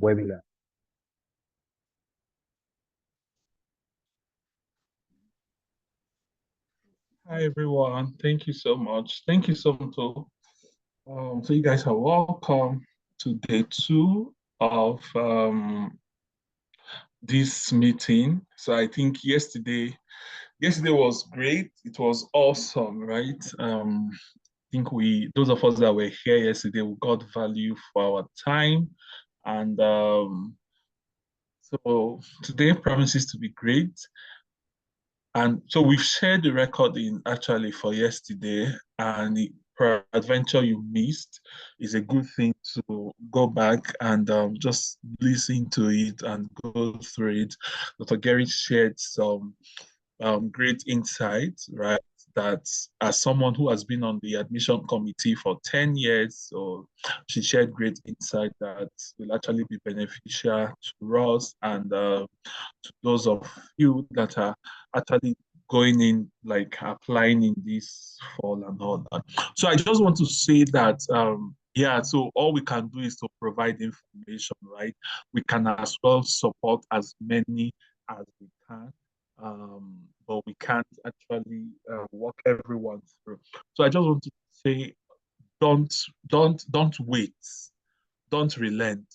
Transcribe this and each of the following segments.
webinar. Hi everyone, thank you so much. Thank you so much. So you guys are welcome to day two of this meeting. So I think yesterday was great. It was awesome, right? I think those of us that were here yesterday, we got value for our time, and so today promises to be great. And so we've shared the recording actually for yesterday, and per adventure you missed is a good thing to go back and just listen to it and go through it. Dr. Gary shared some great insights, right? That as someone who has been on the admission committee for 10 years, so she shared great insight that will actually be beneficial to us and to those of you that are actually going in, like applying in this fall and all that. So I just want to say that, yeah, so all we can do is to provide information, right? We can as well support as many as we can. But we can't actually walk everyone through. So I just want to say, don't don't wait, don't relent.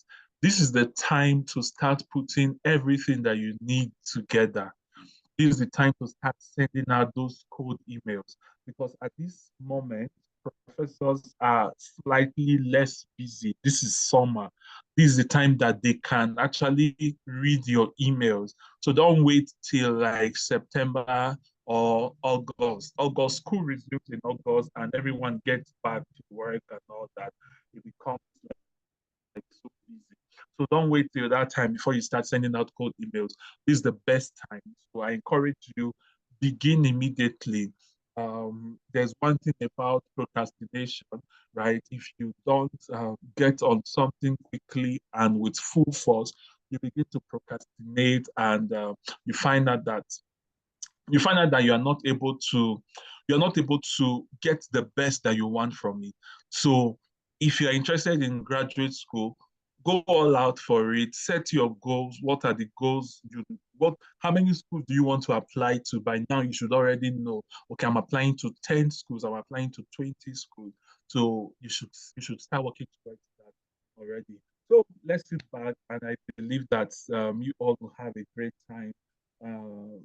This is the time to start putting everything that you need together. This is the time to start sending out those cold emails because at this moment, professors are slightly less busy. This is summer. This is the time that they can actually read your emails. So don't wait till like September or August. August, school resumes in August and everyone gets back to work and all that. It becomes like so busy. So don't wait till that time before you start sending out cold emails. This is the best time. So I encourage you, begin immediately. There's one thing about procrastination, right? If you don't get on something quickly and with full force, you begin to procrastinate and you find out that you're not able to get the best that you want from it. So if you're interested in graduate school, go all out for it. Set your goals. What are the goals? How many schools do you want to apply to? By now you should already know, okay, I'm applying to 10 schools, I'm applying to 20 schools. So you should start working towards that already. So let's sit back, and I believe that you all will have a great time um,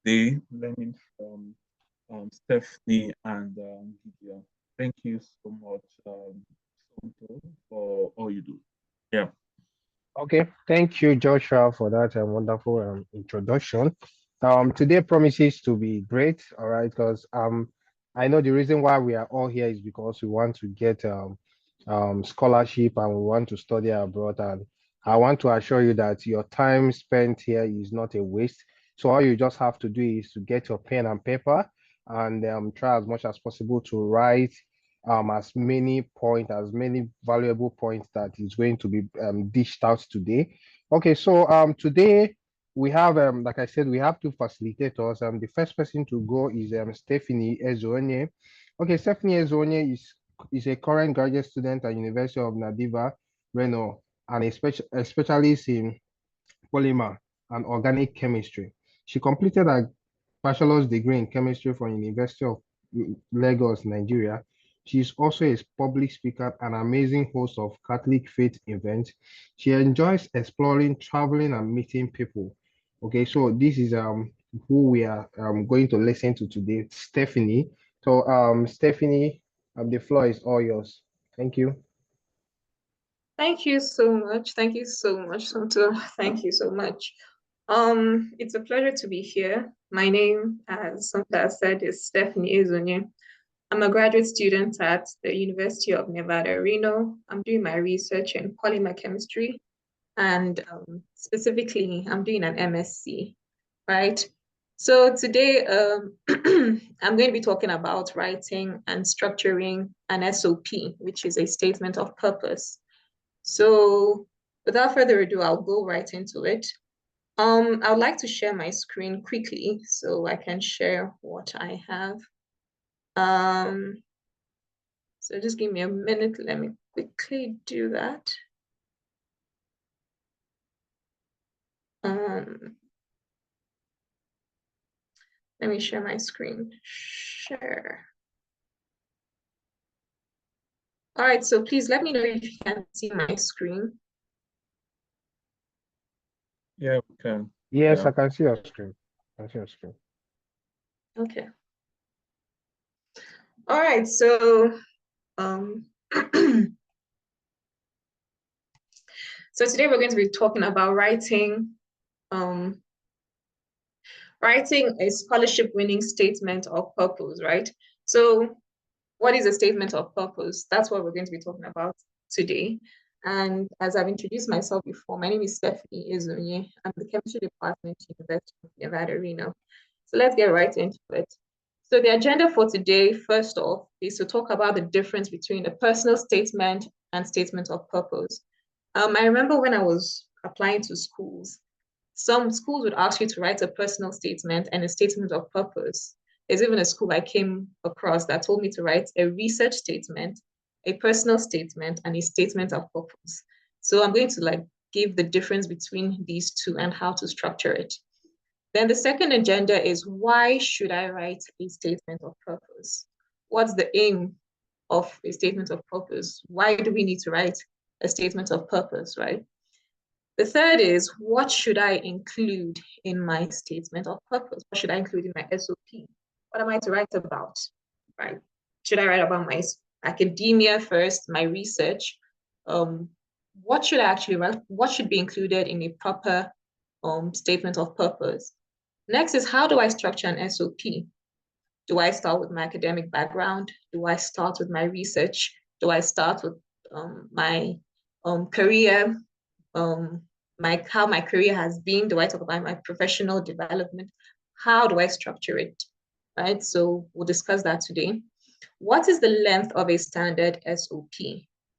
today learning from Stephanie and Gideon. Thank you so much, Sonto, for all you do. Yeah. Okay, thank you, Joshua, for that wonderful introduction. Today promises to be great, all right, because I know the reason why we are all here is because we want to get scholarship and we want to study abroad. And I want to assure you that your time spent here is not a waste. So all you just have to do is to get your pen and paper and try as much as possible to write as many valuable points that is going to be dished out today. Okay, so today we have like I said, we have two facilitators. The first person to go is Stephanie Ezonye. Okay, Stephanie Ezonye is a current graduate student at University of Nadiva, Reno, and a specialist in polymer and organic chemistry. She completed a bachelor's degree in chemistry from University of Lagos, Nigeria. She is also a public speaker and amazing host of Catholic faith events. She enjoys exploring, traveling, and meeting people. Okay, so this is who we are going to listen to today, Stephanie. So Stephanie, the floor is all yours. Thank you. Thank you so much. Thank you so much, Santo. Thank you so much. It's a pleasure to be here. My name, as Santa said, is Stephanie Ezonye. I'm a graduate student at the University of Nevada, Reno. I'm doing my research in polymer chemistry, and specifically, I'm doing an MSc, right? So today, I'm going to be talking about writing and structuring an SOP, which is a statement of purpose. So without further ado, I'll go right into it. I would like to share my screen quickly so I can share what I have. So just give me a minute. Let me quickly do that. Let me share my screen. Share. All right, so please let me know if you can see my screen. Yeah, we can. Yes, Yeah. I can see your screen. I can see your screen. Okay. All right, so so today we're going to be talking about writing a scholarship winning statement of purpose, right? So what is a statement of purpose? That's what we're going to be talking about today. And as I've introduced myself before, my name is Stephanie Izunye. I'm the chemistry department at University of Nevada, Reno. So let's get right into it. So the agenda for today, first off, is to talk about the difference between a personal statement and statement of purpose. I remember when I was applying to schools, some schools would ask you to write a personal statement and a statement of purpose. There's even a school I came across that told me to write a research statement, a personal statement, and a statement of purpose. So I'm going to give the difference between these two and how to structure it. Then the second agenda is, why should I write a statement of purpose? What's the aim of a statement of purpose? Why do we need to write a statement of purpose, right? The third is, what should I include in my statement of purpose? What should I include in my SOP? What am I to write about, right? Should I write about my academia first, my research? What should I actually write? What should be included in a proper statement of purpose? Next is, how do I structure an SOP? Do I start with my academic background? Do I start with my research? Do I start with my career, how my career has been? Do I talk about my professional development? How do I structure it, right? So we'll discuss that today. What is the length of a standard SOP?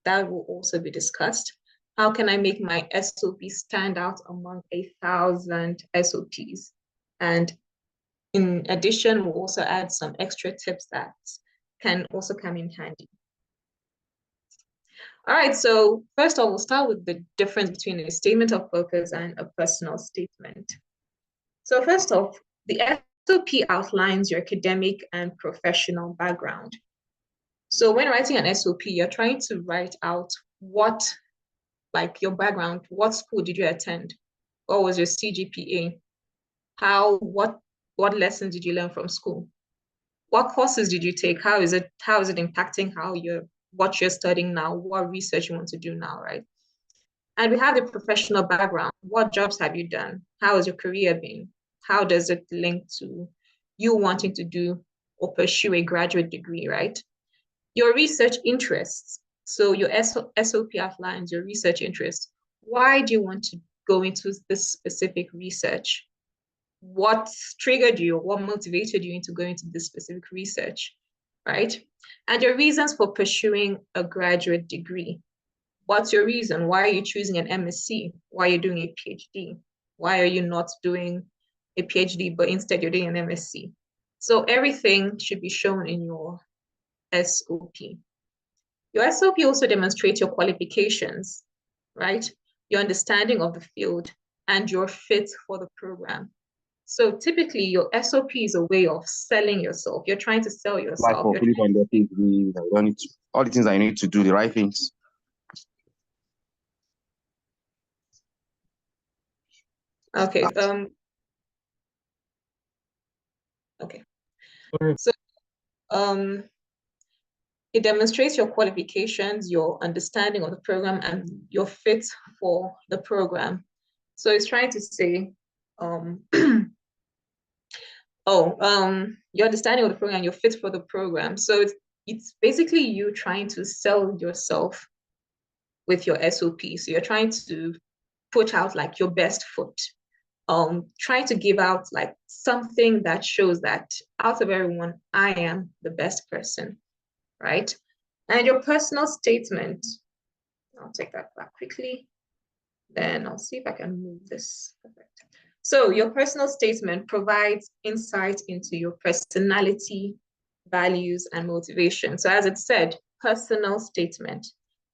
That will also be discussed. How can I make my SOP stand out among 1,000 SOPs? And in addition, we'll also add some extra tips that can also come in handy. All right, so first of all, we'll start with the difference between a statement of purpose and a personal statement. So first off, the SOP outlines your academic and professional background. So when writing an SOP, you're trying to write out what, like your background, what school did you attend? What was your CGPA? What lessons did you learn from school? What courses did you take? How is it impacting what you're studying now, what research you want to do now, right? And we have the professional background. What jobs have you done? How has your career been? How does it link to you wanting to do or pursue a graduate degree, right? Your research interests. So your SOP outlines your research interests. Why do you want to go into this specific research? What triggered you? What motivated you into going into this specific research, right? And your reasons for pursuing a graduate degree. What's your reason? Why are you choosing an MSc? Why are you doing a PhD? Why are you not doing a PhD, but instead you're doing an MSc? So everything should be shown in your SOP. Your SOP also demonstrates your qualifications, right? Your understanding of the field and your fit for the program. So typically your SOP is a way of selling yourself. You're trying to sell yourself. Like for Philip and you don't need to, all the things that you need to do, the right things. Okay. Okay. So it demonstrates your qualifications, your understanding of the program, and your fit for the program. So it's trying to say, your understanding of the program, your fit for the program. So it's basically you trying to sell yourself with your SOP. So you're trying to put out like your best foot. Trying to give out like something that shows that out of everyone, I am the best person, right? And your personal statement, I'll take that back quickly. Then I'll see if I can move this. Perfect. So your personal statement provides insight into your personality, values, and motivation. So as it said, personal statement.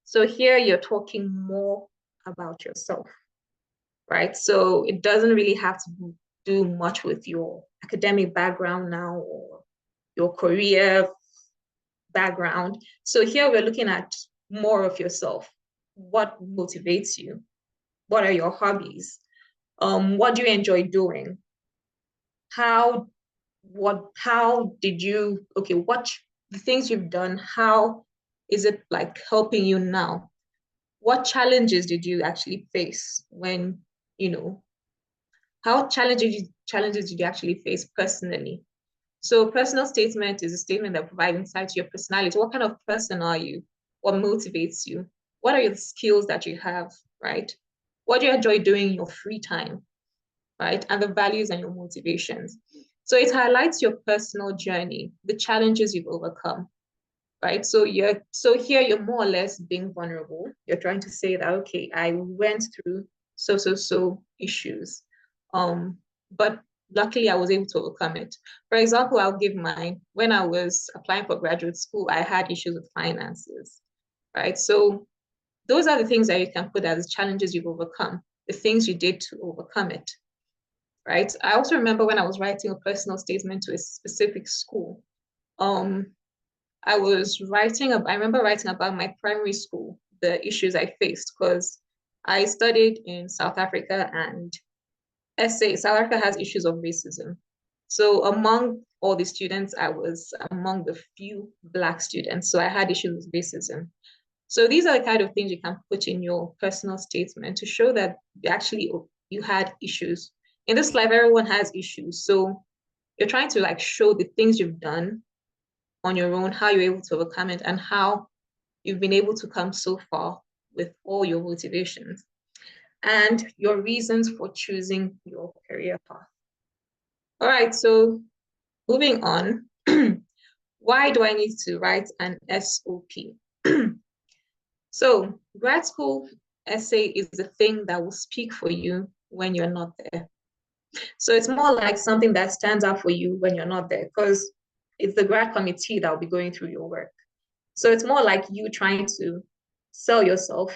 So here you're talking more about yourself. right? So it doesn't really have to do much with your academic background now or your career background. So here we're looking at more of yourself. What motivates you? What are your hobbies? What do you enjoy doing? How did you, okay, what the things you've done, how is it like helping you now? What challenges did you actually face when, you know, how challenges did you actually face personally? So personal statement is a statement that provides insight to your personality. What kind of person are you? What motivates you? What are your skills that you have, right? What do you enjoy doing in your free time, right? And the values and your motivations. So it highlights your personal journey, the challenges you've overcome, right? So here you're more or less being vulnerable. You're trying to say that, okay, I went through so issues, but luckily I was able to overcome it. For example, I'll give mine. When I was applying for graduate school, I had issues with finances, right? So those are the things that you can put as challenges you've overcome, the things you did to overcome it, right? I also remember when I was writing a personal statement to a specific school, I remember writing about my primary school, the issues I faced, because I studied in South Africa, and South Africa has issues of racism. So among all the students, I was among the few Black students. So I had issues with racism. So these are the kind of things you can put in your personal statement to show that you had issues. In this life, everyone has issues. So you're trying to like show the things you've done on your own, how you're able to overcome it, and how you've been able to come so far with all your motivations and your reasons for choosing your career path. All right, so moving on. Why do I need to write an SOP? So grad school essay is the thing that will speak for you when you're not there. So it's more like something that stands out for you when you're not there, because it's the grad committee that will be going through your work. So it's more like you trying to sell yourself,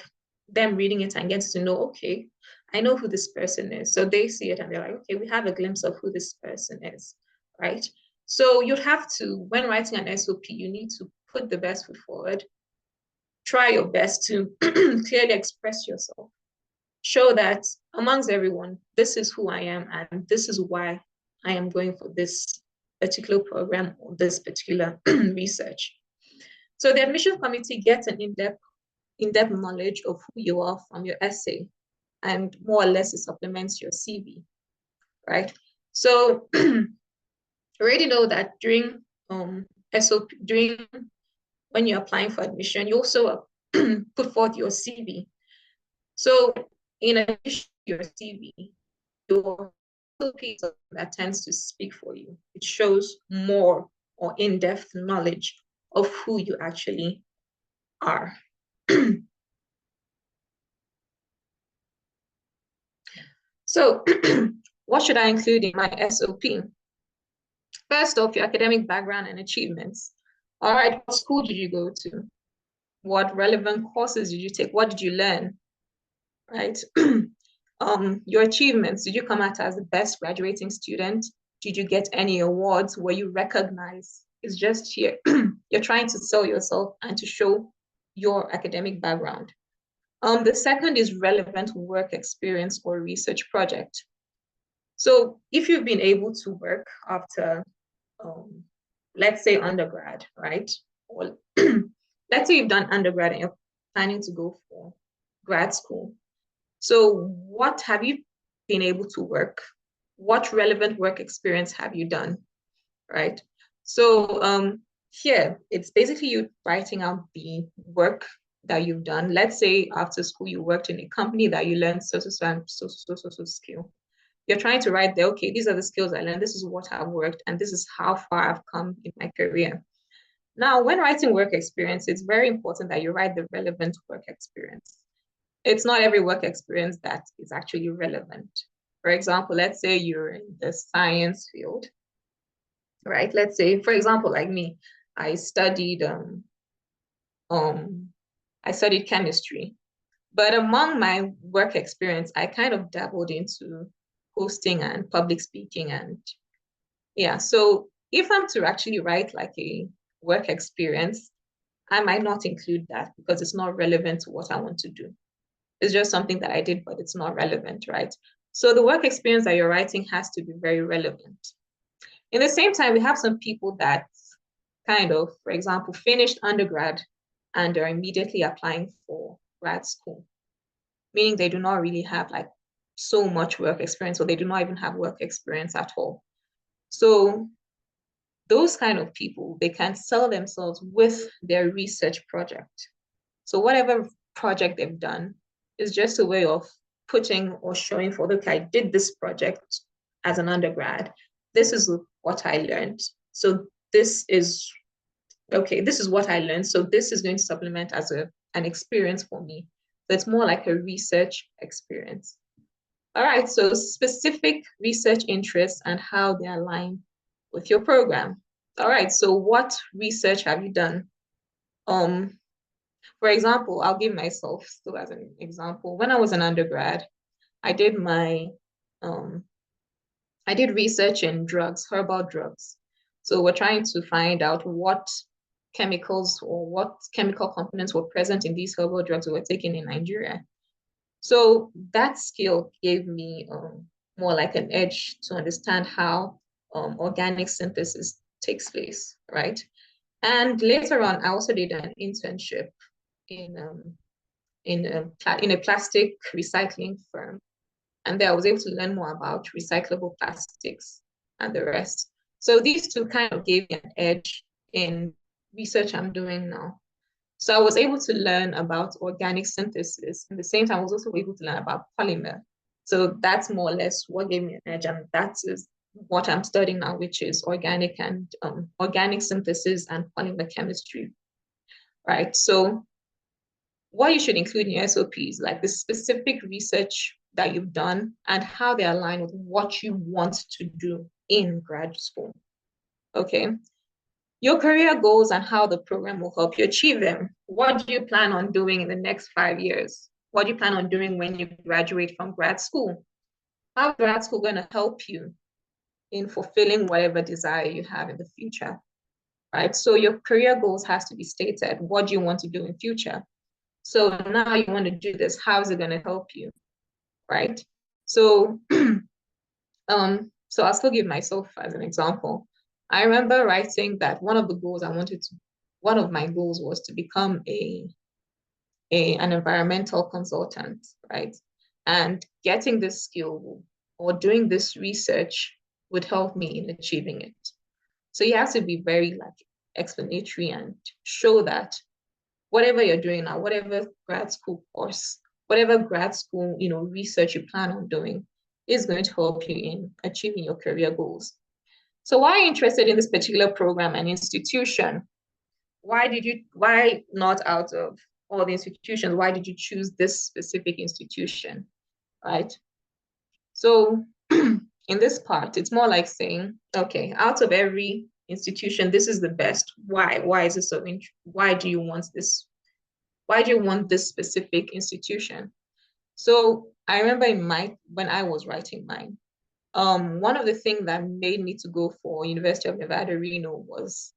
them reading it and getting to know, okay, I know who this person is. So they see it and they're like, okay, we have a glimpse of who this person is, right? So you'd have to, when writing an SOP, you need to put the best foot forward, try your best to clearly express yourself, show that amongst everyone, this is who I am and this is why I am going for this particular program or this particular research. So the admission committee gets an in-depth knowledge of who you are from your essay, and more or less it supplements your CV, right? So already know that during when you're applying for admission, you also put forth your CV. So in addition to your CV, your SOP is something that tends to speak for you. It shows more or in-depth knowledge of who you actually are. So what should I include in my SOP? First off, your academic background and achievements. All right, what school did you go to? What relevant courses did you take? What did you learn? Right? Your achievements. Did you come out as the best graduating student? Did you get any awards? Were you recognized? It's just here. You're trying to sell yourself and to show your academic background. The second is relevant work experience or research project. So if you've been able to work after, let's say undergrad, right? Or let's say you've done undergrad and you're planning to go for grad school. So what have you been able to work? What relevant work experience have you done, right? So here, it's basically you writing out the work that you've done. Let's say after school, you worked in a company that you learned so skill. You're trying to write there, okay, these are the skills I learned, this is what I've worked, and this is how far I've come in my career. Now, when writing work experience, it's very important that you write the relevant work experience. It's not every work experience that is actually relevant. For example, let's say you're in the science field, right? Let's say, for example, like me, I studied chemistry. But among my work experience, I kind of dabbled into hosting and public speaking. And yeah, so if I'm to actually write like a work experience, I might not include that because it's not relevant to what I want to do. It's just something that I did, but it's not relevant, right? So the work experience that you're writing has to be very relevant. In the same time, we have some people that kind of, for example, finished undergrad and are immediately applying for grad school, meaning they do not really have like so much work experience, or they do not even have work experience at all. So those kind of people, they can sell themselves with their research project. So whatever project they've done is just a way of putting or showing for, okay, I did this project as an undergrad. This is what I learned. So this is, okay, this is what I learned. So this is going to supplement as an experience for me. So it's more like a research experience. All right, so specific research interests and how they align with your program. All right, so what research have you done? For example, I'll give myself still as an example. When I was an undergrad, I did research in drugs, herbal drugs. So we're trying to find out what chemicals or what chemical components were present in these herbal drugs we were taking in Nigeria. So that skill gave me more like an edge to understand how organic synthesis takes place, right? And later on, I also did an internship in a plastic recycling firm. And there I was able to learn more about recyclable plastics and the rest. So these two kind of gave me an edge in research I'm doing now. So I was able to learn about organic synthesis. At the same time, I was also able to learn about polymer. So that's more or less what gave me an edge. And that is what I'm studying now, which is organic synthesis and polymer chemistry, right? So what you should include in your SOPs, like the specific research that you've done and how they align with what you want to do in grad school. Okay. Your career goals and how the program will help you achieve them. What do you plan on doing in the next 5 years? What do you plan on doing when you graduate from grad school? How is grad school going to help you in fulfilling whatever desire you have in the future, right? So your career goals has to be stated. What do you want to do in future? So now you want to do this. How is it going to help you, right? So, so I'll still give myself as an example. I remember writing that one of my goals was to become an environmental consultant, right? And getting this skill or doing this research would help me in achieving it. So you have to be very like explanatory and show that whatever you're doing now, whatever grad school course, whatever grad school, research you plan on doing is going to help you in achieving your career goals. So why are you interested in this particular program and institution? Why not out of all the institutions, why did you choose this specific institution, right? So in this part, it's more like saying, okay, out of every institution, this is the best. Why? Why is it so? Why do you want this? Why do you want this specific institution? So I remember when I was writing mine, one of the things that made me to go for University of Nevada, Reno was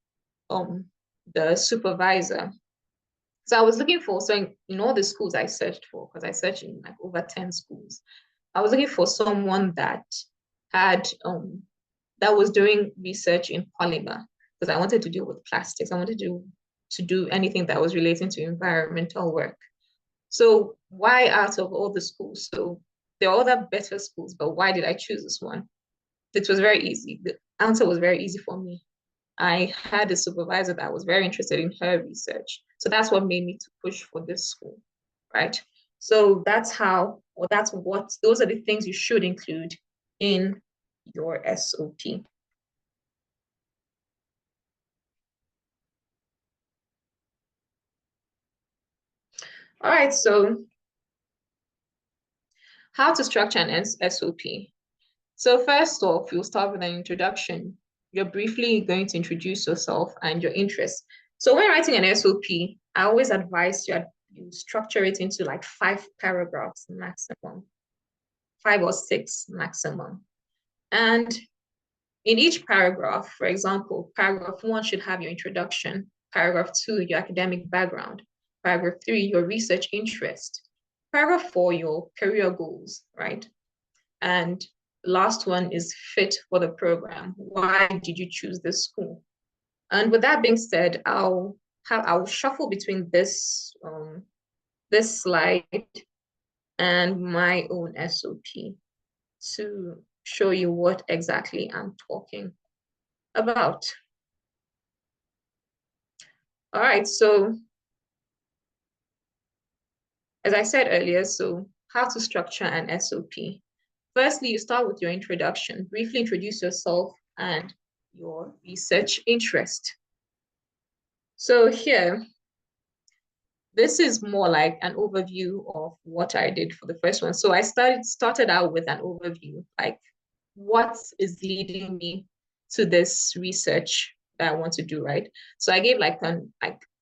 the supervisor. So I was looking for, so in all the schools I searched for, because I searched in like over 10 schools, I was looking for someone that had, that was doing research in polymer, because I wanted to deal with plastics. I wanted to do anything that was relating to environmental work. So why out of all the schools? So there are other better schools, but why did I choose this one? It was very easy. The answer was very easy for me. I had a supervisor that was very interested in her research. So that's what made me to push for this school, right? So those are the things you should include in your SOP. All right, so how to structure an SOP. So first off, you'll start with an introduction. You're briefly going to introduce yourself and your interests. So when writing an SOP, I always advise you you structure it into like 5 paragraphs maximum, 5 or 6 maximum. And in each paragraph, for example, paragraph 1 should have your introduction, paragraph 2, your academic background, paragraph 3, your research interest, paragraph 4, your career goals, right? And the last one is fit for the program. Why did you choose this school? And with that being said, I'll shuffle between this slide and my own SOP to show you what exactly I'm talking about. All right, so as I said earlier, so how to structure an SOP. Firstly, you start with your introduction. Briefly introduce yourself and your research interest. So here, this is more like an overview of what I did for the first one. So I started out with an overview, like what is leading me to this research that I want to do, right? So I gave like an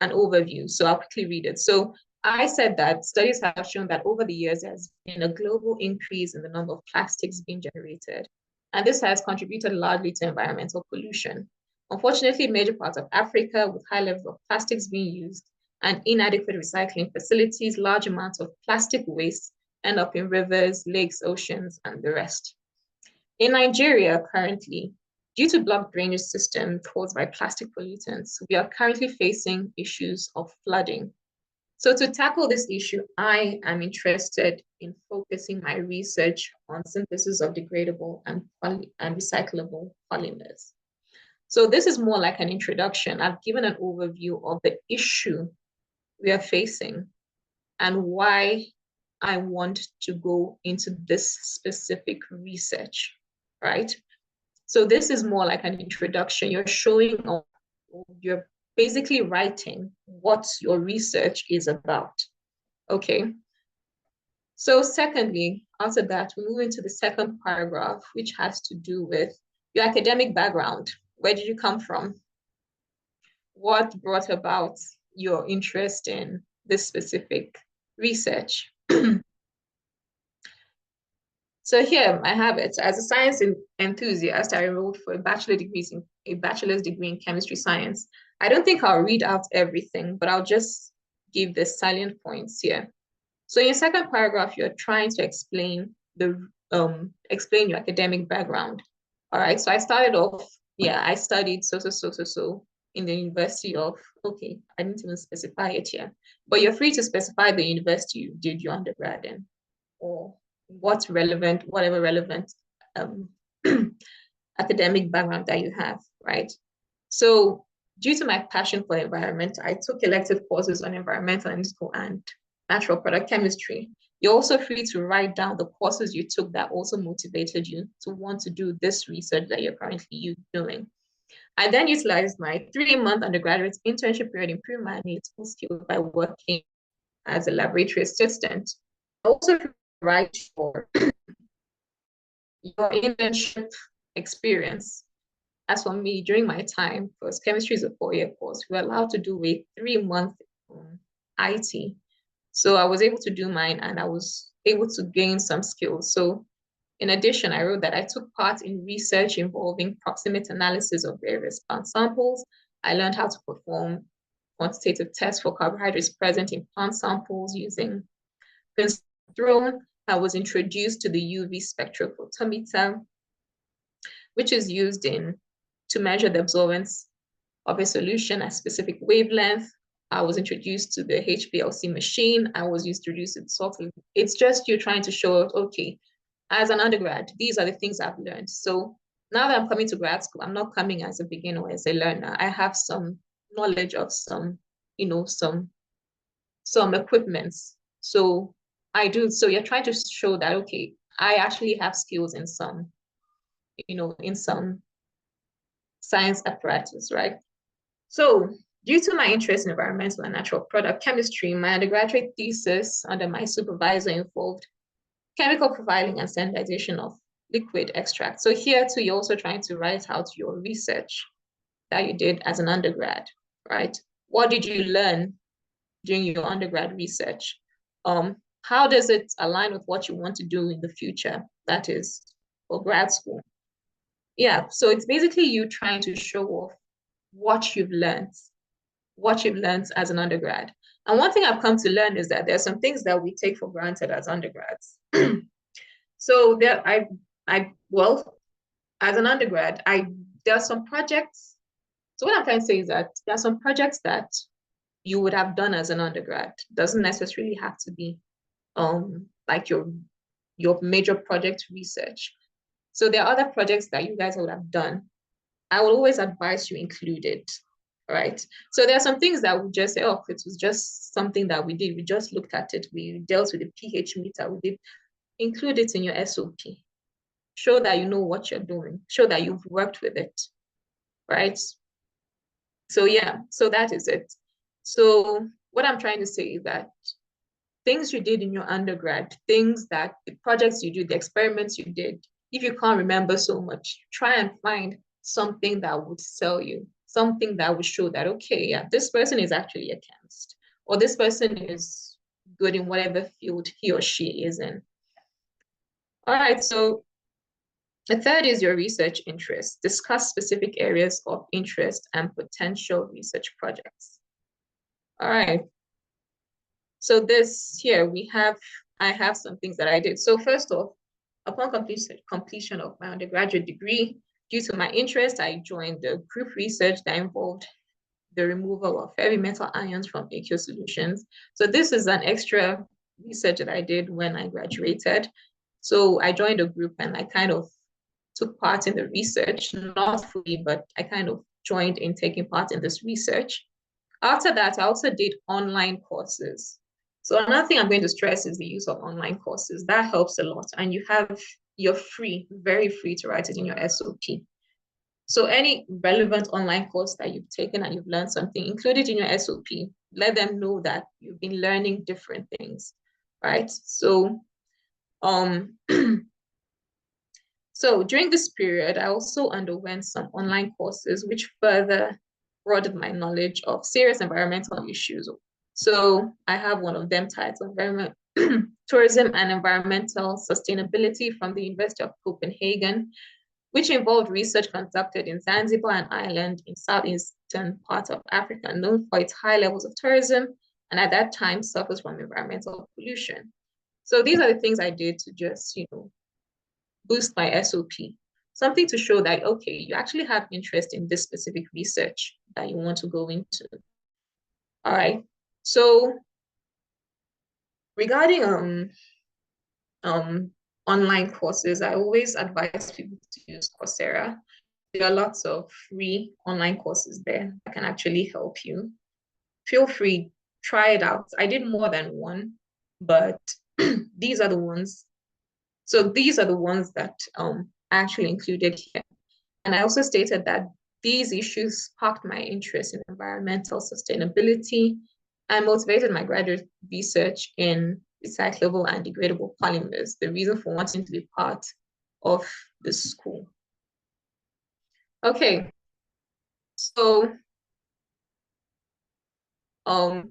overview. So I'll quickly read it. So I said that studies have shown that over the years, there's been a global increase in the number of plastics being generated. And this has contributed largely to environmental pollution. Unfortunately, major parts of Africa with high levels of plastics being used and inadequate recycling facilities, large amounts of plastic waste end up in rivers, lakes, oceans, and the rest. In Nigeria currently, due to blocked drainage system caused by plastic pollutants, we are currently facing issues of flooding. So to tackle this issue, I am interested in focusing my research on synthesis of degradable and recyclable polymers. So this is more like an introduction. I've given an overview of the issue we are facing and why I want to go into this specific research, right? So this is more like an introduction. You're showing, you're basically writing what your research is about, okay? So secondly, after that, we move into the second paragraph, which has to do with your academic background. Where did you come from? What brought about your interest in this specific research? So here I have it. As a science enthusiast, I enrolled for a bachelor's degree in chemistry science. I don't think I'll read out everything, but I'll just give the salient points here. So in your second paragraph, you're trying to explain explain your academic background. All right. So I started off, I studied so in the University of, okay, I didn't even specify it here, but you're free to specify the university you did your undergrad in, or what's relevant, whatever relevant academic background that you have, right? So due to my passion for the environment, I took elective courses on environmental and natural product chemistry. You're also free to write down the courses you took that also motivated you to want to do this research that you're currently doing. I then utilized my 3-month undergraduate internship period to improve my analytical skills by working as a laboratory assistant. I also write for your internship experience. As for me, during my time, because chemistry is a 4-year course, we were allowed to do a 3-month IT. So I was able to do mine and I was able to gain some skills. So in addition, I wrote that I took part in research involving proximate analysis of various plant samples. I learned how to perform quantitative tests for carbohydrates present in plant samples using throne. I was introduced to the UV spectrophotometer, which is used to measure the absorbance of a solution at specific wavelength. I was introduced to the HPLC machine. I was introduced to salt. It's just you're trying to show, okay, as an undergrad, these are the things I've learned. So now that I'm coming to grad school, I'm not coming as a beginner or as a learner. I have some knowledge of some equipments. So I do. So you're trying to show that, okay, I actually have skills in some science apparatus, right? So due to my interest in environmental and natural product chemistry, my undergraduate thesis under my supervisor involved chemical profiling and standardization of liquid extract. So here too, you're also trying to write out your research that you did as an undergrad, right? What did you learn during your undergrad research. How does it align with what you want to do in the future? That is for grad school. Yeah, so it's basically you trying to show off what you've learned as an undergrad. And one thing I've come to learn is that there's some things that we take for granted as undergrads. So well, as an undergrad, there are some projects. So what I'm trying to say is that there are some projects that you would have done as an undergrad. Doesn't necessarily have to be like your major project research. So there are other projects that you guys would have done. I would always advise you include it, right? So there are some things that we just say, oh, it was just something that we did. We just looked at it. We dealt with the pH meter. We did. Include it in your SOP. Show that you know what you're doing. Show that you've worked with it, right? So yeah, so that is it. So what I'm trying to say is that things you did in your undergrad, things that the projects you did, the experiments you did, if you can't remember so much, try and find something that would sell you, something that would show that, okay, yeah, this person is actually a chemist, or this person is good in whatever field he or she is in. All right, so the third is your research interests. Discuss specific areas of interest and potential research projects. All right. So this here, I have some things that I did. So first off, upon completion of my undergraduate degree, due to my interest, I joined the group research that involved the removal of heavy metal ions from aqueous solutions. So this is an extra research that I did when I graduated. So I joined a group and I kind of took part in the research, not fully, but I kind of joined in taking part in this research. After that, I also did online courses. So another thing I'm going to stress is the use of online courses. That helps a lot. And you're free, very free to write it in your SOP. So any relevant online course that you've taken and you've learned something, include it in your SOP. Let them know that you've been learning different things, right? So, so during this period, I also underwent some online courses which further broadened my knowledge of serious environmental issues. So I have one of them titled Tourism and Environmental Sustainability from the University of Copenhagen, which involved research conducted in Zanzibar, an island in southeastern part of Africa, known for its high levels of tourism, and at that time suffers from environmental pollution. So these are the things I did to just, boost my SOP, something to show that, okay, you actually have interest in this specific research that you want to go into. All right, so regarding online courses, I always advise people to use Coursera. There are lots of free online courses there that can actually help you. Feel free, try it out. I did more than one, but these are the ones. So these are the ones that I actually included here. And I also stated that these issues sparked my interest in environmental sustainability and motivated my graduate research in recyclable and degradable polymers, the reason for wanting to be part of the school. Okay, so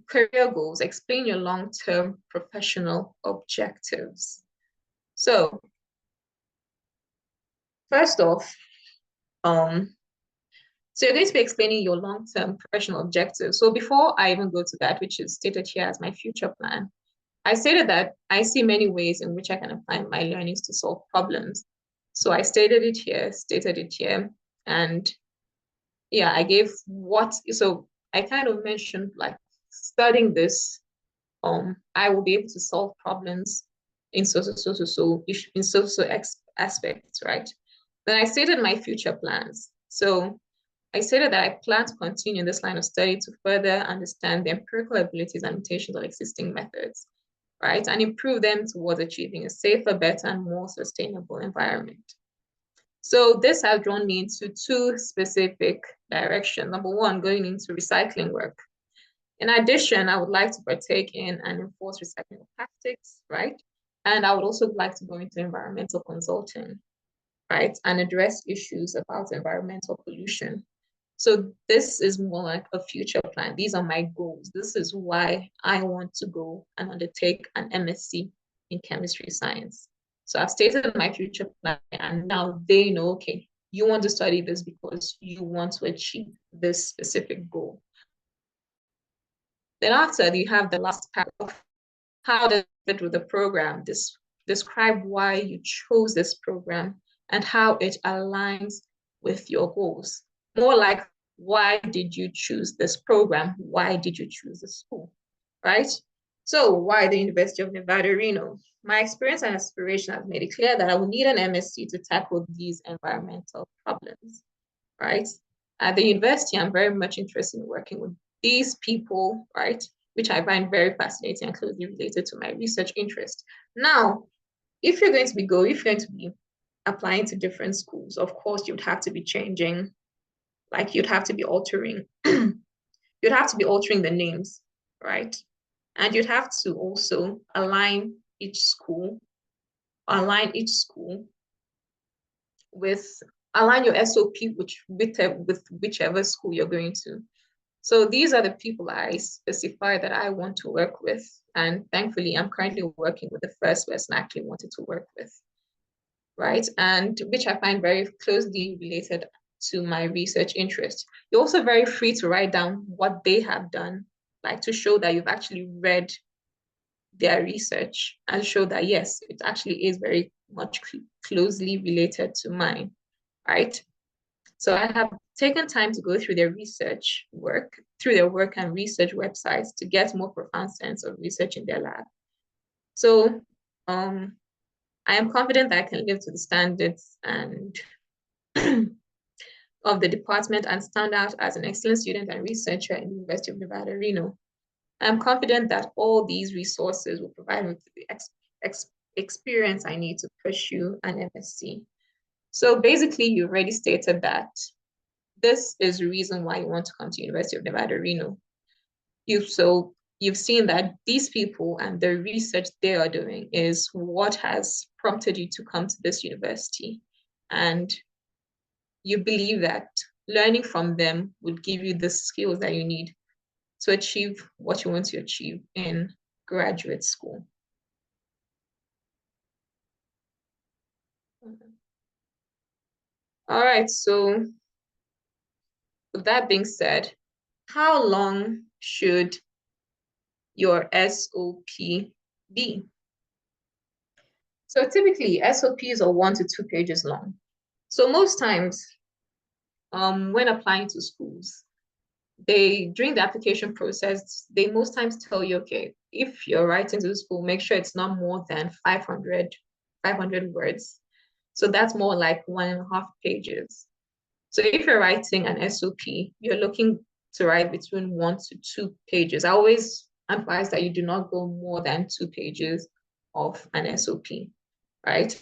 career goals, explain your long-term professional objectives. So first off, so you're going to be explaining your long-term professional objectives. So before I even go to that, which is stated here as my future plan, I stated that I see many ways in which I can apply my learnings to solve problems. So I stated it here, and yeah, I gave so I kind of mentioned like studying this, I will be able to solve problems in so aspects, right? Then I stated my future plans. So I stated that I plan to continue in this line of study to further understand the empirical abilities and limitations of existing methods, right? And improve them towards achieving a safer, better, and more sustainable environment. So this has drawn me into two specific directions. Number one, going into recycling work. In addition, I would like to partake in and enforce recycling of plastics, right? And I would also like to go into environmental consulting, right? And address issues about environmental pollution. So this is more like a future plan. These are my goals. This is why I want to go and undertake an MSc in chemistry science. So I've stated my future plan, and now they know, okay, you want to study this because you want to achieve this specific goal. Then after, you have the last paragraph. How does it fit with the program? Describe why you chose this program and how it aligns with your goals. More like, why did you choose this program? Why did you choose the school, right? So why the University of Nevada, Reno? My experience and aspiration have made it clear that I will need an MSc to tackle these environmental problems, right? At the university, I'm very much interested in working with these people, right? Which I find very fascinating and closely related to my research interest. Now, if you're going to be applying to different schools, of course, you'd have to be changing, like you'd have to be altering, you'd have to be altering the names, right? And you'd have to also align each school with align your SOP with whichever school you're going to. So these are the people I specify that I want to work with. And thankfully, I'm currently working with the first person I actually wanted to work with, right? And which I find very closely related to my research interest. You're also very free to write down what they have done, like to show that you've actually read their research and show that, yes, it actually is very much closely related to mine, right? So I have taken time to go through their work and research websites to get more profound sense of research in their lab. So I am confident that I can live to the standards and of the department and stand out as an excellent student and researcher in the University of Nevada, Reno. I'm confident that all these resources will provide me with the experience I need to pursue an MSc. So basically, you already stated that this is the reason why you want to come to University of Nevada, Reno. You've seen that these people and the research they are doing is what has prompted you to come to this university. And you believe that learning from them would give you the skills that you need to achieve what you want to achieve in graduate school. All right, so with that being said, how long should your SOP be? So typically, SOPs are 1 to 2 pages long. So most times, when applying to schools, during the application process, they most times tell you, okay, if you're writing to the school, make sure it's not more than 500 words. So that's more like 1.5 pages. So if you're writing an SOP, you're looking to write between 1 to 2 pages. I always advise that you do not go more than 2 pages of an SOP, right?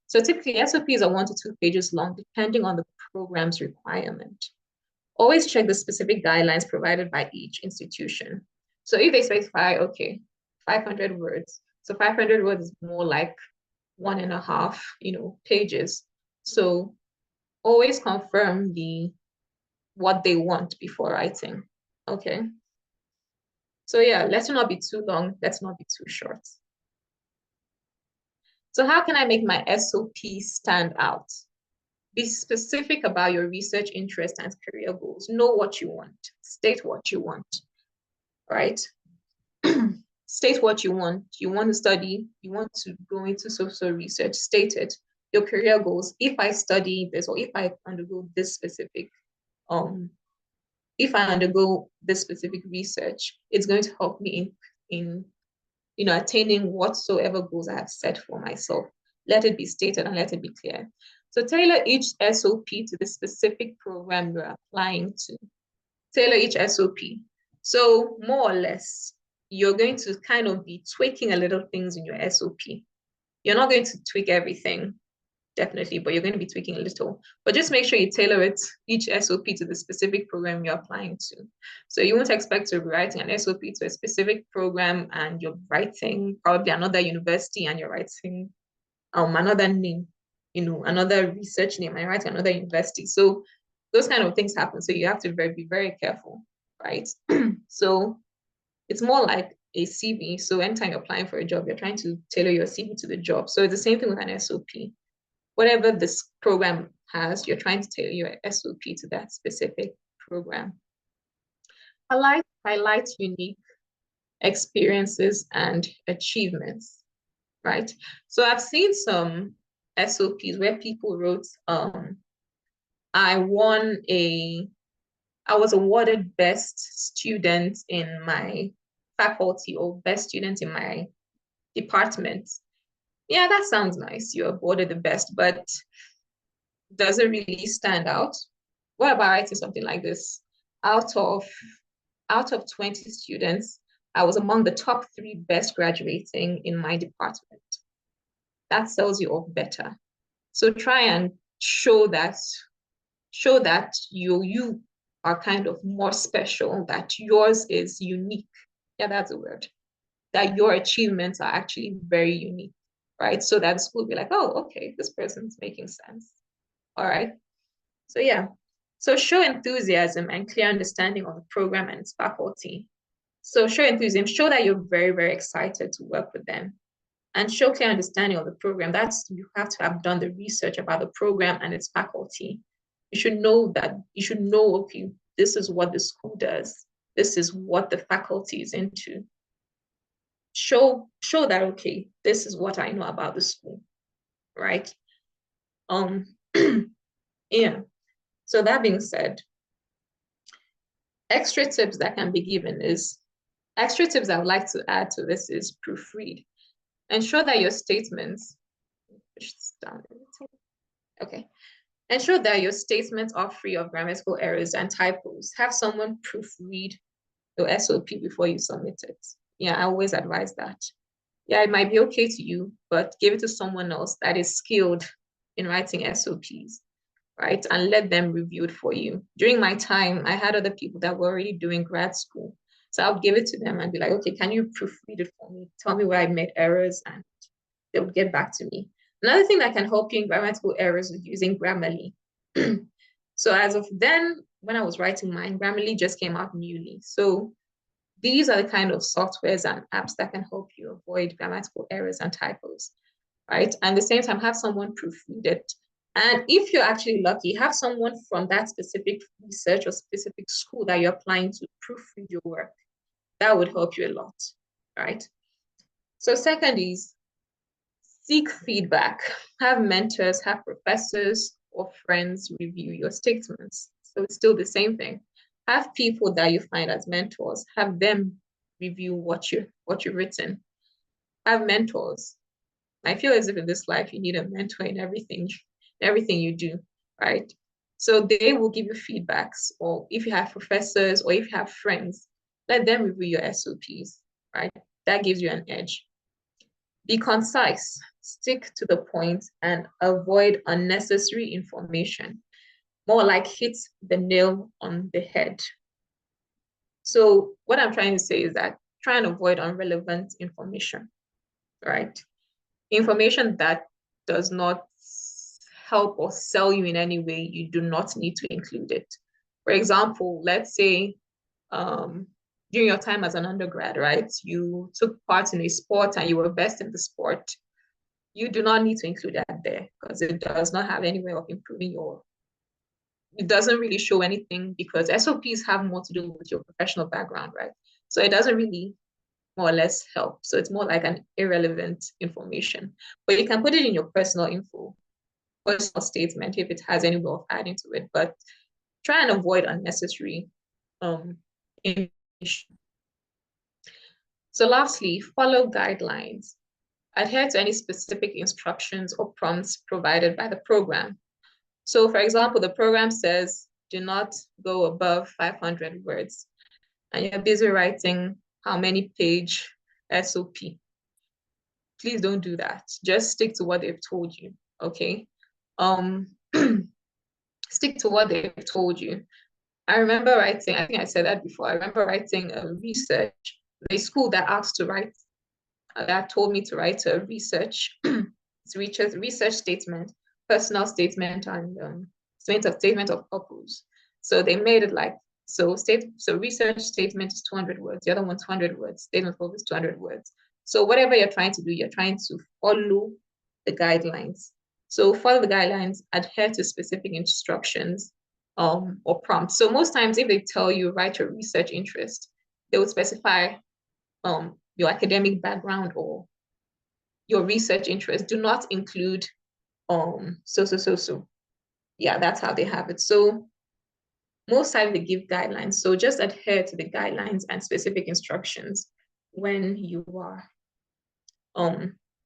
So typically SOPs are 1 to 2 pages long, depending on the program's requirement. Always check the specific guidelines provided by each institution. So if they specify, okay, 500 words, so 500 words is more like 1.5, pages. So always confirm what they want before writing, okay? So yeah, let's not be too long, let's not be too short. So how can I make my SOP stand out? Be specific about your research interest and career goals. Know what you want. State what you want, right? State what you want. You want to study, you want to go into social research, state it. Your career goals, if I study this or if I undergo this specific, research, it's going to help me in attaining whatsoever goals I have set for myself. Let it be stated and let it be clear. So tailor each SOP to the specific program you're applying to. Tailor each SOP. So more or less, you're going to kind of be tweaking a little things in your SOP. You're not going to tweak everything, definitely, but you're going to be tweaking a little. But just make sure you tailor each SOP to the specific program you're applying to. So you won't expect to be writing an SOP to a specific program and you're writing probably another university and you're writing another name, another research name and writing another university. So those kind of things happen. So you have to be very careful, right? So it's more like a CV. So anytime you're applying for a job, you're trying to tailor your CV to the job. So it's the same thing with an SOP. Whatever this program has, you're trying to tailor your SOP to that specific program. Highlight unique experiences and achievements, right? So I've seen some SOPs where people wrote, I was awarded best student in my faculty or best student in my department. Yeah, that sounds nice. You're awarded the best, but does it really stand out? What about writing something like this? Out of 20 students, I was among the top 3 best graduating in my department. That sells you off better. So try and show that you are kind of more special, that yours is unique. Yeah, that's a word. That your achievements are actually very unique, right? So that the school will be like, oh, okay, this person's making sense. All right. So yeah. So show enthusiasm and clear understanding of the program and its faculty. So show enthusiasm, show that you're very, very excited to work with them. And show clear understanding of the program. That's, you have to have done the research about the program and its faculty. You should know, okay, this is what the school does. This is what the faculty is into. Show that, okay, this is what I know about the school, right? Yeah. So that being said, extra tips that can be given is, extra tips I would like to add to this is proofread. Ensure that your statements, okay. Ensure that your statements are free of grammatical errors and typos. Have someone proofread the SOP before you submit it. Yeah, I always advise that. Yeah, it might be okay to you, but give it to someone else that is skilled in writing SOPs, right? And let them review it for you. During my time, I had other people that were already doing grad school. So I'll give it to them and be like, okay, can you proofread it for me? Tell me where I made errors, and they would get back to me. Another thing that can help you in grammatical errors is using Grammarly. So as of then, when I was writing mine, Grammarly just came out newly. So these are the kind of softwares and apps that can help you avoid grammatical errors and typos, right? And at the same time, have someone proofread it. And if you're actually lucky, have someone from that specific research or specific school that you're applying to proofread your work. That would help you a lot, right? So second is seek feedback. Have mentors, have professors or friends review your statements. So it's still the same thing. Have people that you find as mentors, have them review what you've written. Have mentors. I feel as if in this life you need a mentor in everything you do, right? So they will give you feedbacks, or if you have professors or if you have friends, let them review your SOPs, right? That gives you an edge. Be concise, stick to the point, and avoid unnecessary information. More like hit the nail on the head. So what I'm trying to say is that try and avoid irrelevant information, right? Information that does not help or sell you in any way, you do not need to include it. For example, let's say during your time as an undergrad, right, you took part in a sport and you were best in the sport. You do not need to include that there because it does not have any way of improving it doesn't really show anything, because SOPs have more to do with your professional background, right? So it doesn't really more or less help. So it's more like an irrelevant information. But you can put it in your personal statement if it has any way of adding to it. But try and avoid unnecessary information. So lastly, follow guidelines. Adhere to any specific instructions or prompts provided by the program. So for example, the program says, do not go above 500 words. And you're busy writing how many page SOP. Please don't do that. Just stick to what they've told you, okay? Stick to what they've told you. I remember writing, I think I said that before, I remember writing a research, a school that asked to write, that told me to write a research statement, personal statement, and statement of purpose. So they made it like, so research statement is 200 words, the other one 200 words, statement of purpose 200 words. So whatever you're trying to do, you're trying to follow the guidelines. So follow the guidelines, adhere to specific instructions or prompts. So most times if they tell you write your research interest, they would specify your academic background or your research interest. Do not include so. Yeah, that's how they have it. So most times they give guidelines. So just adhere to the guidelines and specific instructions when you are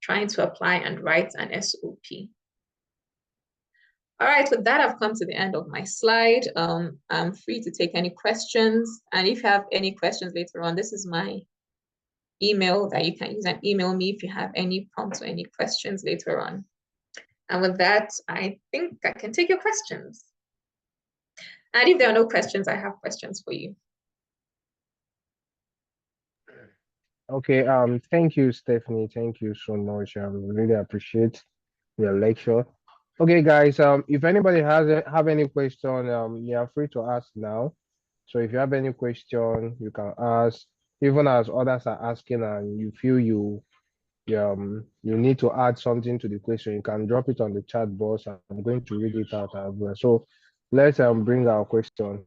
trying to apply and write an SOP. All right, with that, I've come to the end of my slide. I'm free to take any questions. And if you have any questions later on, this is my email that you can use and email me if you have any prompts or any questions later on. And with that, I think I can take your questions. And if there are no questions, I have questions for you. Okay, thank you, Stephanie. Thank you so much. Really appreciate your lecture. Okay, guys, if anybody have any question, you are free to ask now. So if you have any question, you can ask, even as others are asking and you feel you need to add something to the question, you can drop it on the chat box. I'm going to read it out as well. So let's bring our question.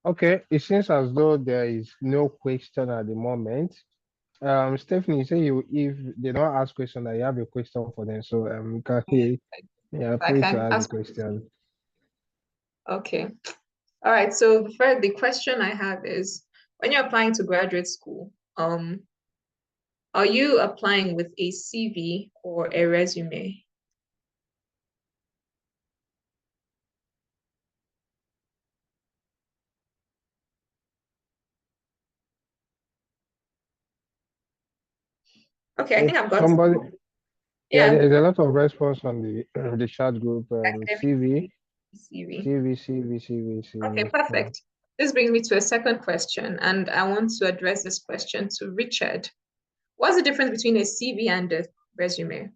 Okay, it seems as though there is no question at the moment. Stephanie, you say if they don't ask question, that you have a question for them. So can yeah, free to ask the question. Okay. All right. So the question I have is, when you're applying to graduate school, are you applying with a CV or a resume? Okay, I think I've got somebody. Yeah, yeah, there's a lot of response on the the chat group. CV. Okay, perfect. This brings me to a second question, and I want to address this question to Richard. What's the difference between a CV and a resume?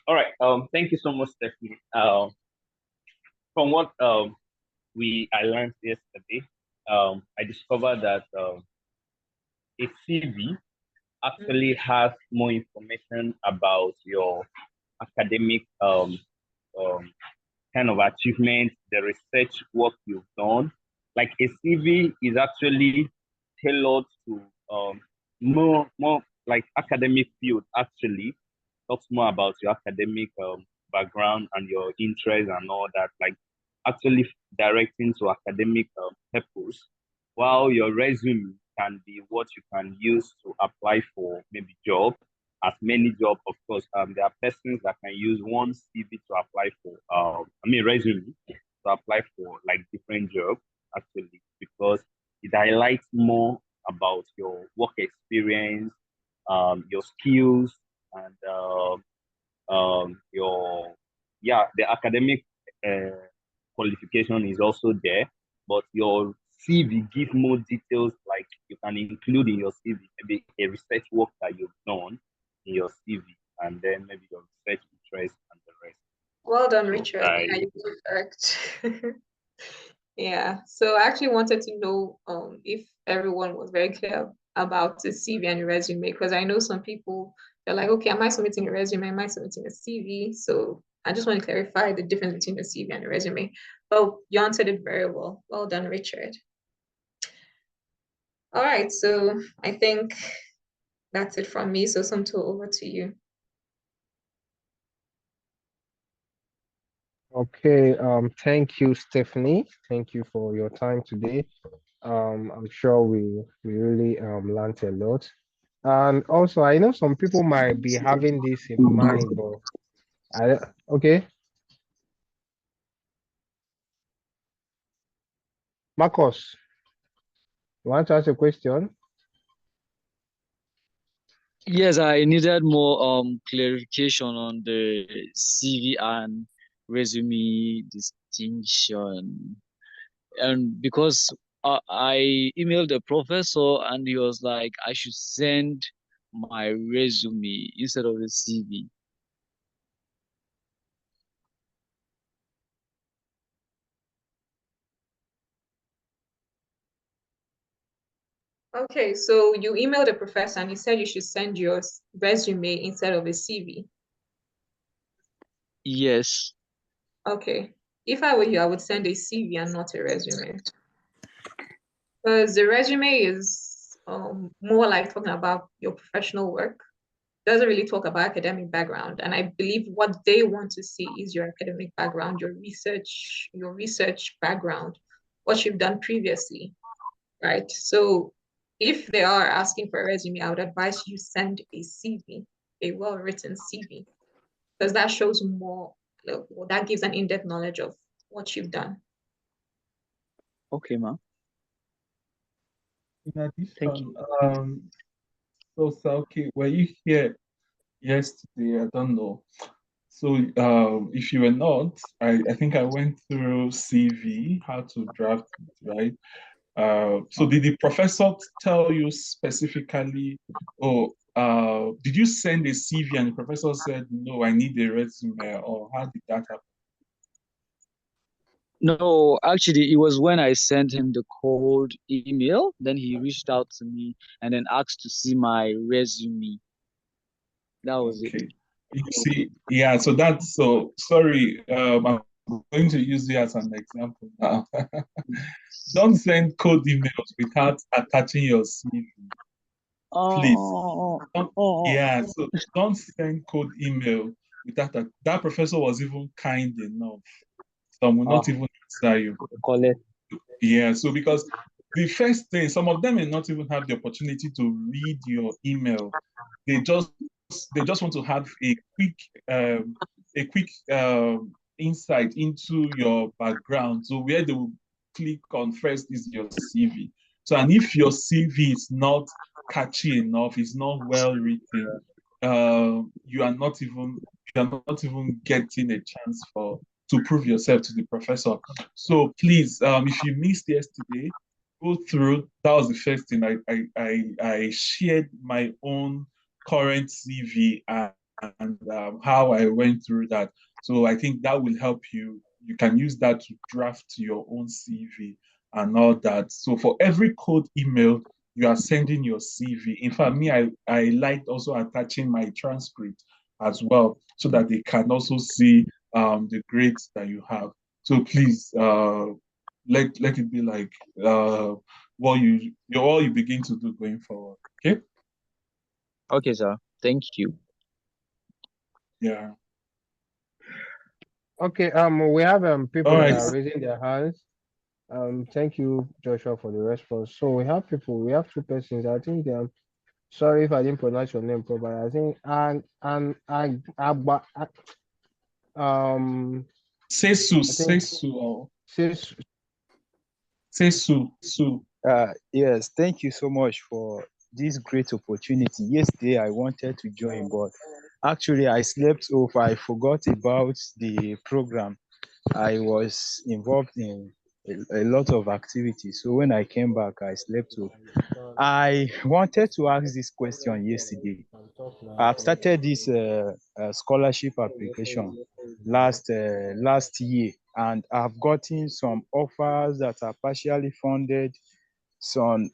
All right. Thank you so much, Stephanie. From what I learned yesterday, I discovered that a CV actually has more information about your academic kind of achievements, the research work you've done. Like a CV is actually tailored to more like academic field. Actually, talks more about your academic background and your interests and all that. Like actually directing to academic purpose, while your resume can be what you can use to apply for maybe job. As many job, of course, there are persons that can use one CV to apply for, resume to apply for like different jobs actually, because it highlights more about your work experience, your skills, and the academic qualification is also there, but your CV give more details, like you can include in your CV maybe a research work that you've done in your CV, and then maybe your research interest and the rest. Well done, Richard. Yeah, you were correct. Yeah, so I actually wanted to know if everyone was very clear about the CV and the resume, because I know some people, they're like, okay, am I submitting a resume? Am I submitting a CV? So I just want to clarify the difference between the CV and the resume. But you answered it very well. Well done, Richard. All right, so I think that's it from me. So Somto, over to you. Okay, thank you, Stephanie. Thank you for your time today. I'm sure we really learned a lot. And also, I know some people might be having this in mind, but okay, Marcos, you want to ask a question? Yes, I needed more clarification on the CV and resume distinction. And because I emailed the professor and he was like, I should send my resume instead of the CV. Okay, so you emailed the professor and he said you should send your resume instead of a CV. Yes. Okay. If I were you, I would send a CV and not a resume. Because the resume is more like talking about your professional work. Doesn't really talk about academic background. And I believe what they want to see is your academic background, your research background, what you've done previously, right? So if they are asking for a resume, I would advise you send a CV, a well-written CV, because that shows more, well, that gives an in-depth knowledge of what you've done. Okay, ma'am. In Thank addition, you. so Salki, were you here yesterday? I don't know. So if you were not, I think I went through CV, how to draft it, right? So did the professor tell you specifically, or did you send a CV and the professor said, no, I need a resume, or how did that happen? No, actually, it was when I sent him the cold email, then he reached out to me and then asked to see my resume. That was it. Okay. You see, yeah, so that's so sorry. I'm going to use you as an example now. Don't send code emails without attaching your CV, please. Oh, Don't, oh, yeah, so don't send code email without that. That professor was even kind enough. Some will oh, not even answer you. collect. Yeah, so because the first thing, some of them may not even have the opportunity to read your email. They just they just want to have um, a quick insight into your background. So where they will click on first is your CV. So and if your CV is not catchy enough, it's not well written, you are not even getting a chance for to prove yourself to the professor. So please, if you missed yesterday, go through. That was the first thing I shared my own current CV and how I went through that. So I think that will help you. You can use that to draft your own CV and all that. So for every code email, you are sending your CV. In fact, me, I liked also attaching my transcript as well so that they can also see the grades that you have. So please let it be like what you begin to do going forward. Okay? Okay, sir. Thank you. Yeah. Okay, we have All people that right. are raising their hands. Thank you, Joshua, for the response. So we have two persons. I think sorry if I didn't pronounce your name properly. I think um Sesu, I think Sesu, or sis Su. Yes, thank you so much for this great opportunity. Yesterday I wanted to join, but actually I slept off. I forgot about the program. I was involved in a lot of activities. So when I came back, I slept off. I wanted to ask this question yesterday. I've started this scholarship application last year, and I've gotten some offers that are partially funded, some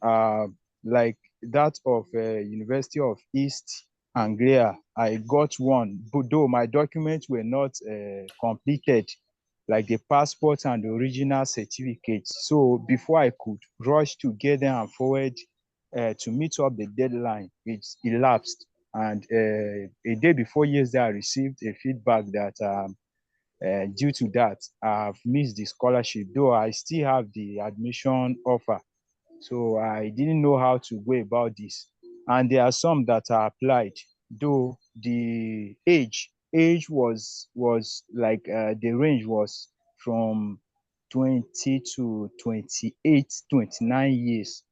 like that of University of East Anglia. I got one, but though my documents were not completed, like the passport and the original certificate. So before I could rush to get them and forward to meet up the deadline, it elapsed. And a day before yesterday, I received a feedback that Due to that, I've missed the scholarship, though I still have the admission offer. So I didn't know how to go about this. And there are some that are applied, though the age was like the range was from 20 to 28, 29 years.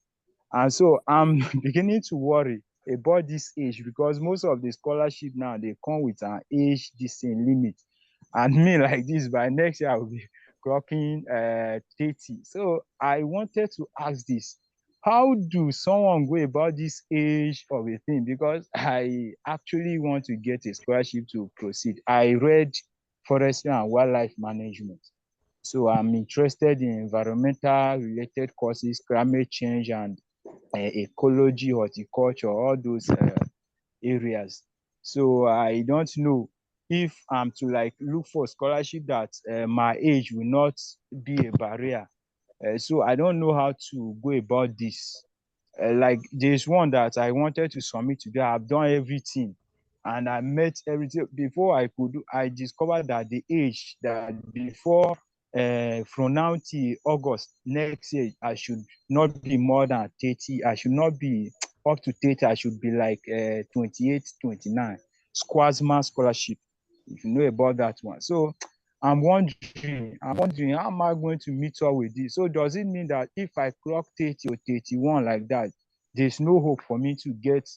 And so I'm beginning to worry about this age, because most of the scholarship now they come with an age this limit. And me like this, by next year I will be clocking 30. So I wanted to ask this. How do someone go about this age of a thing? Because I actually want to get a scholarship to proceed. I read forestry and wildlife management. So I'm interested in environmental related courses, climate change, and ecology, horticulture, all those areas. So I don't know if I'm to like look for scholarship that my age will not be a barrier. So I don't know how to go about this. Like there's one that I wanted to submit today. I've done everything and I met everything. Before I could do, I discovered that the age that before from now till August next year, I should not be more than 30. I should not be up to 30. I should be like 28, 29. Squadsman scholarship, if you know about that one. So I'm wondering how am I going to meet up with this? So does it mean that if I clock 30 or 31 like that, there's no hope for me to get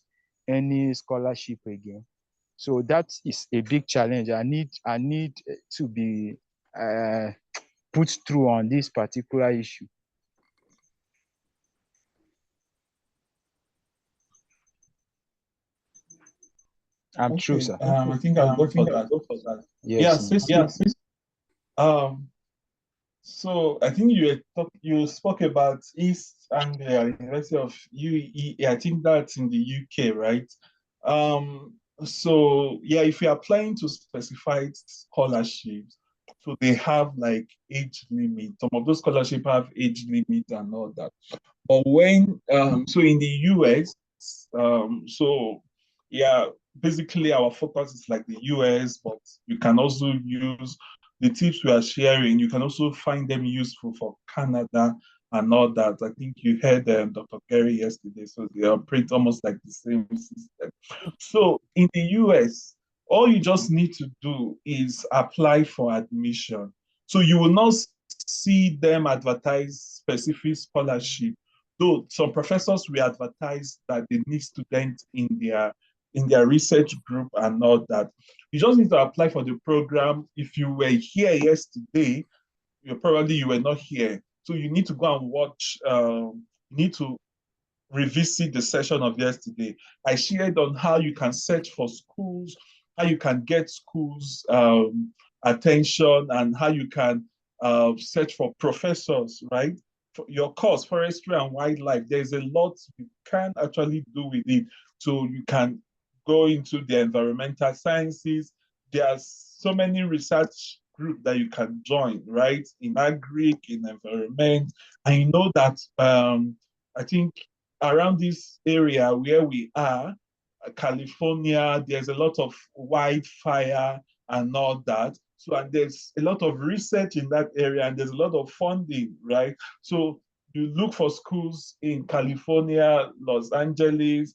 any scholarship again? So that is a big challenge. I need to be uh, put through on this particular issue. I'm true, Okay, sir. I think I'll go for that. Yeah, Yes. um, so I think you spoke about East Anglia University of UAE. I think that's in the UK, right? So yeah, if you're applying to specified scholarships, so they have like age limit. Some of those scholarships have age limit and all that. But when so in the US, so yeah, basically our focus is like the US, but you can also use the tips we are sharing. You can also find them useful for Canada and all that. I think you heard Dr. Gary yesterday, so they operate almost like the same system. So in the US, all you just need to do is apply for admission. So you will not see them advertise specific scholarship, though some professors will advertise that they need students in their research group and all that. You just need to apply for the program. If you were here yesterday, you were not here. So you need to go and watch, you need to revisit the session of yesterday. I shared on how you can search for schools, how you can get schools attention, and how you can search for professors, right? For your course, forestry and wildlife, there's a lot you can actually do with it. So you can go into the environmental sciences. There's so many research groups that you can join, right? In agric, in environment. And you know that I think around this area where we are, California, there's a lot of wildfire and all that. So, and there's a lot of research in that area and there's a lot of funding, right? So you look for schools in California, Los Angeles,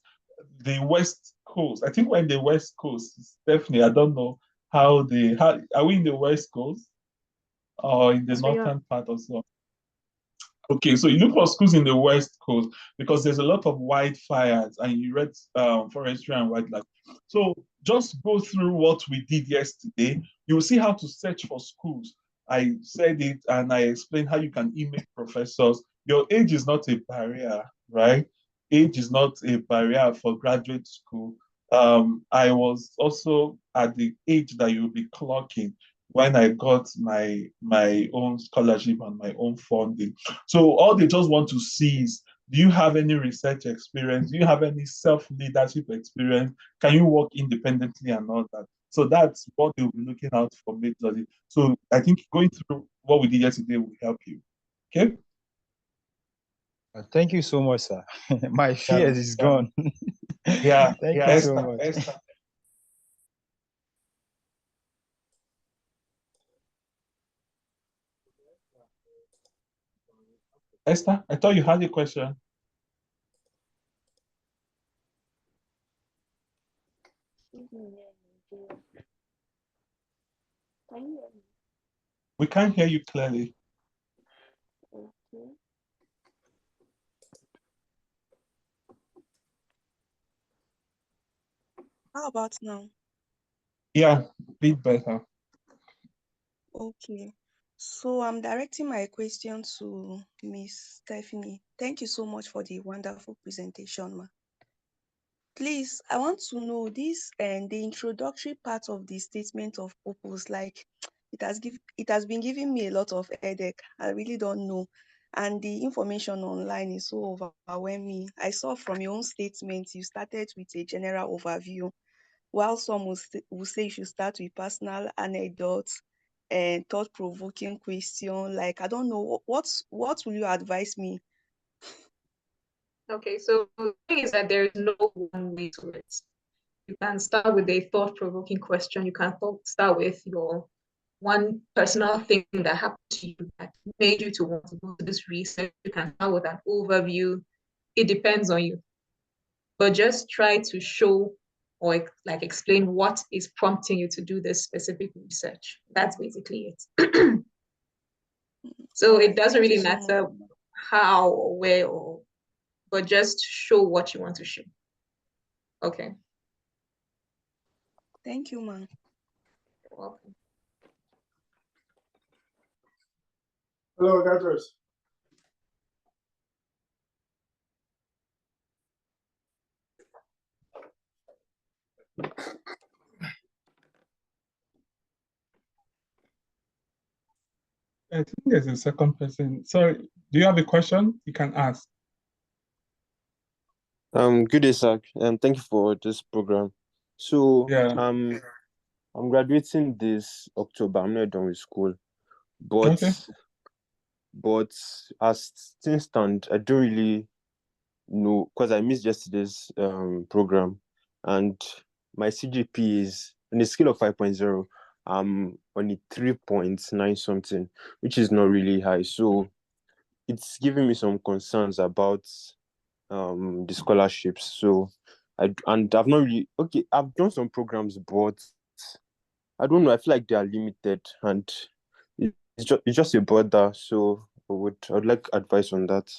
the West Coast. I think we're in the West Coast. Definitely, I don't know how are we in the West Coast or in the Yes, we are. northern part or so? Okay, so you look for schools in the West Coast because there's a lot of wildfires, and you read forestry and wildlife. So just go through what we did yesterday. You will see how to search for schools. I said it and I explained how you can email professors. Your age is not a barrier, right? Age is not a barrier for graduate school. I was also at the age that you'll be clocking when I got my own scholarship and my own funding. So all they just want to see is, do you have any research experience? Do you have any self-leadership experience? Can you work independently and all that? So that's what they'll be looking out for majorly. So I think going through what we did yesterday will help you. Okay? Thank you so much, sir. My fears is gone. Yeah. Thank you so Esther, much. Esther. Esther, I thought you had a question. We can't hear you clearly. Okay. How about now? Yeah, bit better. Okay. So I'm directing my question to Miss Stephanie. Thank you so much for the wonderful presentation, ma. Please, I want to know this and the introductory part of the statement of purpose. Like, it has been giving me a lot of headache. I really don't know, and the information online is so overwhelming. I saw from your own statement you started with a general overview, while some will say you should start with personal anecdotes and thought-provoking question. Like, I don't know what will you advise me? Okay, so the thing is that there is no one way to it. You can start with a thought-provoking question. You can start with your one personal thing that happened to you that made you to want to go to this research. You can start with an overview. It depends on you. But just try to show or like explain what is prompting you to do this specific research. That's basically it. So it doesn't Thank you really so much. matter how or where but just show what you want to show. Okay. Thank you, ma'am. You're welcome. Hello, doctors. I think there's a second person. Sorry, do you have a question? You can ask. Good day, sir. Thank you for this program. So, Yeah. I'm graduating this October. I'm not done with school, but Okay. as things stand, I don't really know because I missed yesterday's program, and my CGP is on a scale of 5.0. I'm on a 3.9 something, which is not really high. So it's giving me some concerns about the scholarships. So I've not really I've done some programs, but I don't know, I feel like they are limited, and it's just a border. So I would like advice on that.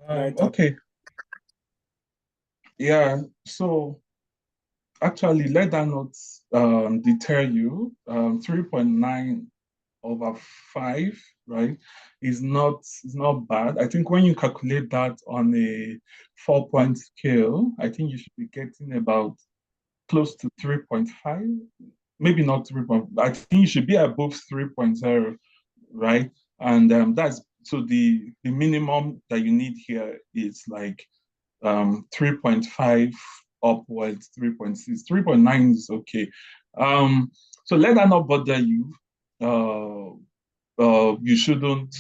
Okay. Yeah, so actually let that not deter you. 3.9 over 5, right, is not bad. I think when you calculate that on a 4-point scale, I think you should be getting about close to 3.5, maybe not 3. I think you should be above 3.0, right? And that's so the minimum that you need here is like 3.5 upwards, 3.6, 3.9 is okay. So let that not bother you. You shouldn't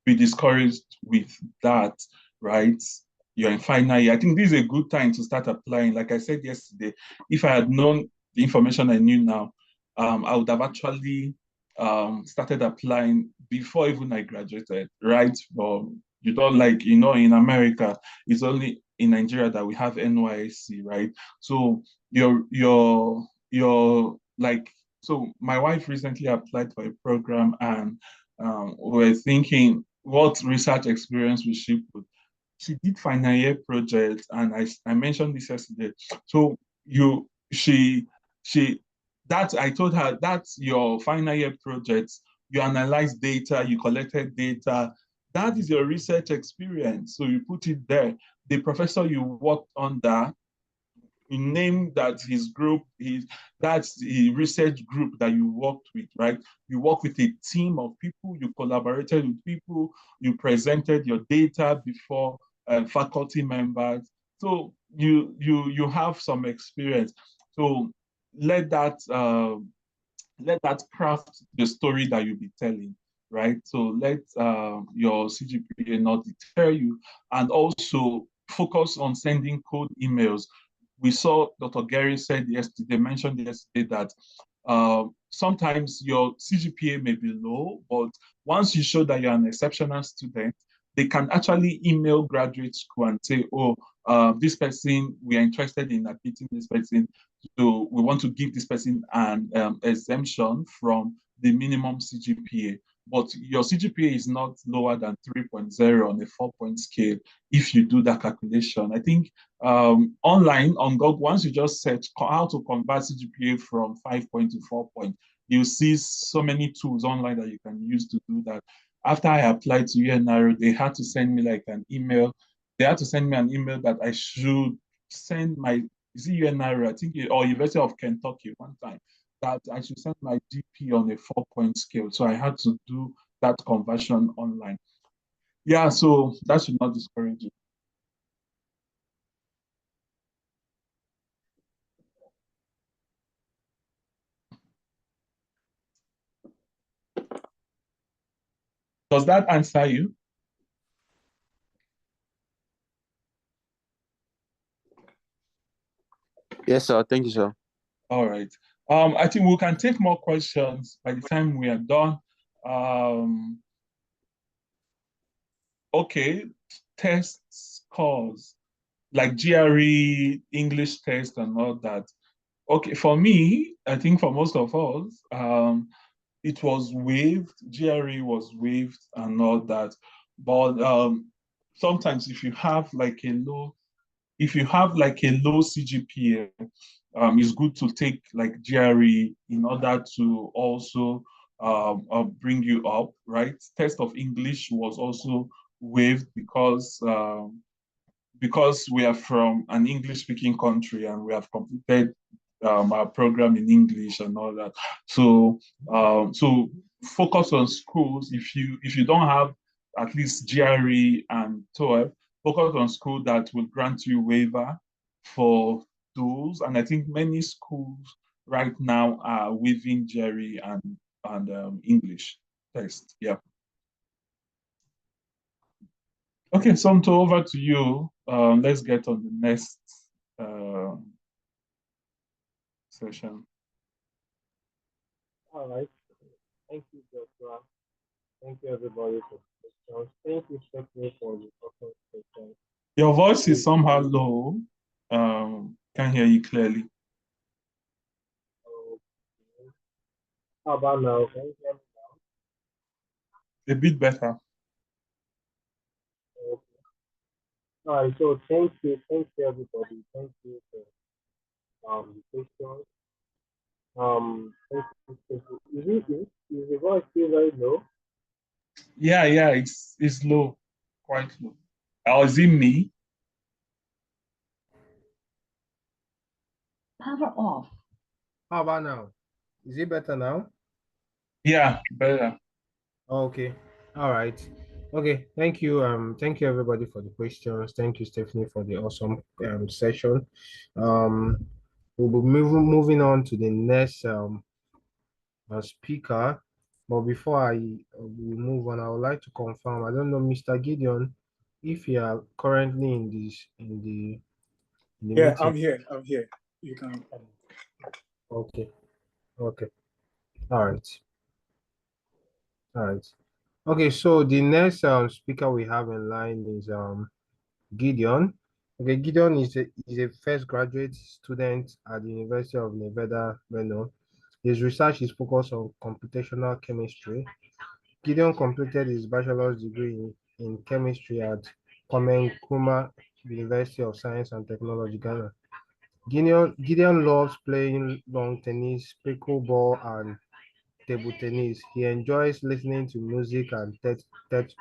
be discouraged with that, right? You're in final year. I think this is a good time to start applying. Like I said yesterday, if I had known the information I knew now, I would have actually started applying before even I graduated, right? You don't like, in America, it's only in Nigeria that we have NYSC, right? So you're like, so my wife recently applied for a program, and we're thinking what research experience will she put. She did final year projects, and I mentioned this yesterday. So she that I told her that's your final year projects. You analyze data, you collected data. That is your research experience. So you put it there. The professor you worked under, you name that his group, that's the research group that you worked with, right? You work with a team of people, you collaborated with people, you presented your data before faculty members. So you have some experience. So let that craft the story that you'll be telling, right? So let your CGPA not deter you, and also focus on sending cold emails. We saw Dr. Gary mentioned yesterday that sometimes your CGPA may be low, but once you show that you're an exceptional student, they can actually email graduate school and say, oh, this person, we are interested in admitting this person. So we want to give this person an exemption from the minimum CGPA. But your CGPA is not lower than 3.0 on a 4-point scale if you do that calculation. I think online on Google, once you just search how to convert CGPA from 5-point to 4-point, you see so many tools online that you can use to do that. After I applied to UNRO, they had to send me like an email. They had to send me an email that I should send my, is it UNRO, I think, or University of Kentucky one time, that I should send my GP on a 4-point scale. So I had to do that conversion online. Yeah, so that should not discourage you. Does that answer you? Yes, sir. Thank you, sir. All right. I think we can take more questions by the time we are done. Okay, test scores like GRE, English test, and all that. Okay, for me, I think for most of us, it was waived. GRE was waived and all that. But sometimes if you have like a low CGPA, it's good to take like GRE in order to also bring you up, right? Test of English was also waived because we are from an English-speaking country and we have completed our program in English and all that. So, so focus on schools. If you don't have at least GRE and TOEFL, focus on school that will grant you waiver for those. And I think many schools right now are waiving GRE and English test. Yeah. Okay, Somto, over to you. Let's get on the next session. All right. Thank you, Joshua. Thank you, everybody, for the questions. Thank you, Stephanie, for the awesome questions. Your voice is somehow low. Can't hear you clearly. Okay. How about now? Can you hear me now? A bit better. Okay. All right. So thank you, everybody. Thank you for the questions. Thank you, Stephanie. Is the voice still very low? Yeah, it's low, quite low. Or is it me? Power off. How about now? Is it better now? Yeah, better. Okay. All right. Okay. Thank you. Thank you everybody for the questions. Thank you, Stephanie, for the awesome session. We'll be moving on to the next speaker. But before we move on, I would like to confirm. I don't know, Mr. Gideon, if you are currently in the Yeah, meeting. I'm here. I'm here. You can. Okay. Okay. All right. All right. Okay. So the next speaker we have in line is Gideon. Okay, Gideon is a first graduate student at the University of Nevada, Reno. His research is focused on computational chemistry. Gideon completed his bachelor's degree in chemistry at Kwame Nkrumah University of Science and Technology, Ghana. Gideon loves playing lawn tennis, pickleball, and table tennis. He enjoys listening to music and TED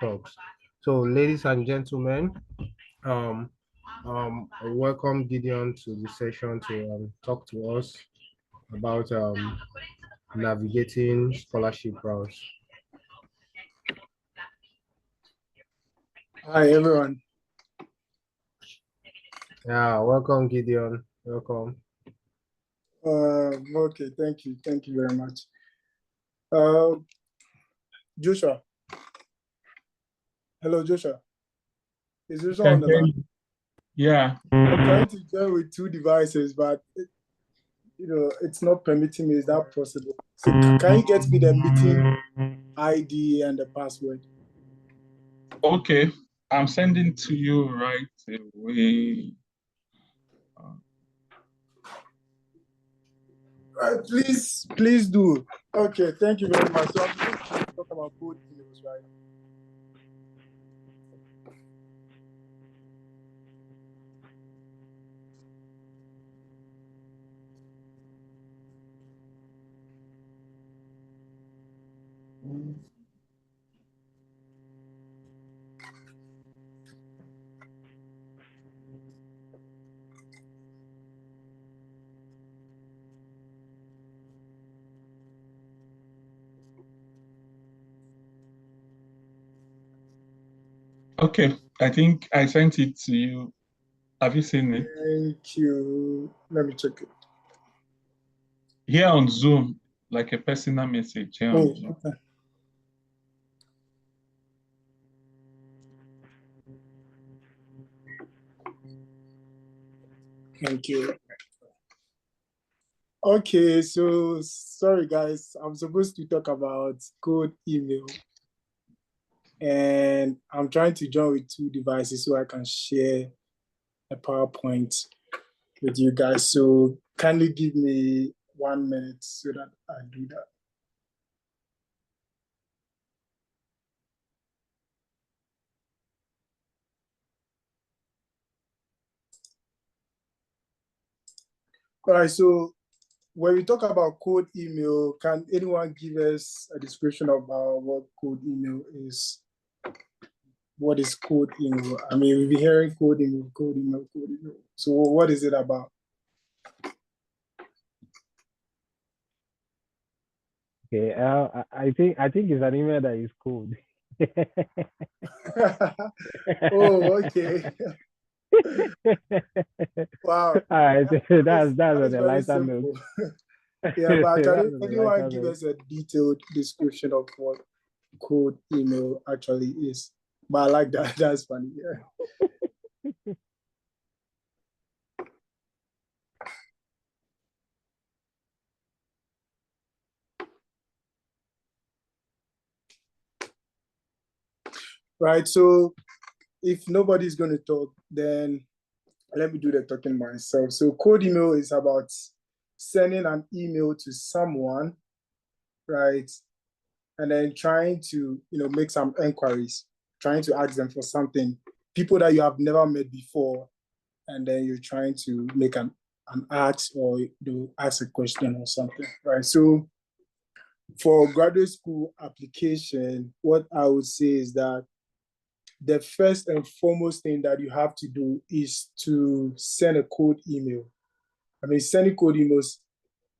Talks. So, ladies and gentlemen, I welcome Gideon to the session to talk to us about navigating scholarship routes. Hi, everyone. Yeah, welcome, Gideon. Welcome. Okay, thank you. Thank you very much. Joshua. Hello, Joshua. Is Joshua on the line? Yeah. I'm trying to join with two devices, but it's not permitting me. Is that possible? So can you get me the meeting ID and the password? Okay, I'm sending to you right away. Please do. Okay, thank you very much. So I'm supposed to talk about code emails, right? Okay, I think I sent it to you. Have you seen it? Thank you. Let me check it. Here on Zoom, like a personal message here on Zoom. Okay. Thank you. Okay, so sorry guys, I'm supposed to talk about code email. And I'm trying to join with two devices so I can share a PowerPoint with you guys. So kindly give me 1 minute so that I do that. All right, so when we talk about code email, can anyone give us a description about what code email is? What is code email? I mean, we've been hearing code email, code email, code email. So what is it about? Okay, I think it's an email that is code. Oh, okay. Wow. All right, that's That on is a very lighter note. simple. Yeah, but That's can on a anyone lighter give note. us a detailed description of what code email actually is? But I like that. That's funny. Yeah. Right. So if nobody's going to talk, then let me do the talking myself. So code email is about sending an email to someone, right? And then trying to, make some inquiries, trying to ask them for something, people that you have never met before, and then you're trying to make an ask or do ask a question or something, right? So for graduate school application, what I would say is that the first and foremost thing that you have to do is to send a code email. I mean, sending code emails,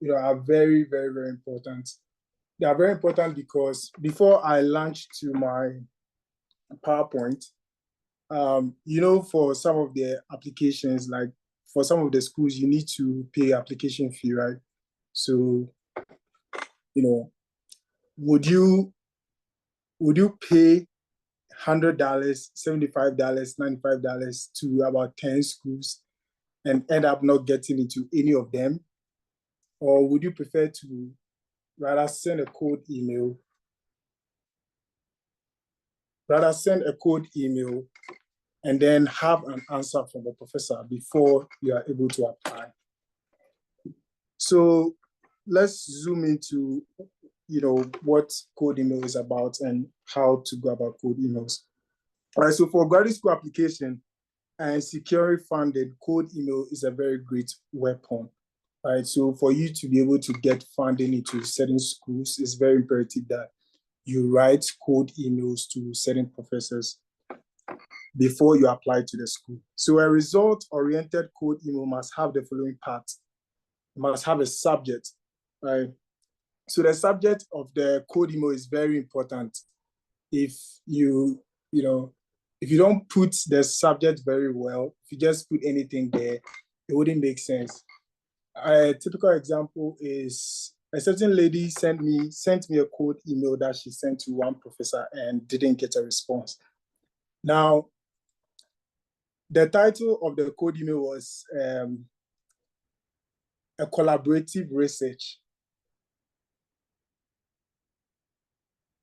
are very, very, very important. They are very important because before I launch to my PowerPoint, for some of the applications, like for some of the schools, you need to pay application fee, right? So, would you pay $100, $75, $95 to about 10 schools and end up not getting into any of them? Or would you prefer to rather send a code email and then have an answer from the professor before you are able to apply? So let's zoom into, what code email is about and how to go about code emails. All right, so for graduate school application and securely funded, code email is a very great weapon. All right, so for you to be able to get funding into certain schools, it's very imperative that you write code emails to certain professors before you apply to the school. So a result-oriented code email must have the following parts. It must have a subject, right? So the subject of the code email is very important. If you don't put the subject very well, if you just put anything there, it wouldn't make sense. A typical example is a certain lady sent me a code email that she sent to one professor and didn't get a response. Now, the title of the code email was a collaborative research.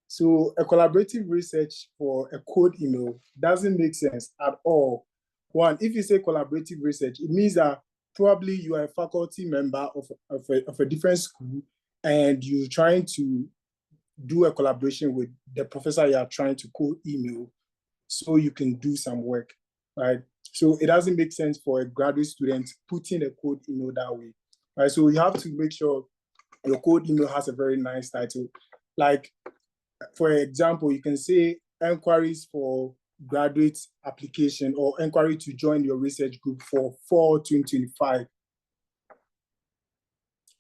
So a collaborative research for a code email doesn't make sense at all. One, if you say collaborative research, it means that probably you are a faculty member of a different school and you're trying to do a collaboration with the professor you are trying to code email so you can do some work, right? So it doesn't make sense for a graduate student putting a code email that way, right? So you have to make sure your code email has a very nice title. Like, for example, you can say enquiries for graduate application or enquiry to join your research group for fall 2025,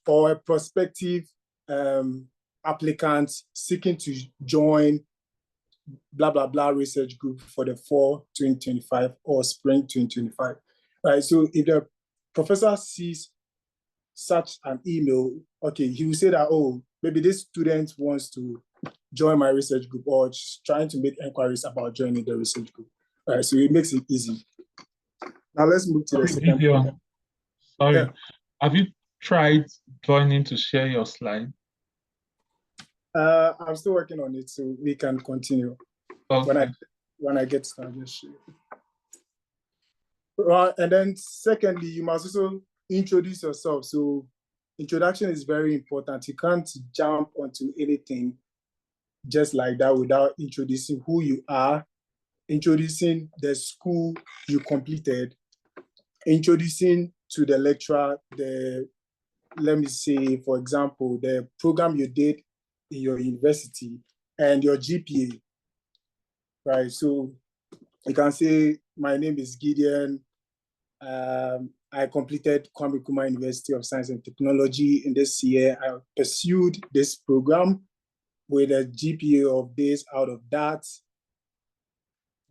or a prospective applicant seeking to join blah, blah, blah research group for the fall 2025 or spring 2025, right? So if the professor sees such an email, okay, he will say that, oh, maybe this student wants to join my research group or just trying to make inquiries about joining the research group, right? So it makes it easy. Now let's move to the second point. Sorry, Yeah. have you tried joining to share your slide? I'm still working on it, so we can continue. Okay. When I get started, just share. Right, and then secondly, you must also introduce yourself. So introduction is very important. You can't jump onto anything just like that without introducing who you are, introducing the school you completed, introducing to the lecturer let me say, for example, the program you did in your university and your GPA, right? So you can say, my name is Gideon. I completed Kwame Nkrumah University of Science and Technology in this year. I pursued this program with a GPA of this out of that.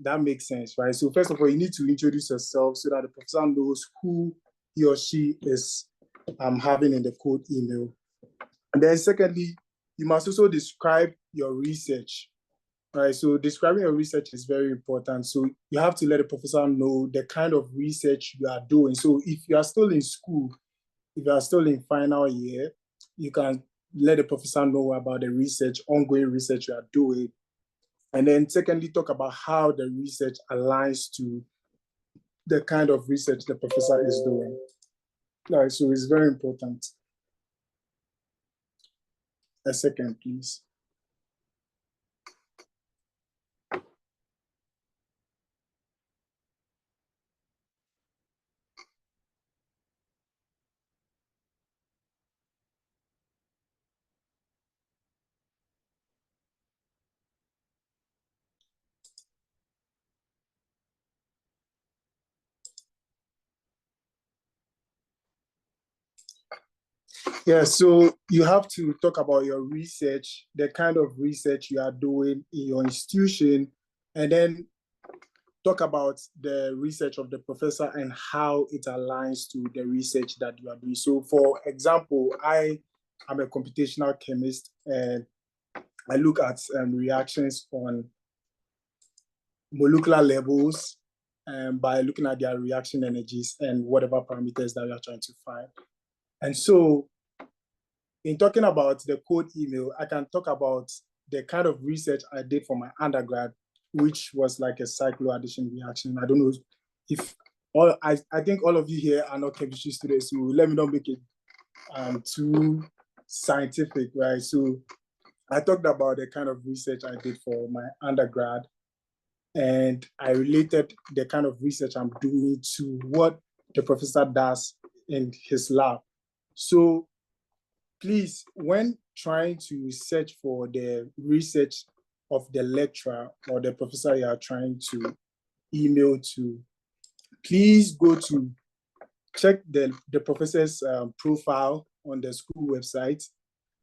That makes sense, right? So first of all, you need to introduce yourself so that the professor knows who he or she is having in the code email. And then secondly, you must also describe your research, right? So describing your research is very important. So you have to let the professor know the kind of research you are doing. So if you are still in school, if you are still in final year, you can let the professor know about the research, ongoing research you are doing. And then secondly, talk about how the research aligns to the kind of research the professor is doing. All right, so it's very important. A second, please. Yeah, so you have to talk about your research, the kind of research you are doing in your institution, and then talk about the research of the professor and how it aligns to the research that you are doing. So for example, I am a computational chemist and I look at reactions on molecular levels by looking at their reaction energies and whatever parameters that we are trying to find. And so in talking about the code email, I can talk about the kind of research I did for my undergrad, which was like a cycloaddition reaction. I don't know if I think all of you here are not chemistry students, so let me not make it too scientific, right? So I talked about the kind of research I did for my undergrad, and I related the kind of research I'm doing to what the professor does in his lab. So please, when trying to search for the research of the lecturer or the professor you are trying to email to, please go to check the professor's profile on the school website.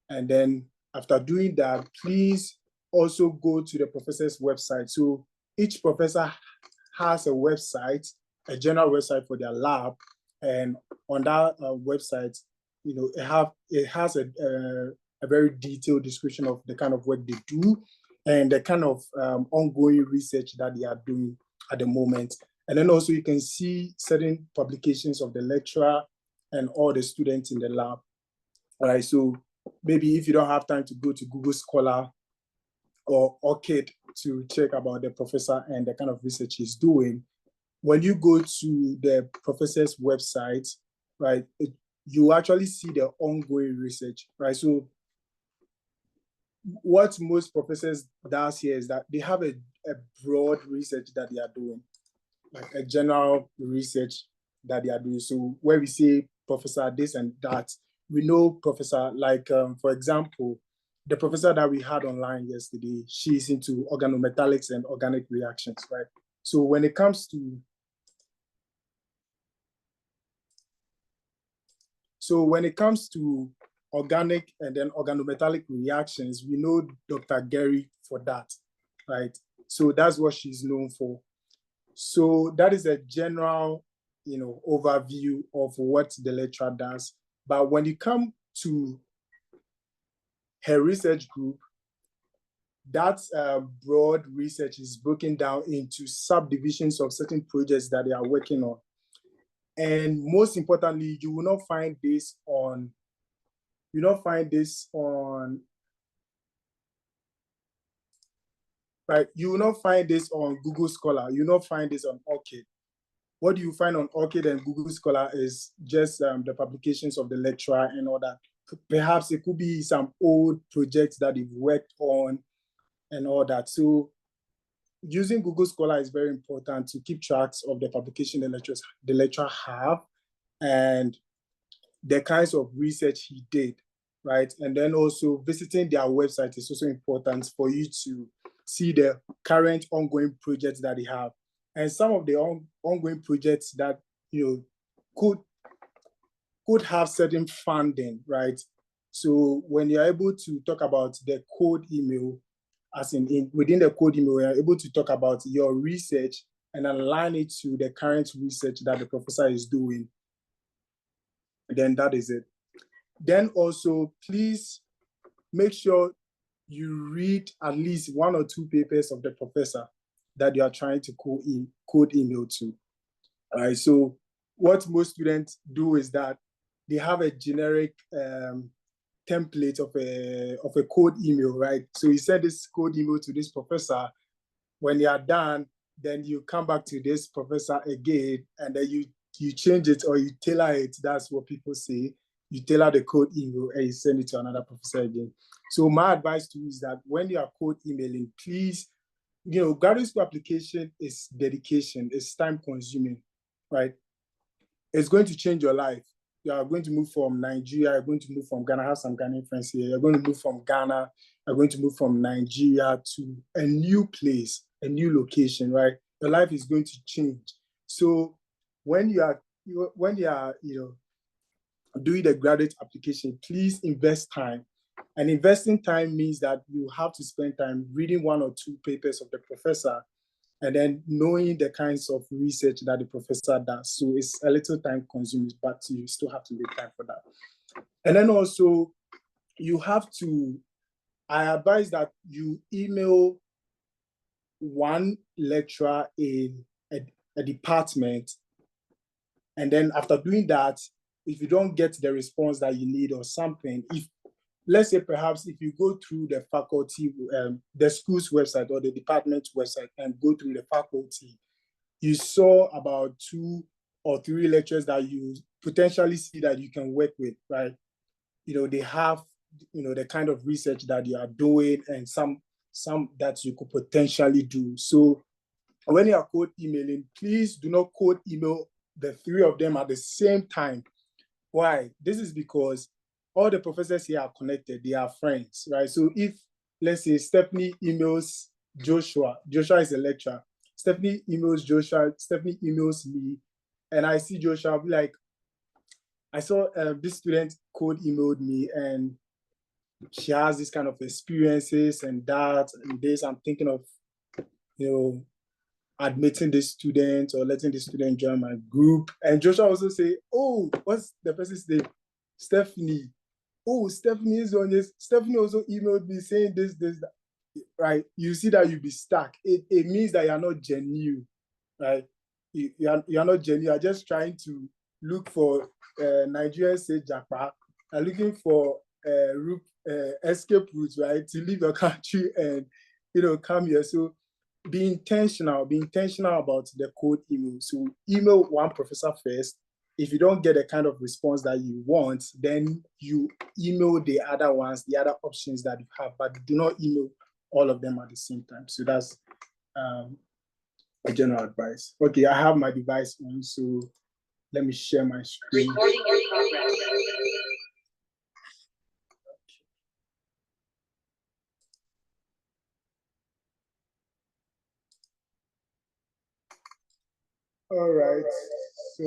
And then after doing that, please also go to the professor's website. So each professor has a website, a general website for their lab. And on that website, you know, it has a very detailed description of the kind of work they do and the kind of ongoing research that they are doing at the moment. And then also you can see certain publications of the lecturer and all the students in the lab. All right, so maybe if you don't have time to go to Google Scholar or ORCID to check about the professor and the kind of research he's doing, when you go to the professor's website, right, you actually see the ongoing research, right? So what most professors does here is that they have a broad research that they are doing, like a general research that they are doing. So where we say professor this and that, we know professor, like for example, the professor that we had online yesterday, she's into organometallics and organic reactions, right? So when it comes to organic and then organometallic reactions, we know Dr. Gary for that, right? So that's what she's known for. So that is a general, overview of what the lecturer does. But when you come to her research group, that broad research is broken down into subdivisions of certain projects that they are working on. And most importantly, you will not find this on right? You will not find this on Google Scholar. You will not find this on ORCID. What you find on ORCID and Google Scholar is just the publications of the lecturer and all that. Perhaps it could be some old projects that you've worked on and all that. So using Google Scholar is very important to keep tracks of the publication the lecturer have and the kinds of research he did, right? And then also visiting their website is also important for you to see the current ongoing projects that they have. And some of the ongoing projects that, could have certain funding, right? So when you're able to talk about the code email, as in within the code email, you're able to talk about your research and align it to the current research that the professor is doing, then that is it. Then also, please make sure you read at least 1 or 2 papers of the professor that you are trying to code email to. All right, so what most students do is that they have a generic template of a code email, right? So you send this code email to this professor. When you are done, then you come back to this professor again, and then you change it or you tailor it. That's what people say. You tailor the code email and you send it to another professor again. So my advice to you is that when you are code emailing, please, graduate school application is dedication, it's time consuming, right? It's going to change your life. You are going to move from Nigeria, you're going to move from Ghana. I have some Ghanaian friends here. You're going to move from Ghana, you're going to move from Nigeria to a new place, a new location, right? Your life is going to change. So when you are doing the graduate application, please invest time. And investing time means that you have to spend time reading 1 or 2 papers of the professor and then knowing the kinds of research that the professor does. So it's a little time consuming, but you still have to make time for that. And then also, I advise that you email one lecturer in a department. And then after doing that, if you don't get the response that you need or something, let's say perhaps if you go through the faculty, the school's website or the department's website and go through the faculty, you saw about 2 or 3 lectures that you potentially see that you can work with, right? They have, the kind of research that you are doing and some that you could potentially do. So when you are code emailing, please do not code email the 3 of them at the same time. Why? This is because all the professors here are connected, they are friends, right? So if, let's say, Stephanie emails Joshua is a lecturer, Stephanie emails Joshua, Stephanie emails me, and I see Joshua, I'll be like, I saw this student code emailed me and she has this kind of experiences and that and this. I'm thinking of, admitting this student or letting the student join my group. And Joshua also say, oh, what's the person's name? Stephanie. Oh, Stephanie is on this. Stephanie also emailed me saying this, that. Right? You see that you be stuck. It means that you're not genuine, right? You're not genuine. You're just trying to look for Nigerians say Japa, are looking for escape routes, right, to leave your country and come here. So be intentional about the code email. So email one professor first. If you don't get the kind of response that you want, then you email the other ones, the other options that you have, but do not email all of them at the same time. So that's a general advice. Okay, I have my device on, so let me share my screen. Recording in progress. All right, so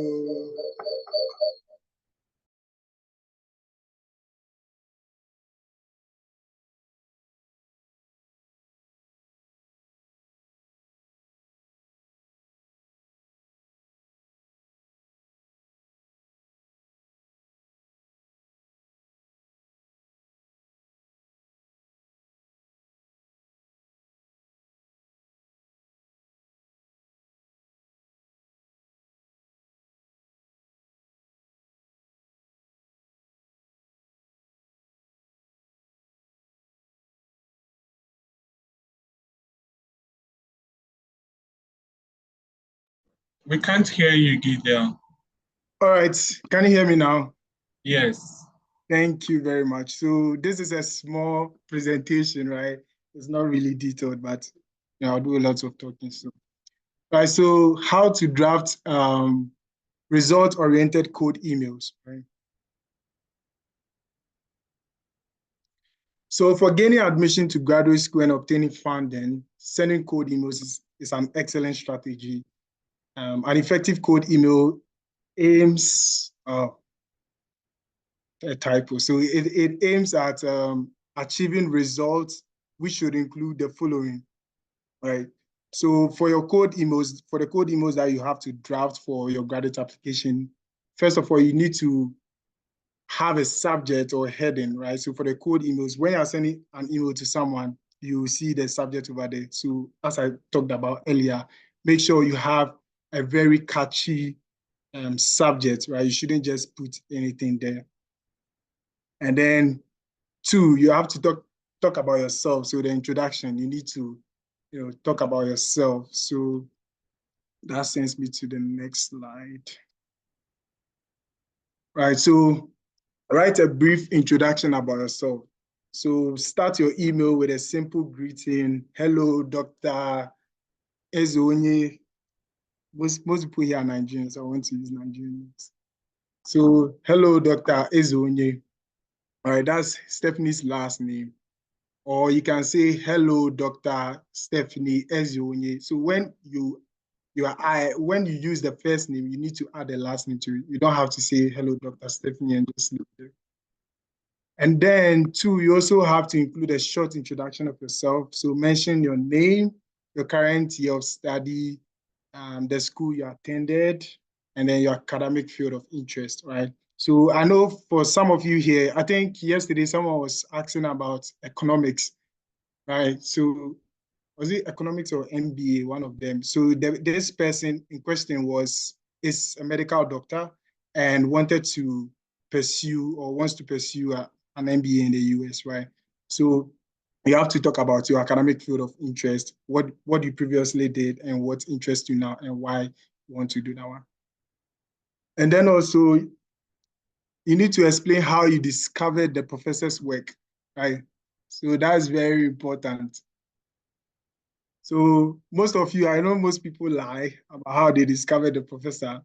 We can't hear you, Gideon. all right, can you hear me now? Yes. Thank you very much. So this is a small presentation, right? It's not really detailed, but I'll do a lot of talking. So, right. So how to draft result-oriented code emails, right? So for gaining admission to graduate school and obtaining funding, sending code emails is an excellent strategy. An effective code email aims a typo. So it aims at achieving results, which should include the following, right? So for the code emails that you have to draft for your graduate application, first of all, you need to have a subject or a heading, right? So for the code emails, when you're sending an email to someone, you see the subject over there. So as I talked about earlier, make sure you have a very catchy subject, right? You shouldn't just put anything there. And then two, you have to talk about yourself. So the introduction, you need to talk about yourself. So that sends me to the next slide. Right, so write a brief introduction about yourself. So start your email with a simple greeting. Hello, Dr. Ezonye. Most people here are Nigerians. I want to use Nigerians. So hello, Dr. Ezonye. All right, that's Stephanie's last name. Or you can say, hello, Dr. Stephanie Ezonye. So when you use the first name, you need to add the last name to it. You don't have to say, hello, Dr. Stephanie, and just leave it. And then two, you also have to include a short introduction of yourself. So mention your name, your current year of study, the school you attended, and then your academic field of interest, right? So I know for some of you here, I think yesterday someone was asking about economics, right? So was it economics or MBA, one of them? So this person in question is a medical doctor and wanted to pursue or wants to pursue an MBA in the US, right? So you have to talk about your academic field of interest, what you previously did and what interests you now and why you want to do that one. And then also you need to explain how you discovered the professor's work, right? So that's very important. So most of you, I know most people lie about how they discovered the professor,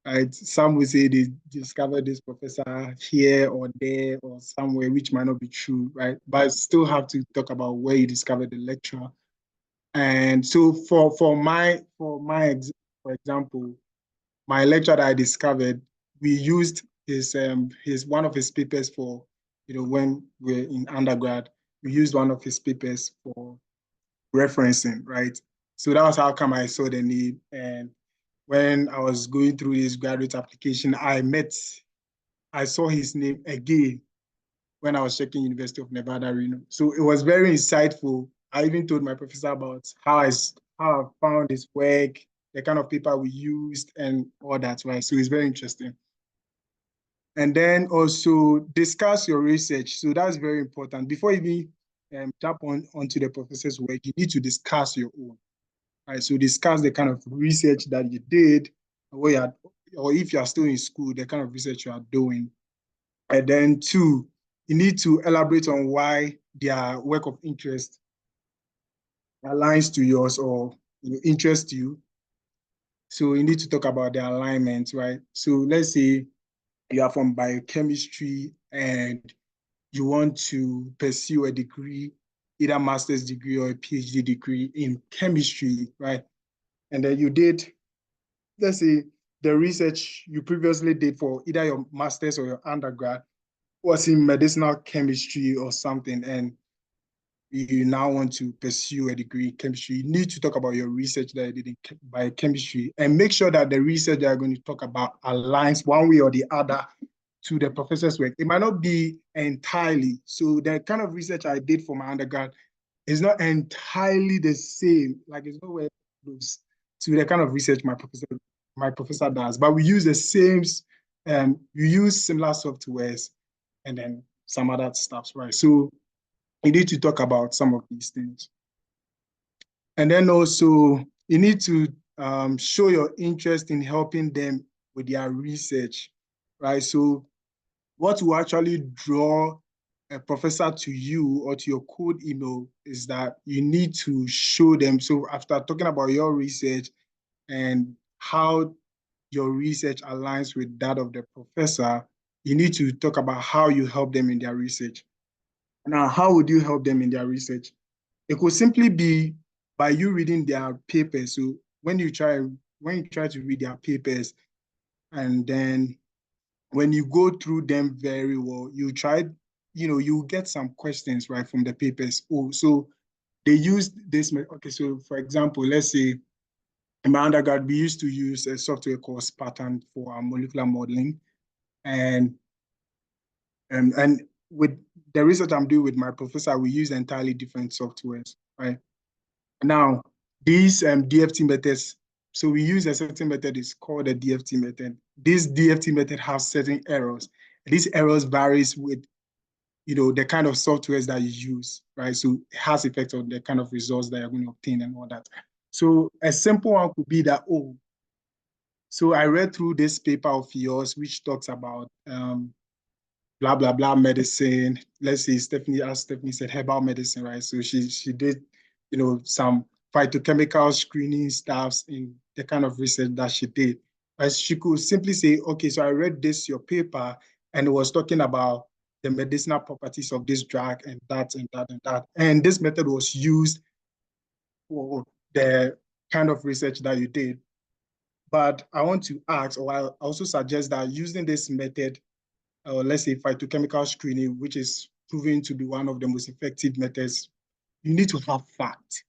right? Some will say they discovered this professor here or there or somewhere, which might not be true, right? But still have to talk about where you discovered the lecturer. And so for example, my lecture that I discovered, we used his one of his papers for, when we're in undergrad, we used one of his papers for referencing, right? So that was how come I saw the name. And when I was going through this graduate application, I saw his name again when I was checking University of Nevada, Reno. So it was very insightful. I even told my professor about how I found his work, the kind of paper we used and all that, right? So it's very interesting. And then also discuss your research. So that's very important. Before you even jump onto the professor's work, you need to discuss your own. Right? So discuss the kind of research that you did, or if you are still in school, the kind of research you are doing. And then two, you need to elaborate on why their work of interest aligns to yours or interests you. So you need to talk about the alignment, right? So let's say you are from biochemistry and you want to pursue a degree, either master's degree or a PhD degree in chemistry, right? And then you did, let's say, the research you previously did for either your master's or your undergrad was in medicinal chemistry or something, and you now want to pursue a degree in chemistry, you need to talk about your research that you did in biochemistry and make sure that the research that you're going to talk about aligns one way or the other to the professor's work. It might not be entirely. So the kind of research I did for my undergrad is not entirely the same. Like it's nowhere close to the kind of research my professor does. But we use the same, we use similar softwares and then some other stuff, right? So you need to talk about some of these things. And then also you need to show your interest in helping them with their research, right? So what will actually draw a professor to you or to your code email is that you need to show them. So after talking about your research and how your research aligns with that of the professor, you need to talk about how you help them in their research. Now, how would you help them in their research? It could simply be by you reading their papers. So when you try to read their papers, and then when you go through them very well, you get some questions right from the papers. Oh, so they used this. Okay, so for example, let's say in my undergrad, we used to use a software called Spartan for our molecular modeling, and and with the research I'm doing with my professor, we use entirely different softwares, right? Now, these DFT methods, so we use a certain method, it's called the DFT method. This DFT method has certain errors. These errors varies with, the kind of softwares that you use, right? So it has effect on the kind of results that you're going to obtain and all that. So a simple one could be that, oh, so I read through this paper of yours, which talks about blah blah blah medicine. Let's say Stephanie, as Stephanie said, herbal medicine, right? So she did, some phytochemical screening stuffs in the kind of research that she did. As she could simply say, okay, so I read your paper, and it was talking about the medicinal properties of this drug and that and that and that. And this method was used for the kind of research that you did. But I want to ask, or I also suggest that using this method, or let's say phytochemical screening, which is proven to be one of the most effective methods, you need to have facts,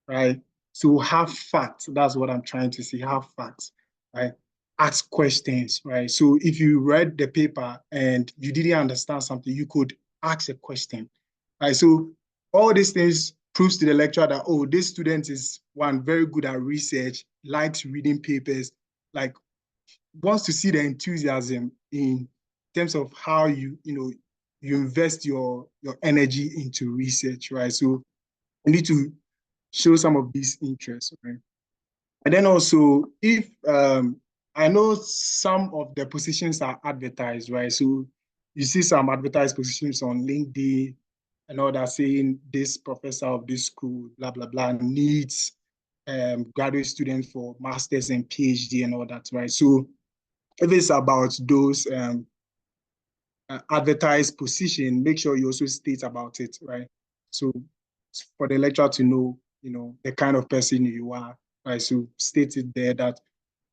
right? So have facts. That's what I'm trying to say. Have facts, right? Ask questions, right? So if you read the paper and you didn't understand something, you could ask a question, right? So all these things proves to the lecturer that, oh, this student is very good at research, likes reading papers, like wants to see the enthusiasm in terms of how you invest your energy into research, right? So you need to show some of these interests, right? And then also, if I know some of the positions are advertised, right? So you see some advertised positions on LinkedIn and all that saying this professor of this school, blah, blah, blah, needs graduate students for masters and PhD and all that, right? So if it's about those advertised position, make sure you also state about it, right? So for the lecturer to know, the kind of person you are, right? So state it there that,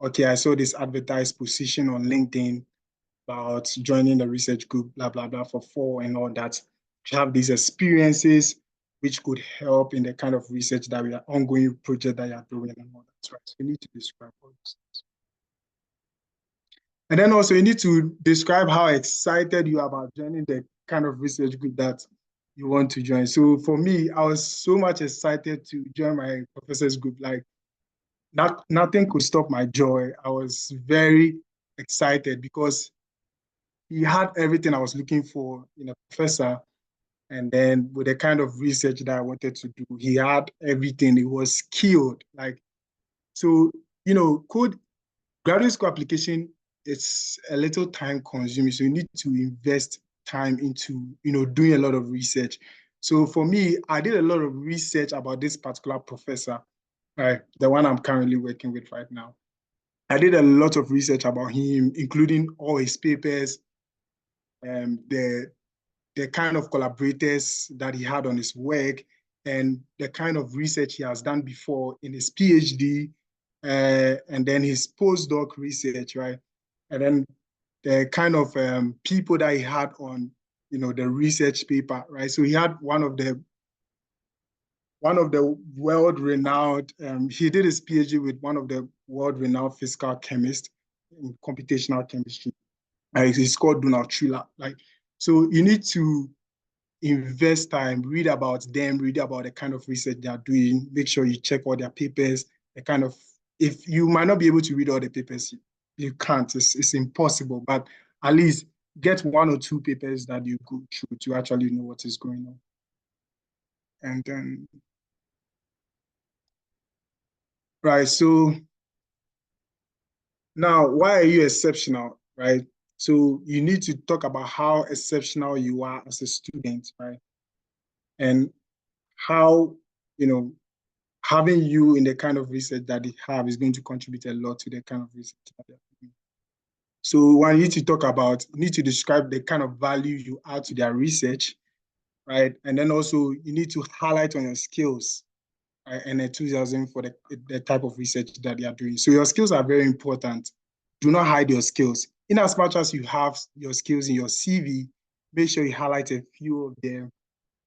okay, I saw this advertised position on LinkedIn about joining the research group, blah, blah, blah, for 4 and all that. You have these experiences which could help in the kind of research that we are ongoing project that you're doing and all that, right? So you need to describe all this. And then also you need to describe how excited you are about joining the kind of research group that you want to join. So for me, I was so much excited to join my professor's group. Like nothing could stop my joy. I was very excited because he had everything I was looking for in a professor. And then with the kind of research that I wanted to do, he had everything. He was skilled. Like, so, graduate school application, it's a little time consuming. So you need to invest time into, doing a lot of research. So for me, I did a lot of research about this particular professor, right? The one I'm currently working with right now. I did a lot of research about him, including all his papers, the kind of collaborators that he had on his work, and the kind of research he has done before in his PhD, and then his postdoc research, right? And then the kind of people that he had on, the research paper, right? So he had one of the world-renowned, he did his PhD with one of the world-renowned physical chemists in computational chemistry. It's called Donald Triller. Like, so you need to invest time, read about them, read about the kind of research they are doing, make sure you check all their papers, if you might not be able to read all the papers, you can't, it's impossible, but at least get one or two papers that you go through to actually know what is going on. And then, right, so now, why are you exceptional, right? So you need to talk about how exceptional you are as a student, right? And how, having you in the kind of research that they have is going to contribute a lot to the kind of research that they're doing. So when you need to talk about, you need to describe the kind of value you add to their research, right? And then also you need to highlight on your skills, right? And enthusiasm for the type of research that they are doing. So your skills are very important. Do not hide your skills. In as much as you have your skills in your CV, make sure you highlight a few of them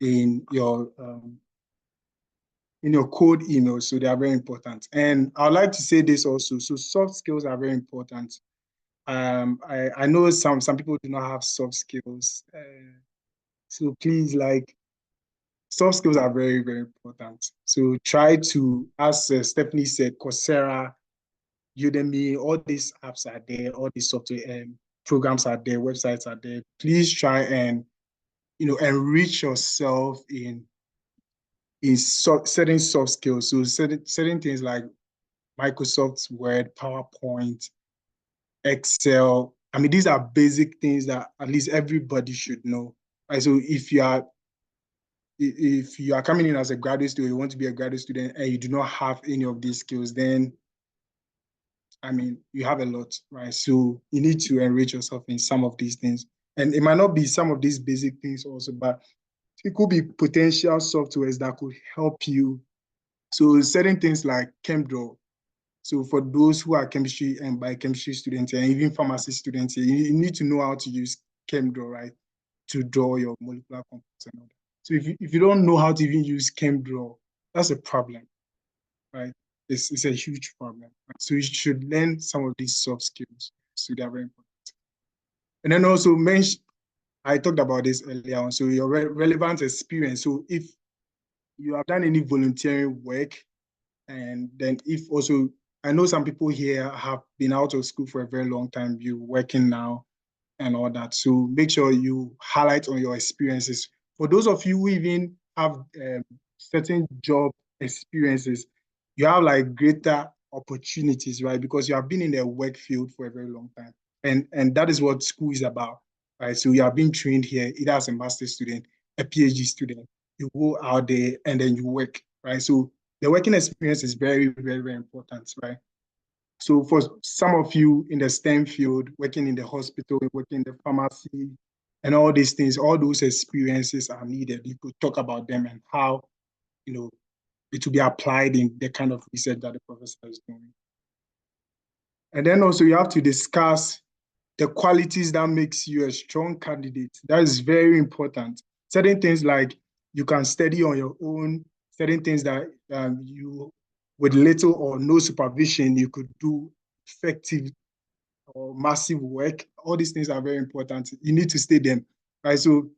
in your code emails. So they are very important. And I would like to say this also. So soft skills are very important. I know some people do not have soft skills. So please, like, soft skills are very, very important. So try to, as Stephanie said, Coursera, Udemy, all these apps are there, all these software programs are there, websites are there. Please try and, enrich yourself in certain soft skills. So certain things like Microsoft Word, PowerPoint, Excel. I mean, these are basic things that at least everybody should know. Right? So if you are coming in as a graduate student, you want to be a graduate student, and you do not have any of these skills, then I mean, you have a lot, right? So you need to enrich yourself in some of these things. And it might not be some of these basic things also, but it could be potential softwares that could help you. So certain things like ChemDraw. So for those who are chemistry and biochemistry students and even pharmacy students, you need to know how to use ChemDraw, right, to draw your molecular compounds and all that. So if you don't know how to even use ChemDraw, that's a problem, right? It's a huge problem. So you should learn some of these soft skills. So they are very important. And then also I talked about this earlier on. So your relevant experience. So if you have done any volunteering work, and then if also, I know some people here have been out of school for a very long time, you're working now and all that. So make sure you highlight on your experiences. For those of you who even have certain job experiences, you have like greater opportunities, right? Because you have been in the work field for a very long time. And that is what school is about, right? So you are being trained here, either as a master's student, a PhD student. You go out there and then you work, right? So the working experience is very, very, very important, right? So for some of you in the STEM field, working in the hospital, working in the pharmacy, and all these things, all those experiences are needed. You could talk about them and how, it will be applied in the kind of research that the professor is doing. And then also you have to discuss the qualities that makes you a strong candidate. That is very important. Certain things like you can study on your own, certain things that you, with little or no supervision, you could do effective or massive work. All these things are very important. You need to state them, right? So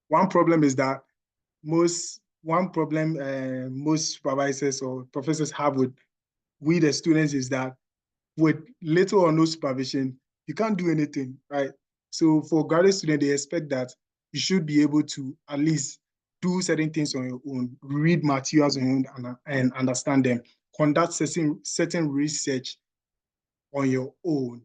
one problem is that most supervisors or professors have with we the students is that with little or no supervision, you can't do anything, right? So for graduate students, they expect that you should be able to at least do certain things on your own, read materials on your own and understand them, conduct certain research on your own,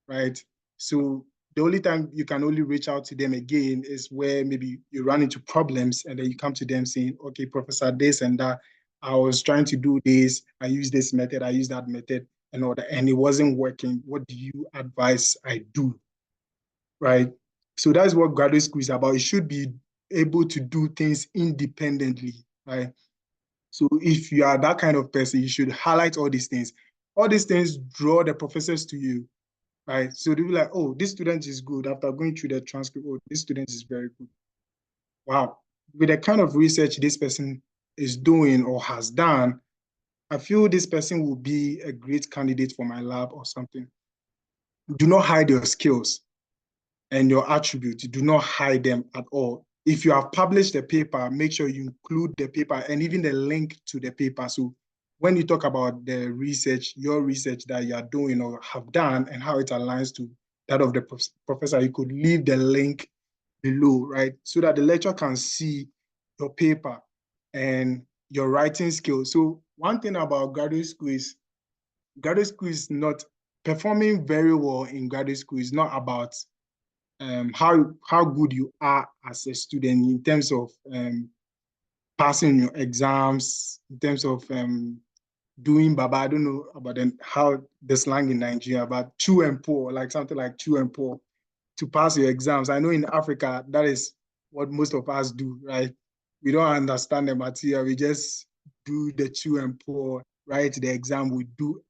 right? So the only time you can only reach out to them again is where maybe you run into problems and then you come to them saying, okay, Professor, this and that, I was trying to do this, I use this method, I use that method and all that, and it wasn't working. What do you advise I do, right? So that's what graduate school is about. You should be able to do things independently, right? So if you are that kind of person, you should highlight all these things. All these things draw the professors to you, right? So they'll be like, oh, this student is good. After going through the transcript, oh, this student is very good. Wow. With the kind of research this person is doing or has done, I feel this person will be a great candidate for my lab or something. Do not hide your skills and your attributes. Do not hide them at all. If you have published a paper, make sure you include the paper and even the link to the paper. So when you talk about the research, your research that you are doing or have done and how it aligns to that of the professor, you could leave the link below, right? So that the lecturer can see your paper and your writing skills. So one thing about graduate school is not performing very well in graduate school is not about how good you are as a student in terms of passing your exams, in terms of doing baba. I don't know about how the slang in Nigeria, but chew and pour, like something like chew and pour to pass your exams. I know in Africa, that is what most of us do, right? We don't understand the material. We just do the chew and pour, write the exam. We do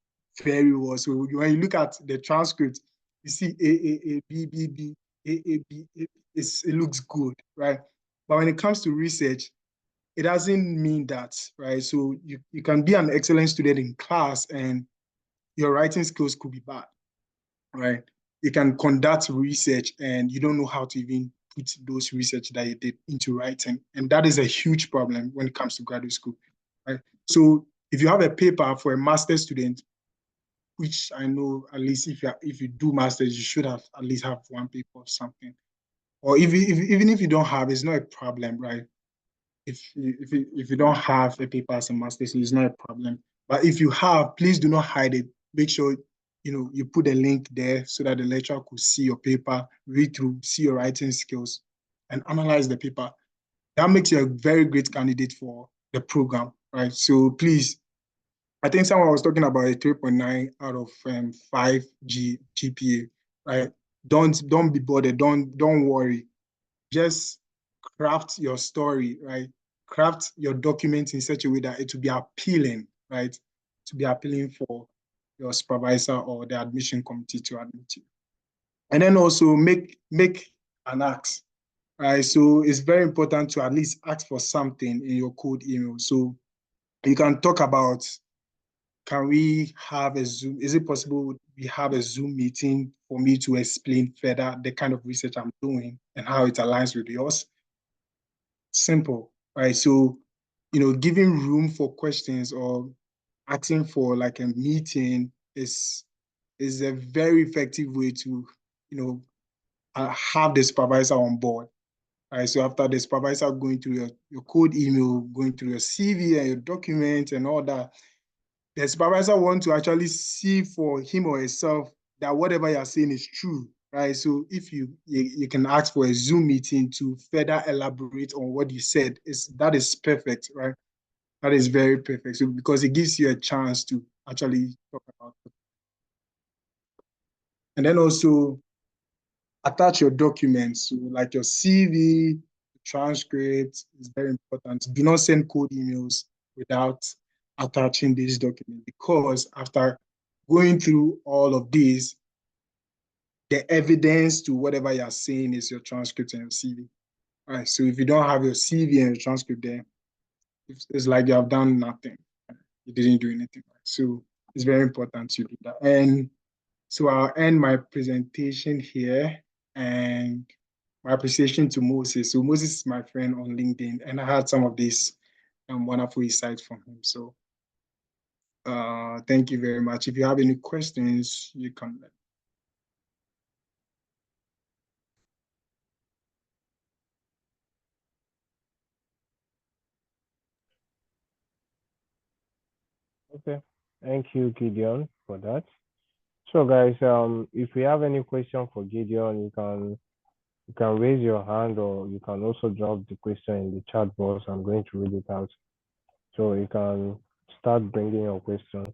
very well. So when you look at the transcript, you see A, B, B, B, A, B. It looks good, right? But when it comes to research, it doesn't mean that, right? So you can be an excellent student in class and your writing skills could be bad, right? You can conduct research and you don't know how to even put those research that you did into writing. And that is a huge problem when it comes to graduate school, right? So if you have a paper for a master's student, which I know at least if you do masters, you should have at least have one paper or something. Or even if you don't have, it's not a problem, right? If you don't have a paper as a master's, it's not a problem. But if you have, please do not hide it. Make sure you put a link there so that the lecturer could see your paper, read through, see your writing skills, and analyze the paper. That makes you a very great candidate for the program, right? So please, I think someone was talking about a 3.9 out of 5 GPA, right? Don't be bothered. Don't worry. Just craft your story, right? Craft your document in such a way that it will be appealing, right? To be appealing for your supervisor or the admission committee to admit you. And then also make an ask, right? So it's very important to at least ask for something in your code email. So you can talk about, can we have a Zoom? Is it possible we have a Zoom meeting for me to explain further the kind of research I'm doing and how it aligns with yours? Simple, right? So, giving room for questions or asking for like a meeting is a very effective way to, have the supervisor on board, right? So after the supervisor going through your code email, going through your CV and your document and all that, the supervisor wants to actually see for him or herself that whatever you're saying is true, right? So if you can ask for a Zoom meeting to further elaborate on what you said, that is perfect, right? That is very perfect. So because it gives you a chance to actually talk about it. And then also attach your documents, so like your CV, transcript is very important. Do not send code emails without attaching this document, because after going through all of these, the evidence to whatever you're saying is your transcript and your CV. All right. So if you don't have your CV and your transcript there, it's like you have done nothing. You didn't do anything. So it's very important to do that. And so I'll end my presentation here, and my appreciation to Moses. So Moses is my friend on LinkedIn, and I had some of these wonderful insights from him. So thank you very much. If you have any questions, you can. Okay. Thank you, Gideon, for that. So, guys, if you have any question for Gideon, you can raise your hand, or you can also drop the question in the chat box. I'm going to read it out. So you can start bringing your question.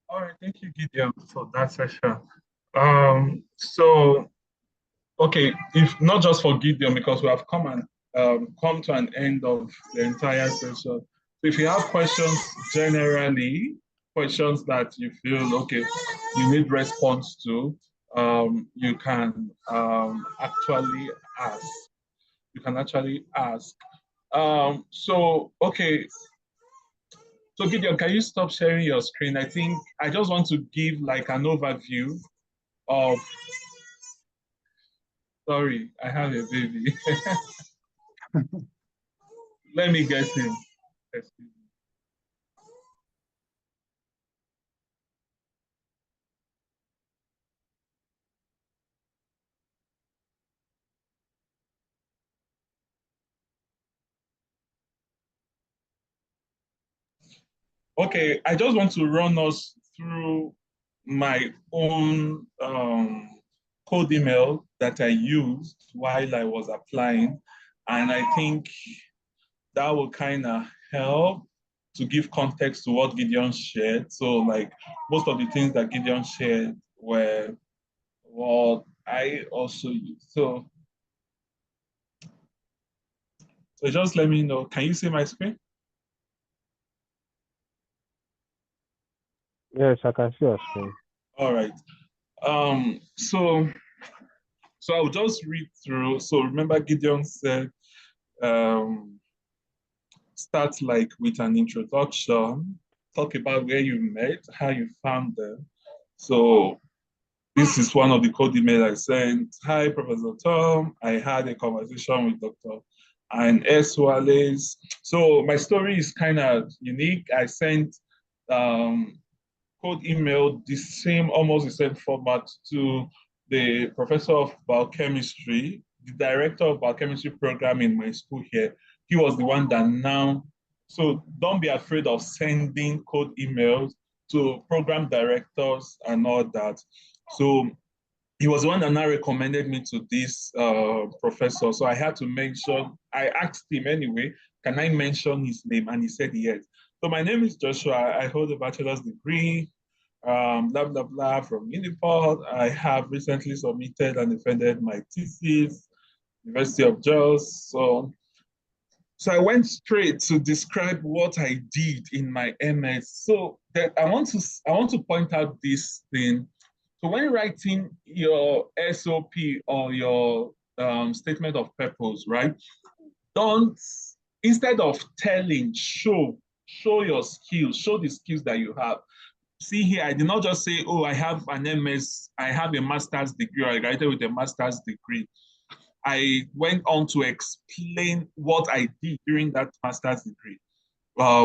All right, thank you, Gideon, for that session. So okay, if not just for Gideon, because we have come to an end of the entire session. So if you have questions generally, questions that you feel okay, you need response to, you can actually ask. You can actually ask. Okay, so Gideon, can you stop sharing your screen? I think I just want to give like an overview of, sorry, I have a baby. Let me get him. Excuse me. Okay, I just want to run us through my own code email that I used while I was applying. And I think that will kind of help to give context to what Gideon shared. So like most of the things that Gideon shared were what I also used. So just let me know. Can you see my screen? Yes, I can see your screen. All right. Um, so so I'll just read through. So remember Gideon said start like with an introduction, talk about where you met, how you found them. So this is one of the code emails I sent. Hi, Professor Tom. I had a conversation with Dr. and S. Wallace. So my story is kind of unique. I sent code email the same, almost the same format to the professor of biochemistry, the director of biochemistry program in my school here. He was the one that now, so don't be afraid of sending code emails to program directors and all that. So he was the one that now recommended me to this professor. So I had to mention, I asked him anyway, can I mention his name? And he said yes. So my name is Joshua. I hold a bachelor's degree, blah, blah, blah, from Uniport. I have recently submitted and defended my thesis, University of Jos. So I went straight to describe what I did in my MS. So that I want to point out this thing. So when writing your SOP or your statement of purpose, right? Don't, instead of telling, show your skills, show the skills that you have. See here, I did not just say, oh, I have an MS, I have a master's degree, or I graduated with a master's degree. I went on to explain what I did during that master's degree,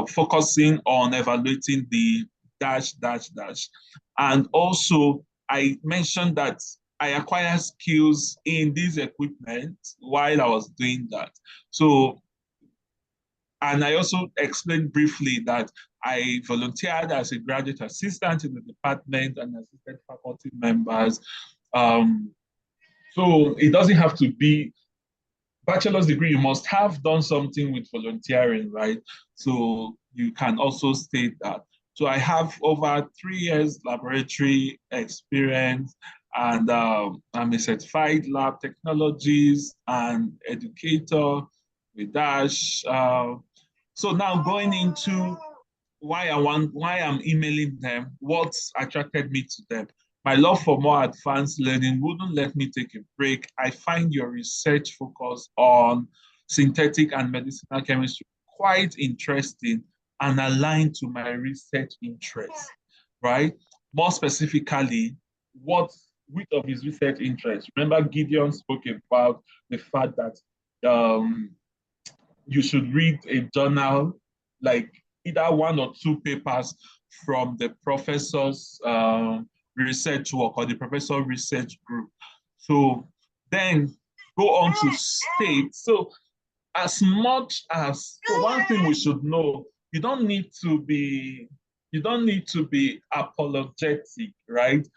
focusing on evaluating the dash, dash, dash. And also, I mentioned that I acquired skills in this equipment while I was doing that. So, and I also explained briefly that I volunteered as a graduate assistant in the department and assisted faculty members. So it doesn't have to be bachelor's degree, you must have done something with volunteering, right? So you can also state that. So I have over 3 years laboratory experience, and I'm a certified lab technologist and educator with Dash. So now going into why I'm emailing them, what attracted me to them. My love for more advanced learning wouldn't let me take a break. I find your research focus on synthetic and medicinal chemistry quite interesting and aligned to my research interests, right? More specifically, which of his research interests? Remember, Gideon spoke about the fact that you should read a journal, like either one or two papers from the professor's research work or the professor research group. So then go on to state. So as much as, so one thing we should know, you don't need to be apologetic, right?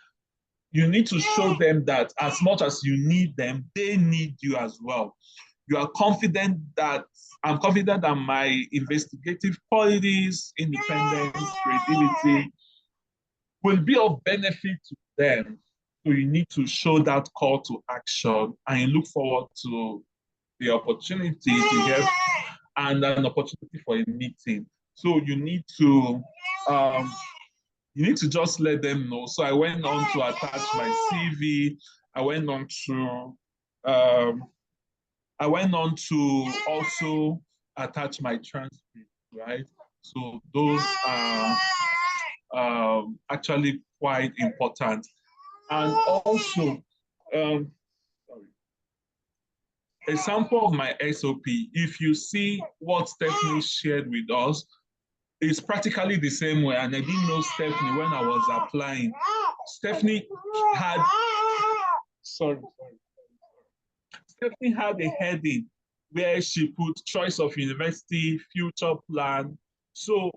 You need to show them that as much as you need them, they need you as well. You are confident that I'm confident that my investigative qualities, independence, creativity will be of benefit to them. So you need to show that call to action and you look forward to the opportunity to help and an opportunity for a meeting. So you need to just let them know. So I went on to attach my CV. I went on to also attach my transcript, right? So those are actually quite important. And also, sorry, a sample of my SOP, if you see what Stephanie shared with us, it's practically the same way. And I didn't know Stephanie when I was applying. Stephanie had, sorry. Stephanie had a heading where she put choice of university, future plan. So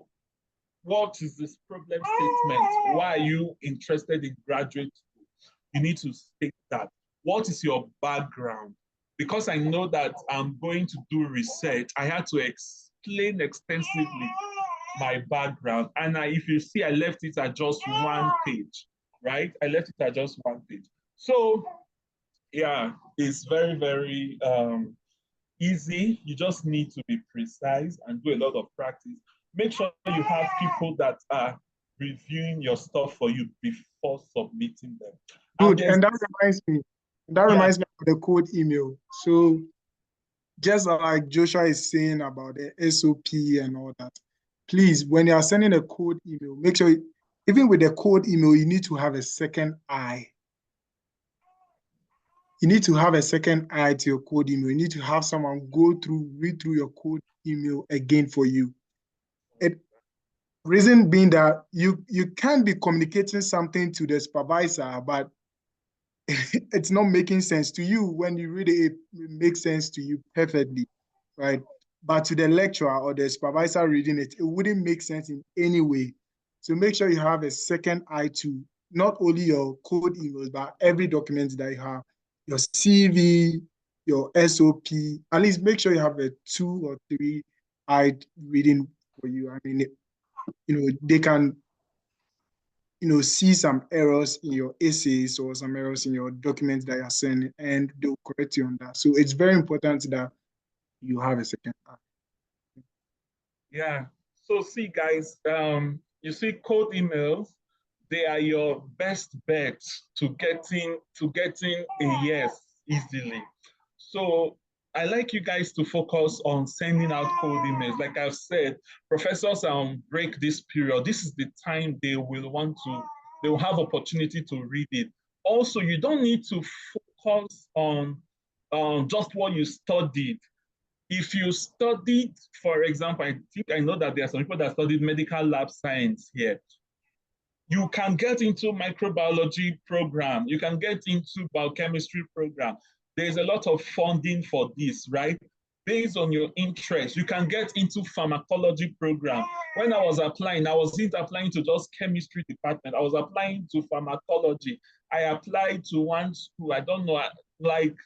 what is this problem statement? Why are you interested in graduate school? You need to state that. What is your background? Because I know that I'm going to do research, I had to explain extensively my background. And if you see, I left it at just one page, right? I left it at just one page. So yeah, it's very, very easy. You just need to be precise and do a lot of practice. Make sure you have people that are reviewing your stuff for you before submitting them. Good, and that reminds me. Reminds me of the code email. So just like Joshua is saying about the SOP and all that, please, when you are sending a code email, make sure, even with the code email, you need to have a second eye. You need to have a second eye to your code email. You need to have someone read through your code email again for you. Reason being that you can't be communicating something to the supervisor, but it's not making sense to you. When you read it, it makes sense to you perfectly, right? But to the lecturer or the supervisor reading it, it wouldn't make sense in any way. So make sure you have a second eye to not only your code emails, but every document that you have, your CV, your SOP. At least make sure you have a 2 or 3 eye reading for you. I mean, they can see some errors in your essays or some errors in your documents that you're sending, and they'll correct you on that. So it's very important that you have a second eye. Yeah. So see, guys, you see code emails, they are your best bet to getting a yes easily. So I like you guys to focus on sending out code emails. Like I've said, professors break this period. This is the time they will have opportunity to read it. Also, you don't need to focus on just what you studied. If you studied, for example, I know that there are some people that studied medical lab science here. You can get into microbiology program. You can get into biochemistry program. There's a lot of funding for this, right? Based on your interest, you can get into pharmacology program. When I was applying, I wasn't applying to just chemistry department. I was applying to pharmacology. I applied to one school, I don't know, like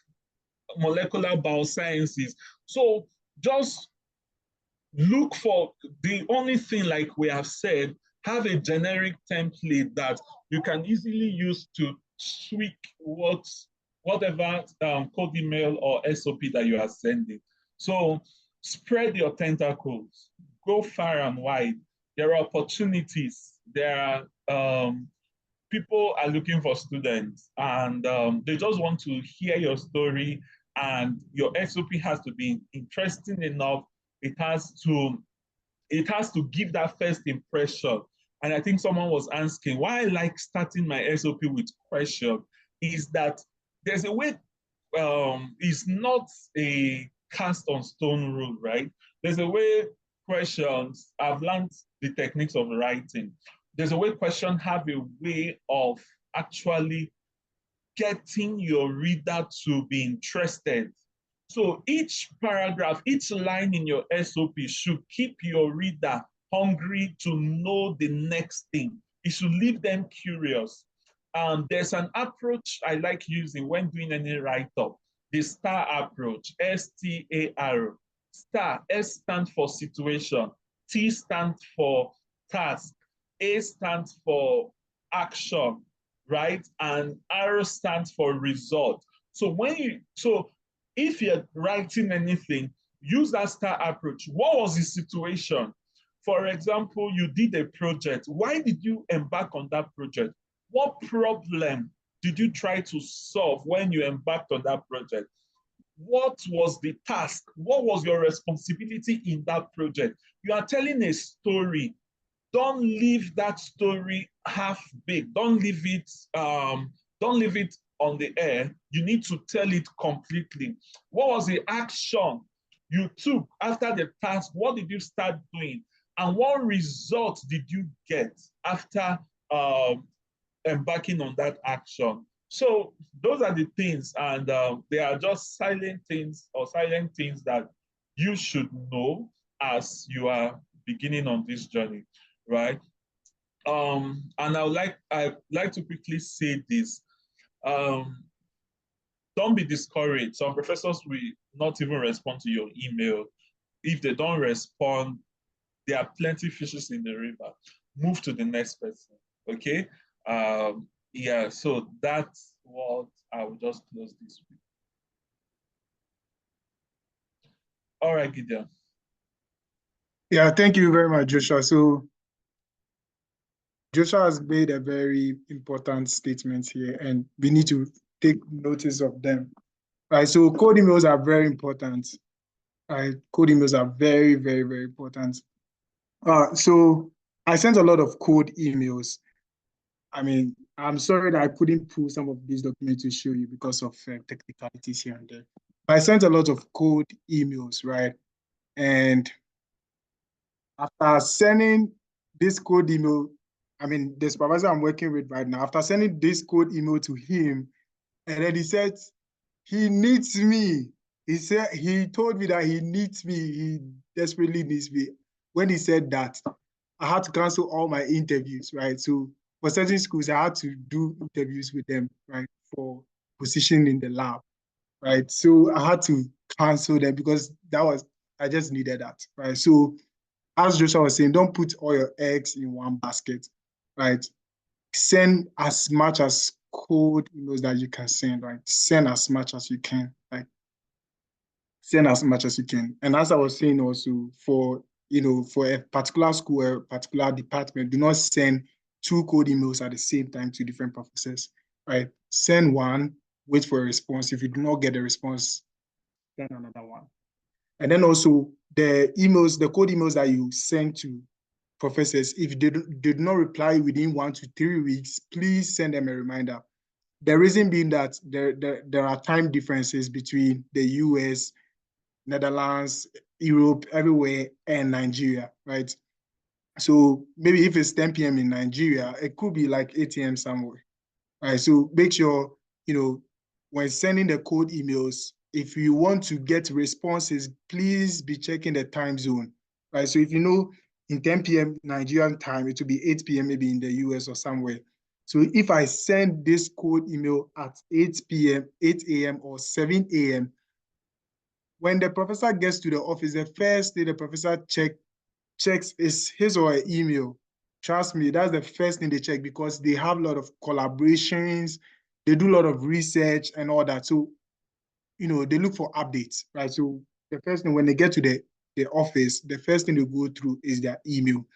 molecular biosciences. So just look for the only thing, like we have said, have a generic template that you can easily use to tweak whatever code email or SOP that you are sending. So spread your tentacles, go far and wide. There are opportunities. There are people are looking for students, and they just want to hear your story. And your SOP has to be interesting enough. It has to give that first impression. And I think someone was asking why I like starting my SOP with question is that there's a way, it's not a cast on stone rule, right? There's a way questions, I've learned the techniques of writing. There's a way questions have a way of actually getting your reader to be interested. So each paragraph, each line in your SOP should keep your reader hungry to know the next thing. It should leave them curious. There's an approach I like using when doing any write-up, the STAR approach, STAR. STAR, S stands for situation, T stands for task, A stands for action, right? And R stands for result. So if you're writing anything, use that STAR approach. What was the situation? For example, you did a project. Why did you embark on that project? What problem did you try to solve when you embarked on that project? What was the task? What was your responsibility in that project? You are telling a story. Don't leave that story half baked. Don't leave it on the air. You need to tell it completely. What was the action you took after the task? What did you start doing? And what results did you get after embarking on that action? So those are the things, and they are just silent things that you should know as you are beginning on this journey, right? And I'd like to quickly say this. Don't be discouraged. Some professors will not even respond to your email. If they don't respond, there are plenty fishes in the river. Move to the next person, okay? Yeah, so that's what I will just close this with. All right, Gideon. Yeah, thank you very much, Joshua. So Joshua has made a very important statement here, and we need to take notice of them. Right, so code emails are very important. Right, code emails are very, very, very important. So I sent a lot of code emails. I mean, I'm sorry that I couldn't pull some of these documents to show you because of technicalities here and there. But I sent a lot of code emails, right? And after sending this code email, I mean, the supervisor I'm working with right now, after sending this code email to him, and then he said, he needs me. He told me that he needs me. He desperately needs me. When he said that, I had to cancel all my interviews, right? So for certain schools, I had to do interviews with them, right, for position in the lab, right? So I had to cancel them because I just needed that, right? So as Joshua was saying, don't put all your eggs in one basket, right? Send as much as code emails that you can send, right? Send as much as you can, like send as much as you can. And as I was saying also, for a particular school or a particular department, do not send 2 code emails at the same time to different professors, right? Send one, wait for a response. If you do not get a response, send another one. And then also the code emails that you send to professors, if they did not reply within 1 to 3 weeks, please send them a reminder. The reason being that there are time differences between the US, Netherlands, Europe, everywhere, and Nigeria, right? So maybe if it's 10 p.m. in Nigeria, it could be like 8 a.m. somewhere, right? So make sure, when sending the code emails, if you want to get responses, please be checking the time zone, right? So if in 10 p.m. Nigerian time, it will be 8 p.m. maybe in the US or somewhere. So if I send this code email at 8 p.m., 8 a.m. or 7 a.m., when the professor gets to the office, the first thing the professor checks is his or her email. Trust me, that's the first thing they check because they have a lot of collaborations, they do a lot of research and all that. So, they look for updates, right? So the first thing when they get to the office, the first thing they go through is their email.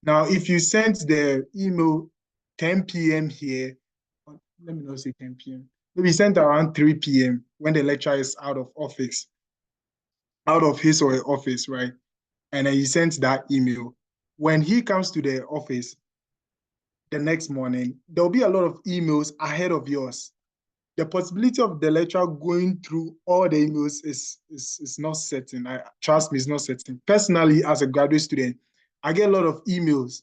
Now, if you send the email 10 p.m. here, let me not say 10 p.m., maybe sent around 3 p.m. when the lecturer is out of his or her office, right? And then he sends that email. When he comes to the office the next morning, there'll be a lot of emails ahead of yours. The possibility of the lecturer going through all the emails is not certain. Trust me, it's not certain. Personally, as a graduate student, I get a lot of emails.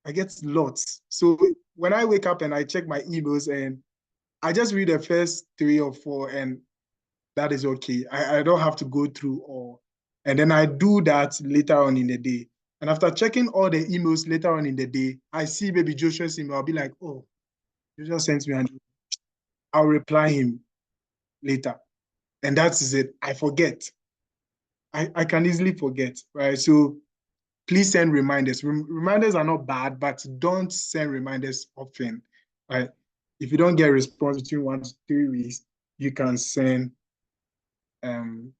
I get lots. So when I wake up and I check my emails and I just read the first 3 or 4 and that is okay. I don't have to go through all. And then I do that later on in the day. And after checking all the emails later on in the day, I see maybe Joshua's email. I'll be like, oh, Joshua sent me an email. I'll reply him later. And that's it. I forget. I can easily forget, right? So please send reminders. Reminders are not bad, but don't send reminders often, right? If you don't get a response between 1 to 3 weeks, you can send you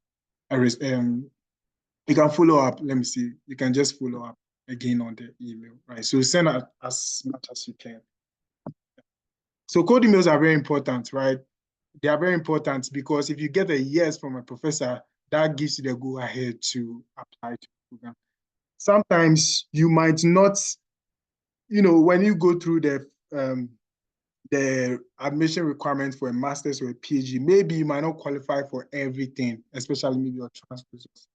can follow up. Let me see. You can just follow up again on the email, right? So send out as much as you can. So code emails are very important, right? They are very important because if you get a yes from a professor, that gives you the go ahead to apply to the program. Sometimes you might not, when you go through the admission requirements for a master's or a PhD, maybe you might not qualify for everything, especially maybe your transcripts.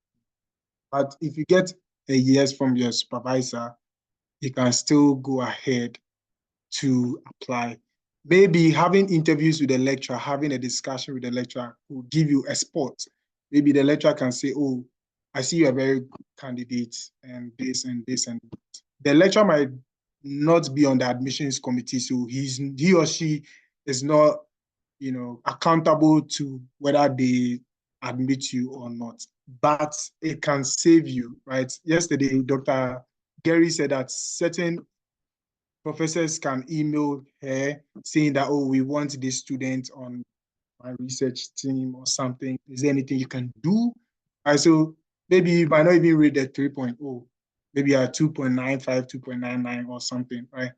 But if you get a yes from your supervisor, you can still go ahead to apply. Maybe having interviews with the lecturer, having a discussion with the lecturer will give you a spot. Maybe the lecturer can say, oh, I see you're a very good candidate and this and this and that. The lecturer might not be on the admissions committee, so he or she is not, accountable to whether they admit you or not. But it can save you, right? Yesterday, Dr. Gary said that certain professors can email her saying that, oh, we want this student on my research team or something. Is there anything you can do? So maybe you might not even read the 3.0, maybe a 2.95, 2.99 or something, right?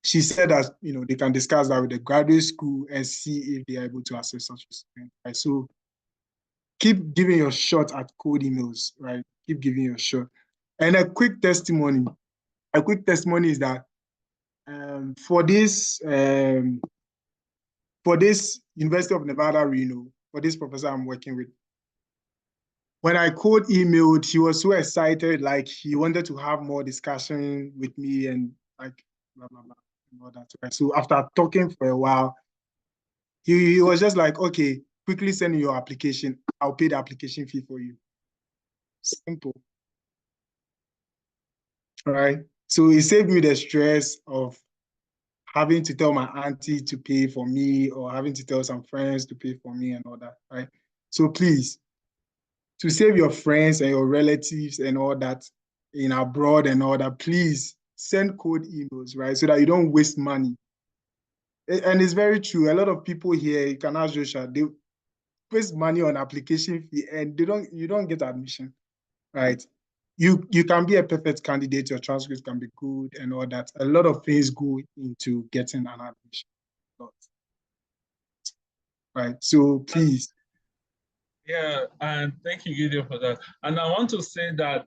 She said that, they can discuss that with the graduate school and see if they are able to access such a student, right? So keep giving your shot at code emails, right? Keep giving your shot. And a quick testimony is that for this University of Nevada, Reno, for this professor I'm working with, when I code emailed, he was so excited, like he wanted to have more discussion with me and like blah, blah, blah, and all that. Right? So after talking for a while, he was just like, okay, quickly send me your application. I'll pay the application fee for you. Simple. All right. So it saved me the stress of having to tell my auntie to pay for me or having to tell some friends to pay for me and all that, right? So please, to save your friends and your relatives and all that in abroad and all that, please send code emails, right? So that you don't waste money. And it's very true. A lot of people here, you can ask Joshua, they waste money on application fee and you don't get admission, right? You can be a perfect candidate, your transcript can be good and all that. A lot of things go into getting an admission. Right. So please. Yeah, and thank you, Gideon, for that. And I want to say that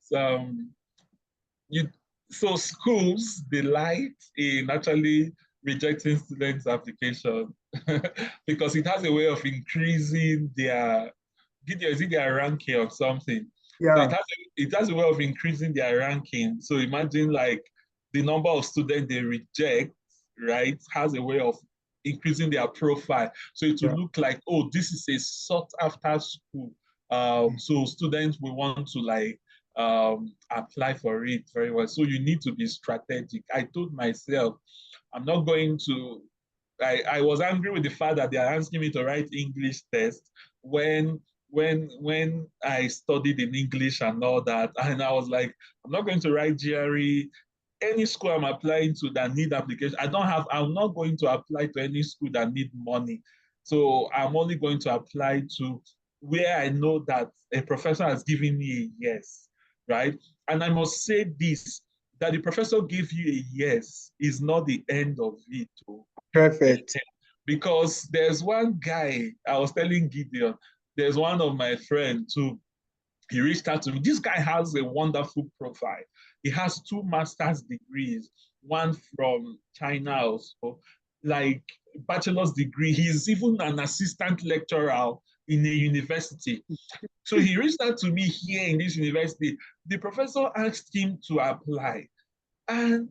so schools delight in actually rejecting students' application because it has a way of increasing their is it their ranking or something? Yeah. So it has a way of increasing their ranking. So imagine like the number of students they reject, right, has a way of increasing their profile. So it will look like, oh, this is a sought after school. So students will want to like apply for it very well. So you need to be strategic. I told myself, I'm not going to, I was angry with the fact that they are asking me to write English test when I studied in English and all that. And I was like, I'm not going to write GRE. Any school I'm applying to that need application, I'm not going to apply to any school that need money. So I'm only going to apply to where I know that a professor has given me a yes, right? And I must say this, that the professor gave you a yes is not the end of it. Perfect. Because there's one guy, I was telling Gideon, there's one of my friends too, he reached out to me. This guy has a wonderful profile. He has 2 master's degrees, one from China also, like bachelor's degree. He's even an assistant lecturer in a university. So he reached out to me here in this university. The professor asked him to apply. And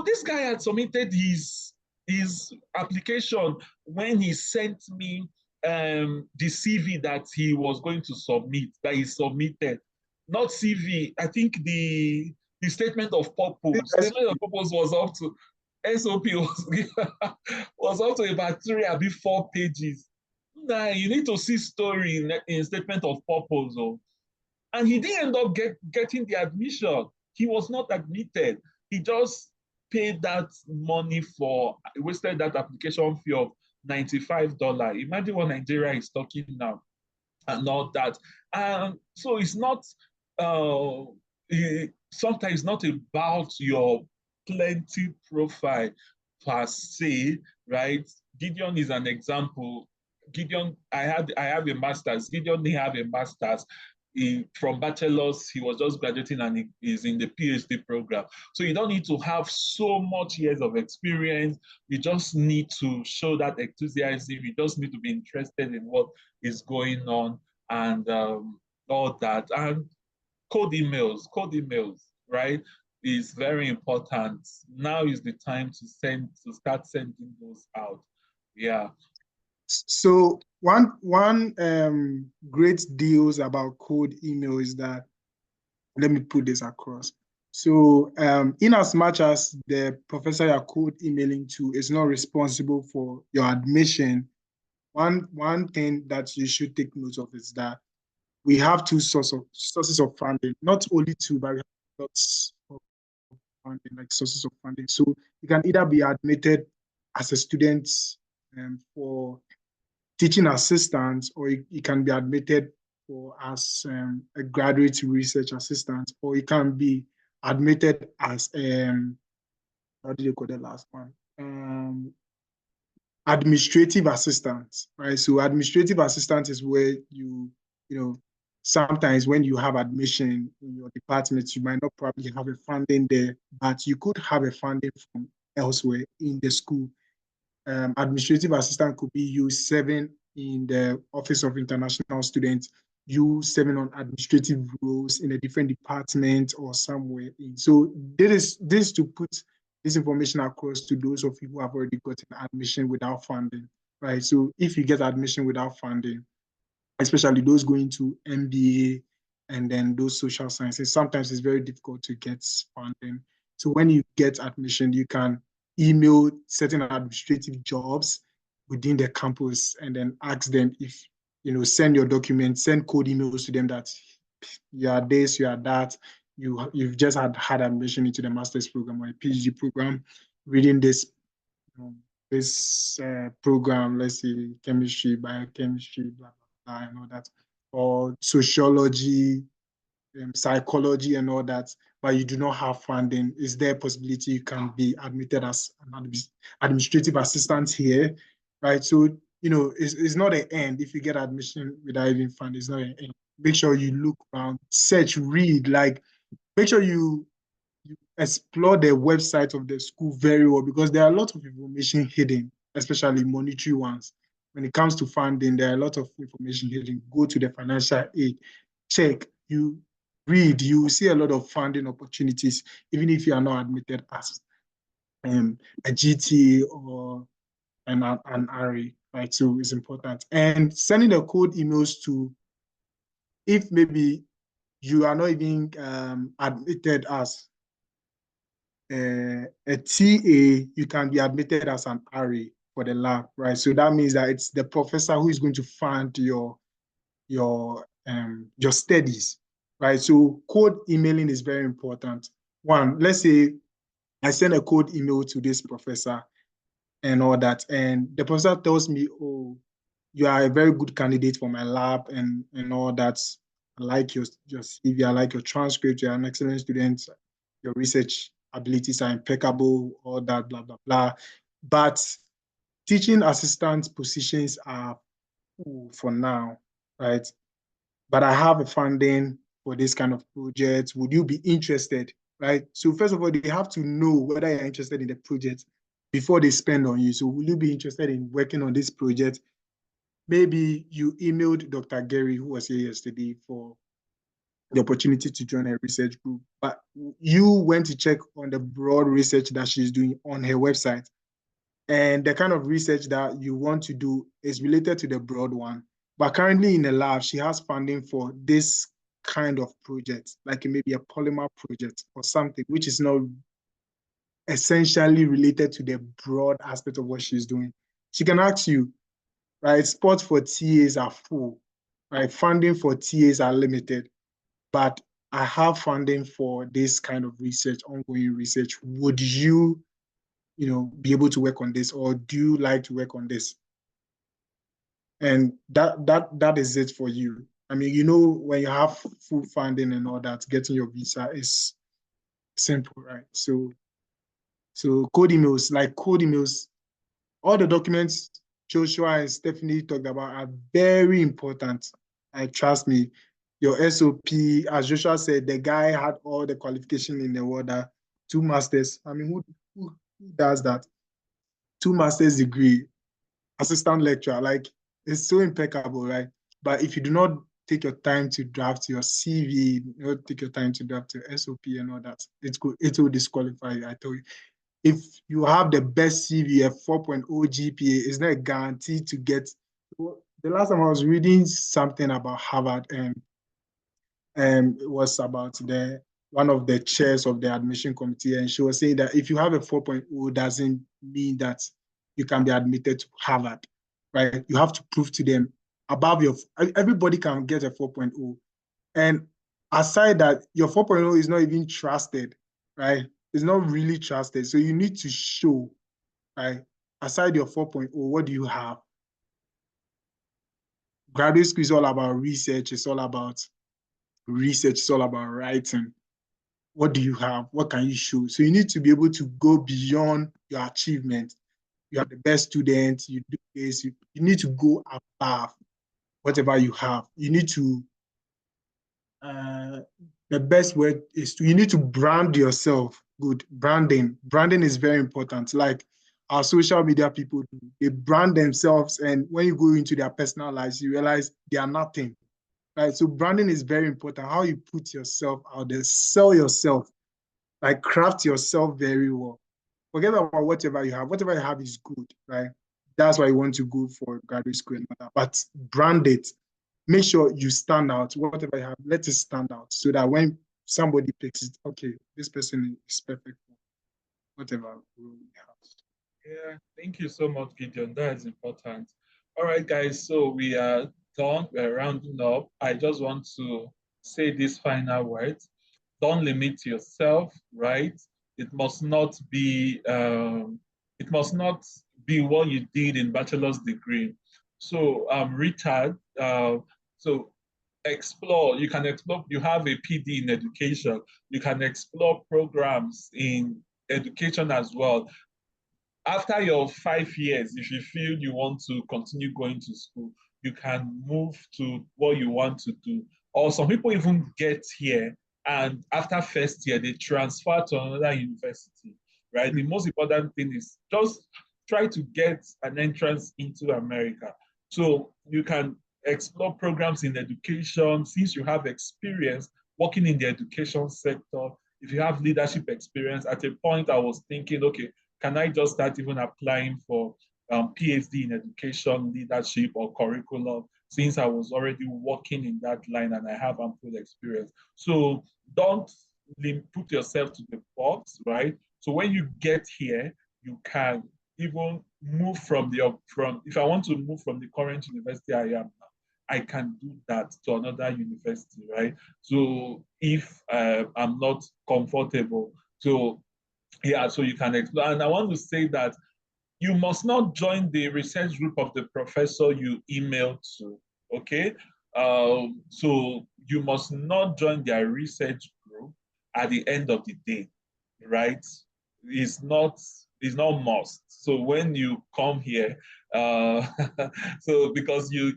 this guy had submitted his his application, when he sent me the CV that he was going to submit, that he submitted, not CV, I think the statement of purpose. Statement of purpose was up to SOP was up to about 3 or 4 pages. Now you need to see story in statement of purpose. Oh. And he didn't end up getting the admission. He was not admitted. He just paid that money for, wasted that application fee of $95. Imagine what Nigeria is talking now and all that. So it's not, sometimes it's not about your plenty profile per se, right? Gideon is an example. Gideon, I have a master's. Gideon didn't have a master's. From bachelor's, he was just graduating and he is in the PhD program. So you don't need to have so much years of experience. You just need to show that enthusiasm. You just need to be interested in what is going on and all that. And code emails, right, is very important. Now is the time to start sending those out. Yeah. So one great deals about code email is that, let me put this across. So in as much as the professor you're code emailing to is not responsible for your admission, one thing that you should take note of is that we have two sources of funding, not only two, but we have lots of funding, like sources of funding. So you can either be admitted as a student for teaching assistant, or you can be admitted for as a graduate research assistant, or you can be admitted as how do you call the last one? Administrative assistant, right? So administrative assistant is where you know, sometimes when you have admission in your department, you might not probably have a funding there, but you could have a funding from elsewhere in the school. Administrative assistant could be you serving in the Office of International Students, you serving on administrative roles in a different department or somewhere in. So this to put this information across to those of you who have already gotten admission without funding, right? So if you get admission without funding, especially those going to MBA and then those social sciences, sometimes it's very difficult to get funding. So when you get admission, you can email certain administrative jobs within the campus and then ask them if, send your documents, send code emails to them that you are this, you are that, you've just had admission into the master's program or a PhD program, reading this program, let's say chemistry, biochemistry, blah, blah, blah, and all that, or sociology, psychology and all that, but you do not have funding. Is there a possibility you can be admitted as an administrative assistant here, right? So, it's not an end. If you get admission without even funding, it's not an end. Make sure you look around, search, read, make sure you explore the website of the school very well, because there are a lot of information hidden, especially monetary ones. When it comes to funding, there are a lot of information hidden. Go to the financial aid, check, you read, you see a lot of funding opportunities, even if you are not admitted as a GT or an RA, right? So it's important. And sending the code emails to, if maybe you are not even admitted as a TA, you can be admitted as an RA for the lab, right? So that means that it's the professor who is going to fund your studies, right? So code emailing is very important. One, let's say I send a code email to this professor and all that, and the professor tells me, oh, you are a very good candidate for my lab and all that. I like your CV, I like your transcript, you're an excellent student, your research abilities are impeccable, all that, blah, blah, blah. But teaching assistant positions are for now, right? But I have a funding for this kind of project. Would you be interested, right? So first of all, they have to know whether you're interested in the project before they spend on you. So will you be interested in working on this project? Maybe you emailed Dr. Gary, who was here yesterday, for the opportunity to join a research group, but you went to check on the broad research that she's doing on her website. and the kind of research that you want to do is related to the broad one. But currently in the lab, she has funding for this kind of project, like maybe a polymer project or something, which is not essentially related to the broad aspect of what she's doing. She can ask you, right? Spots for TAs are full, right? Funding for TAs are limited, but I have funding for this kind of research, ongoing research. Would you, be able to work on this, or do you like to work on this? And that is it for you. I mean, when you have full funding and all that, getting your visa is simple, right? So code emails, all the documents Joshua and Stephanie talked about are very important. And trust me, your SOP, as Joshua said, the guy had all the qualification in the world, 2 masters. I mean, who does that? 2 master's degree, assistant lecturer, like it's so impeccable, right? But if you do not take your time to draft your CV, take your time to draft your SOP and all that, it will disqualify you, I tell you. If you have the best CV, a 4.0 GPA, it's not a guarantee to get. The last time I was reading something about Harvard, and it was about one of the chairs of the admission committee, and she was saying that if you have a 4.0, doesn't mean that you can be admitted to Harvard, right? You have to prove to them everybody can get a 4.0. And aside that, your 4.0 is not even trusted, right? It's not really trusted. So you need to show, right? Aside your 4.0, what do you have? Graduate school is all about research. It's all about research. It's all about writing. What do you have? What can you show? So you need to be able to go beyond your achievement. You are the best student. You do this. You need to go above whatever you have. You need to the best word is you need to brand yourself. Good. Branding is very important. Like our social media people do, they brand themselves, and when you go into their personal lives, you realize they are nothing, right? So branding is very important. How you put yourself out there, sell yourself, like craft yourself very well. Forget about whatever you have is good, right? That's why you want to go for graduate school and all that. But brand it. Make sure you stand out. Whatever you have, let it stand out, so that when somebody picks it, okay, this person is perfect for whatever role you have. Yeah, thank you so much, Gideon. That is important. All right, guys, so we are done. We're rounding up. I just want to say these final words. Don't limit yourself, right? It must not be what you did in bachelor's degree. So Richard, so explore, you can explore, you have a PD in education, you can explore programs in education as well. After your 5 years, if you feel you want to continue going to school, you can move to what you want to do. Or some people even get here and after first year, they transfer to another university, right? The most important thing is just try to get an entrance into America. So you can explore programs in education since you have experience working in the education sector. If you have leadership experience, at a point I was thinking, okay, can I just start even applying for PhD in education, leadership, or curriculum, since I was already working in that line and I have ample experience? So don't put yourself to the box, right? So when you get here, you can even move if I want to move from the current university I am now, I can do that to another university, right? So if I'm not comfortable, so yeah, so you can explore. And I want to say that you must not join the research group of the professor you emailed to, okay? So you must not join their research group at the end of the day, right? It's not must. So when you come here, so because you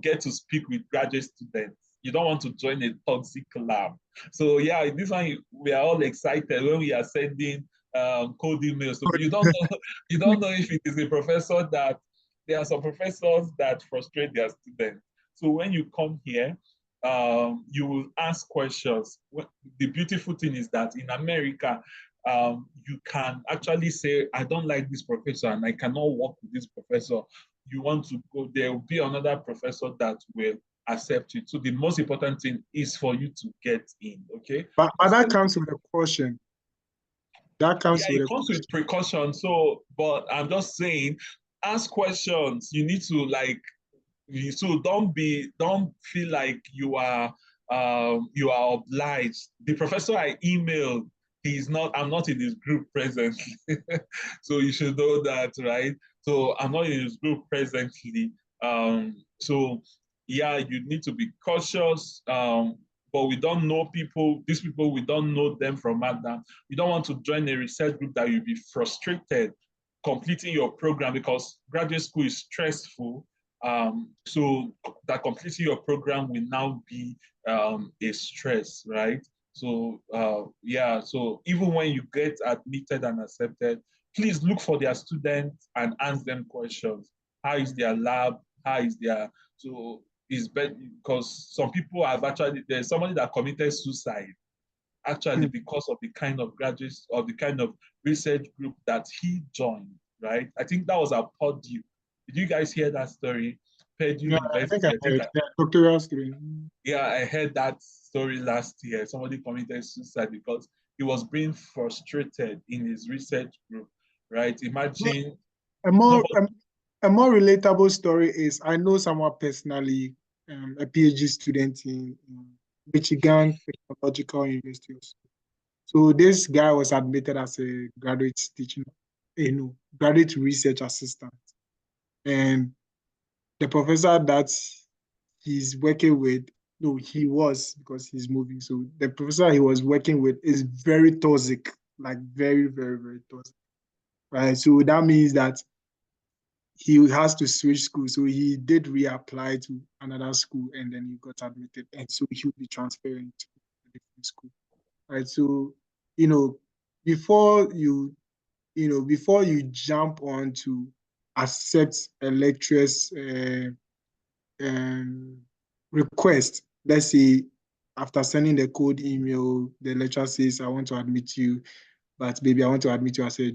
get to speak with graduate students, you don't want to join a toxic lab. So yeah, this one we are all excited when we are sending code emails. So you don't know if it is a professor that there are some professors that frustrate their students. So when you come here, you will ask questions. The beautiful thing is that in America, you can actually say, I don't like this professor and I cannot work with this professor. You want to go, there will be another professor that will accept you. So the most important thing is for you to get in, okay? But that comes with a caution. That comes Yeah, with it a comes with precaution. So, but I'm just saying, ask questions. You need to so don't feel like you are obliged. The professor I emailed, I'm not in his group presently. So you should know that, right? So I'm not in his group presently. So yeah, you need to be cautious. But we don't know people, these people, we don't know them from Adam. You don't want to join a research group that you'll be frustrated completing your program, because graduate school is stressful. So that completing your program will now be a stress, right? So yeah, so even when you get admitted and accepted, please look for their students and ask them questions. How is their lab? How is their, so it's better, because some people have actually, there's somebody that committed suicide actually because of the kind of graduates or the kind of research group that he joined, right? I think that was at Purdue. Did you guys hear that story? Purdue Yeah, I University. think I heard. Yeah, doctoral student. Yeah, I heard that story last year. Somebody committed suicide because he was being frustrated in his research group, right? Imagine A more nobody. a more relatable story is, I know someone personally, a PhD student in Michigan Technological University. So this guy was admitted as a graduate teaching, graduate research assistant, and the professor that he's working with, no, he was, because he's moving. So the professor he was working with is very toxic, like very, very, very toxic, right? So that means that he has to switch school. So he did reapply to another school and then he got admitted. And so he'll be transferring to a different school. Right. So, you know, before you, before you jump on to accept a lecturer's request, let's say after sending the code email, the lecturer says, I want to admit you, but maybe I want to admit you as a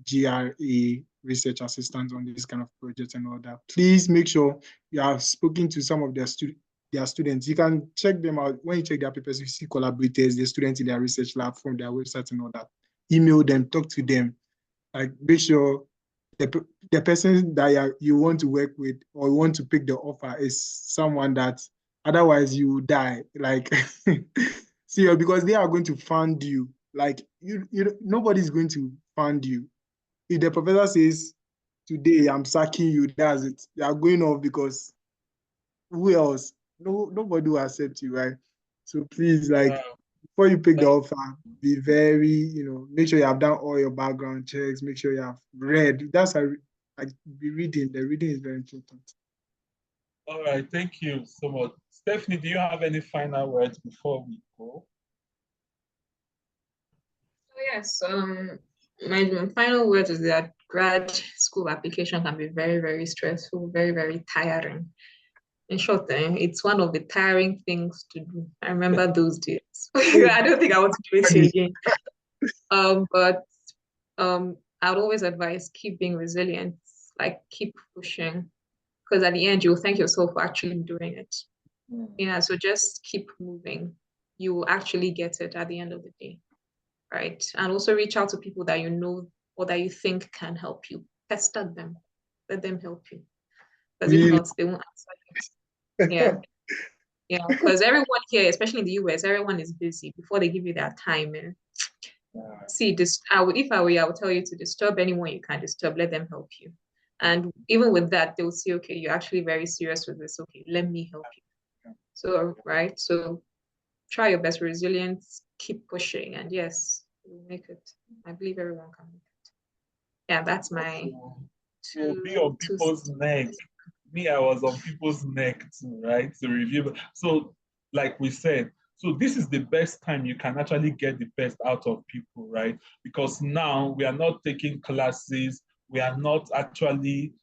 GRA research assistant on this kind of project and all that. Please make sure you have spoken to some of their students. You can check them out. When you check their papers, you see collaborators, the students in their research lab from their website and all that. Email them, talk to them. Like, make sure the person that you want to work with or want to pick the offer is someone that otherwise you will die. Like, see, because they are going to fund you. Like, nobody's going to fund you. If the professor says, today I'm sacking you, that's it. You are going off, because who else? Nobody will accept you, right? So please, like, before you pick the offer, be very, make sure you have done all your background checks, make sure you have read. That's like, be reading. The reading is very important. All right, thank you so much. Stephanie, do you have any final words before we go? Yes, my final word is that grad school application can be very, very stressful, very, very tiring. In short, it's one of the tiring things to do. I remember those days. I don't think I want to do it again. But I would always advise keep being resilient, like keep pushing, because at the end you'll thank yourself for actually doing it. Yeah, so just keep moving. You will actually get it at the end of the day, right? And also reach out to people that you know or that you think can help you. Pester them, let them help you, because if not, they won't answer you. Yeah. Yeah, because everyone here, especially in the US, everyone is busy before they give you that time. See, this if I were you, I would tell you to disturb anyone you can disturb, let them help you. And even with that, they'll see, okay, you're actually very serious with this. Okay, let me help you. So, right. So try your best, resilience, keep pushing, and yes, you'll make it. I believe everyone can make it. Yeah, that's my You'll be on people's neck. Me, I was on people's neck too, right? To review. So, like we said, so this is the best time you can actually get the best out of people, right? Because now we are not taking classes, we are not actually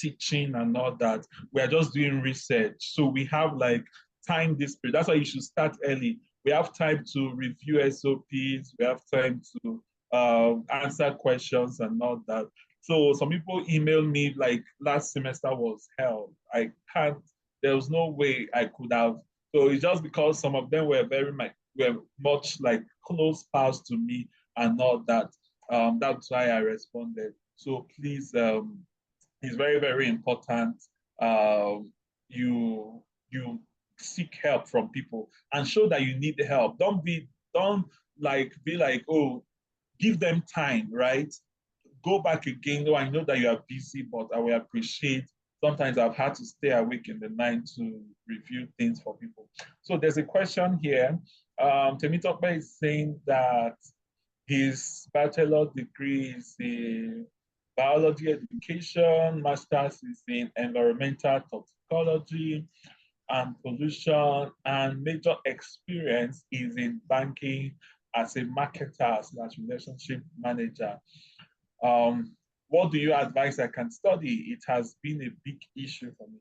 teaching and all that. We are just doing research. So we have like time this period. That's why you should start early. We have time to review SOPs. We have time to answer questions and all that. So some people email me like last semester was hell. I can't, there was no way I could have. So it's just because some of them were were much like close pals to me and all that. That's why I responded. So please, it's very, very important. You you seek help from people and show that you need help. Don't like be like, oh, give them time, right? Go back again. Oh, I know that you are busy, but I will appreciate. Sometimes I've had to stay awake in the night to review things for people. So there's a question here. Temitokbe is saying that his bachelor degree is in biology education, master's is in environmental toxicology and pollution, and major experience is in banking as a marketer slash relationship manager. What do you advise I can study? It has been a big issue for me.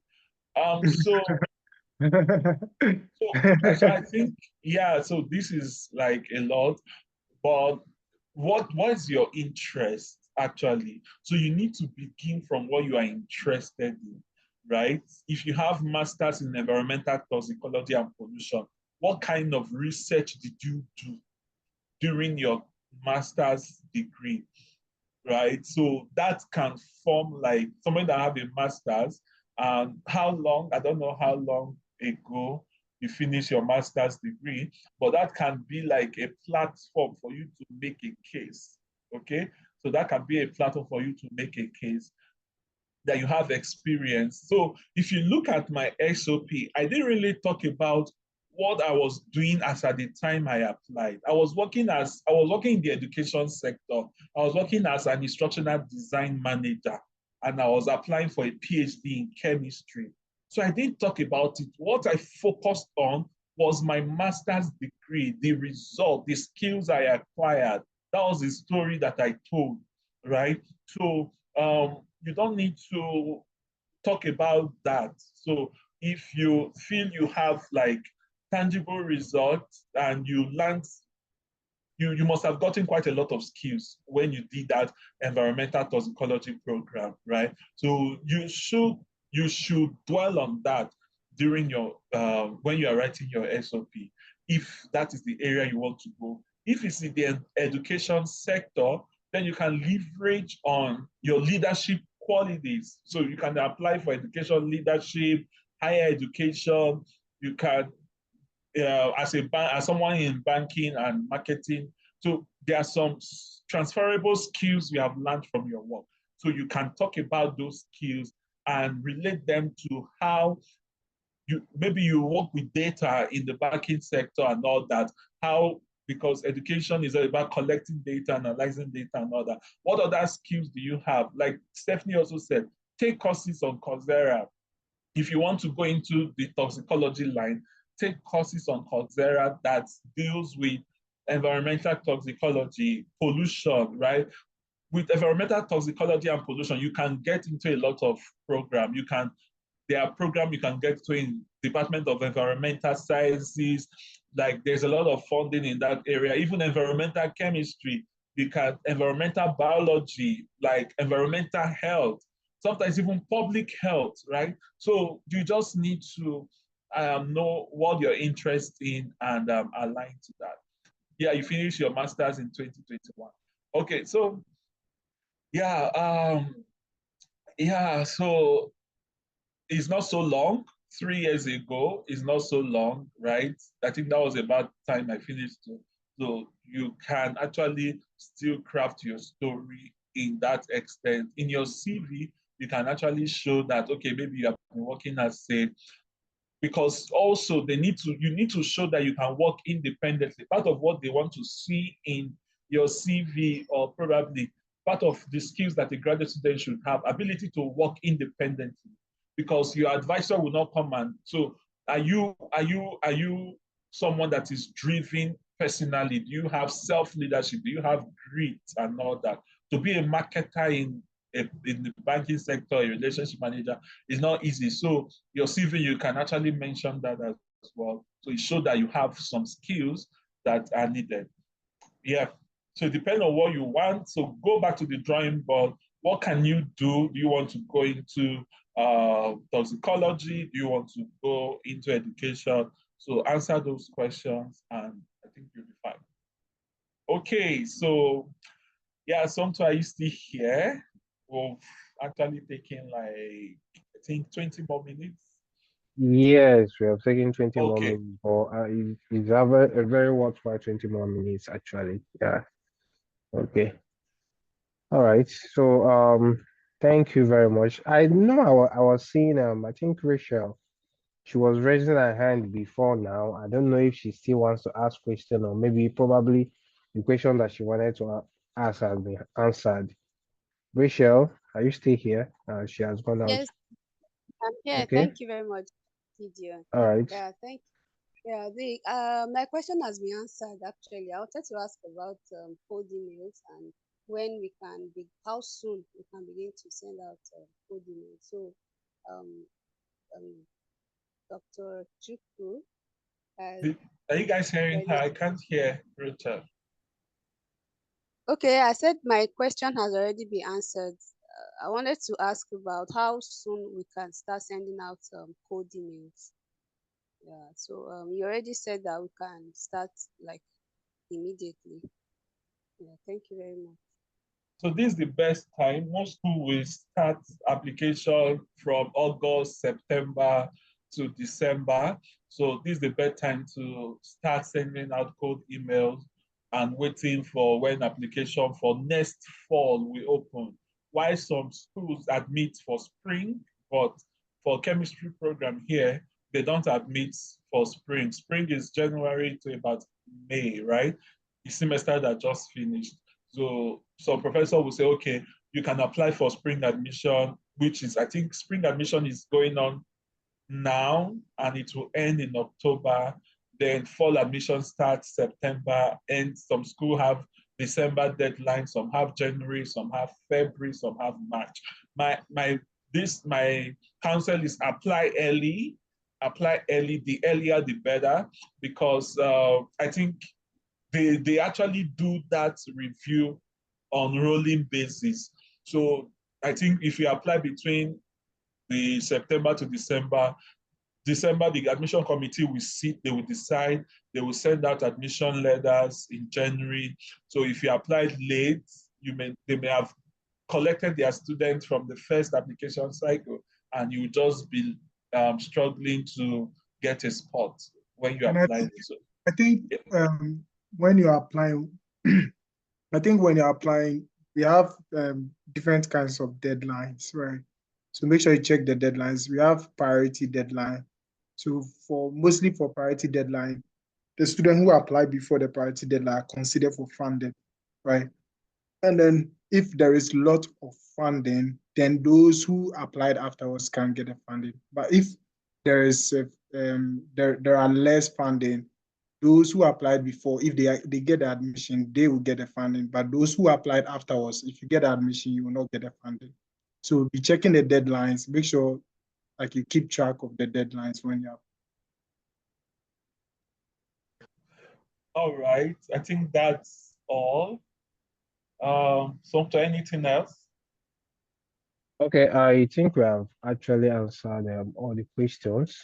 So I think, yeah, so this is like a lot, but what is your interest actually? So you need to begin from what you are interested in, right? If you have masters in environmental toxicology and pollution, what kind of research did you do during your master's degree, right? So that can form like someone that have a master's. How long? I don't know how long ago you finish your master's degree, but that can be like a platform for you to make a case. Okay, so that can be a platform for you to make a case that you have experience. So if you look at my SOP, I didn't really talk about what I was doing as at the time I applied. I was working in the education sector. I was working as an instructional design manager, and I was applying for a PhD in chemistry. So I didn't talk about it. What I focused on was my master's degree, the result, the skills I acquired. That was the story that I told, right? So you don't need to talk about that. So if you feel you have like tangible results and you learned, you must have gotten quite a lot of skills when you did that environmental toxicology program, right? So you should dwell on that during your when you are writing your SOP, if that is the area you want to go. If it's in the education sector, then you can leverage on your leadership qualities. So you can apply for education leadership, higher education. You can, as someone in banking and marketing. So there are some transferable skills you have learned from your work. So you can talk about those skills and relate them to how maybe you work with data in the banking sector and all that. How, because education is about collecting data, analyzing data and all that. What other skills do you have? Like Stephanie also said, take courses on Coursera. If you want to go into the toxicology line, take courses on Coursera that deals with environmental toxicology, pollution, right? With environmental toxicology and pollution, you can get into a lot of program. There are programs you can get to in Department of Environmental Sciences. Like there's a lot of funding in that area. Even environmental chemistry, environmental biology, like environmental health, sometimes even public health, right? So you just need to know what you're interested in and align to that. Yeah, you finish your master's in 2021. Okay, so yeah, so it's not so long. 3 years ago is not so long, right? I think that was about time I finished. So you can actually still craft your story in that extent. In your CV, you can actually show that, okay, maybe you have been working as a, because also you need to show that you can work independently. Part of what they want to see in your CV, or probably part of the skills that a graduate student should have, ability to work independently, because your advisor will not come and, so are you someone that is driven personally? Do you have self-leadership? Do you have grit and all that? To be a marketer in the banking sector, a relationship manager, is not easy. So your CV, you can actually mention that as well. So it showed that you have some skills that are needed. Yeah. So depending on what you want, so go back to the drawing board. What can you do? Do you want to go into toxicology? Do you want to go into education? So answer those questions and I think you'll be fine. Okay, so yeah, sometimes are you still here? We've actually taken like, I think 20 more minutes. Yes, we have taken 20 more Okay. minutes, but it's a very worthwhile 20 more minutes actually. Yeah. Okay. All right. So thank you very much. I know I was seeing I think Rachel, she was raising her hand before now. I don't know if she still wants to ask question or maybe probably the question that she wanted to ask has been answered. Rachel, are you still here? She has gone out. Yes, I'm here. Okay. Thank you very much, Gideon. All right. Yeah, thank you. Yeah, the my question has been answered actually. I wanted to ask about code emails and when we can be, how soon we can begin to send out code emails. So, um, um, Dr. Chukwu has Are you guys hearing her? already. I can't hear Rachel. Okay, I said my question has already been answered. I wanted to ask about how soon we can start sending out code emails. Yeah, so you already said that we can start like immediately. Yeah, thank you very much. So this is the best time. Most school will start application from August, September to December. So this is the best time to start sending out code emails and waiting for when application for next fall will open. While some schools admit for spring, but for chemistry program here, they don't admit for spring. Spring is January to about May, right? The semester that just finished. So some professor will say, okay, you can apply for spring admission, which is, I think spring admission is going on now and it will end in October. Then fall admission starts September, and some school have December deadline, some have January, some have February, some have March. My counsel is apply early. Apply early, the earlier the better, because I think they actually do that review on rolling basis. So I think if you apply between the September to December, the admission committee will sit, they will decide, they will send out admission letters in January. So if you applied late, they may have collected their students from the first application cycle and you just be struggling to get a spot when you And apply. I think when you're applying, I think when you're applying, we have different kinds of deadlines, right? So make sure you check the deadlines. We have priority deadline. So mostly for priority deadline, the student who apply before the priority deadline are considered for funding, right? And then if there is a lot of funding, then those who applied afterwards can get the funding. But if there is there are less funding, those who applied before, if they get the admission, they will get the funding. But those who applied afterwards, if you get the admission, you will not get the funding. So be checking the deadlines. Make sure like you keep track of the deadlines when you're. All right, I think that's all. Anything else? Okay, I think we have actually answered all the questions.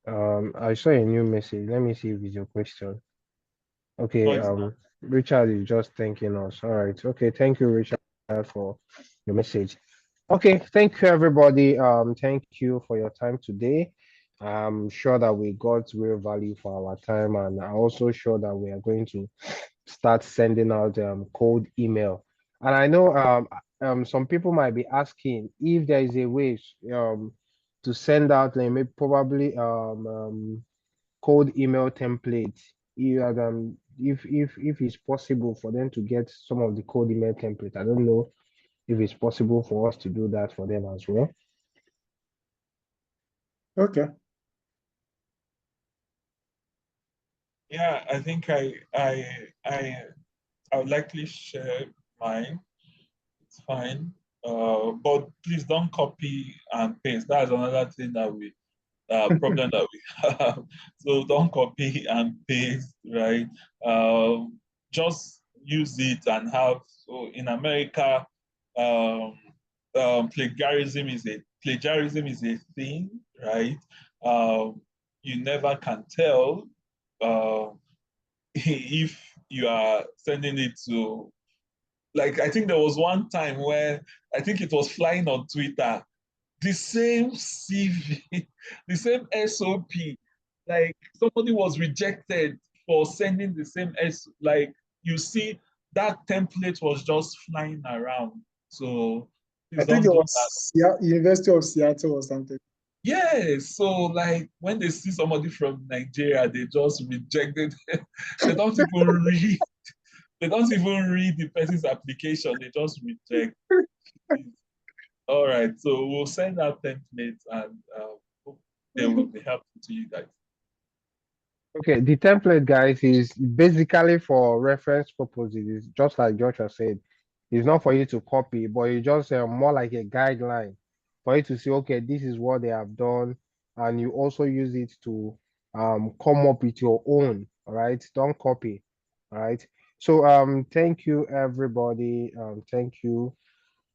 I saw a new message. Let me see if it's your question. Okay, Richard is just thanking us. All right. Okay, thank you, Richard, for your message. Okay, thank you, everybody. Thank you for your time today. I'm sure that we got real value for our time, and I'm also sure that we are going to start sending out cold email. And I know some people might be asking if there is a way to send out like maybe probably cold email template. If it's possible for them to get some of the cold email template. I don't know if it's possible for us to do that for them as well. Okay. Yeah, I think I'll likely share mine. It's fine. But please don't copy and paste. That's another thing that we problem that we have. So don't copy and paste, right? Just use it and have. So in America, um, plagiarism is a thing, right? You never can tell uh, if you are sending it to, like, I think there was one time where I think it was flying on Twitter, the same CV, the same SOP, like somebody was rejected for sending the same like you see that template was just flying around. So I please think don't it do that. was University of Seattle or something. Yeah, so like when they see somebody from Nigeria, they just rejected. They don't even read. They don't even read the person's application. They just reject. All right, so we'll send out templates and hope they will be helpful to you guys. Okay, the template, guys, is basically for reference purposes. It's just like Joshua said. It's not for you to copy, but it's just more like a guideline for you to see, okay, this is what they have done, and you also use it to come up with your own. All right, don't copy. All right. So thank you everybody. Thank you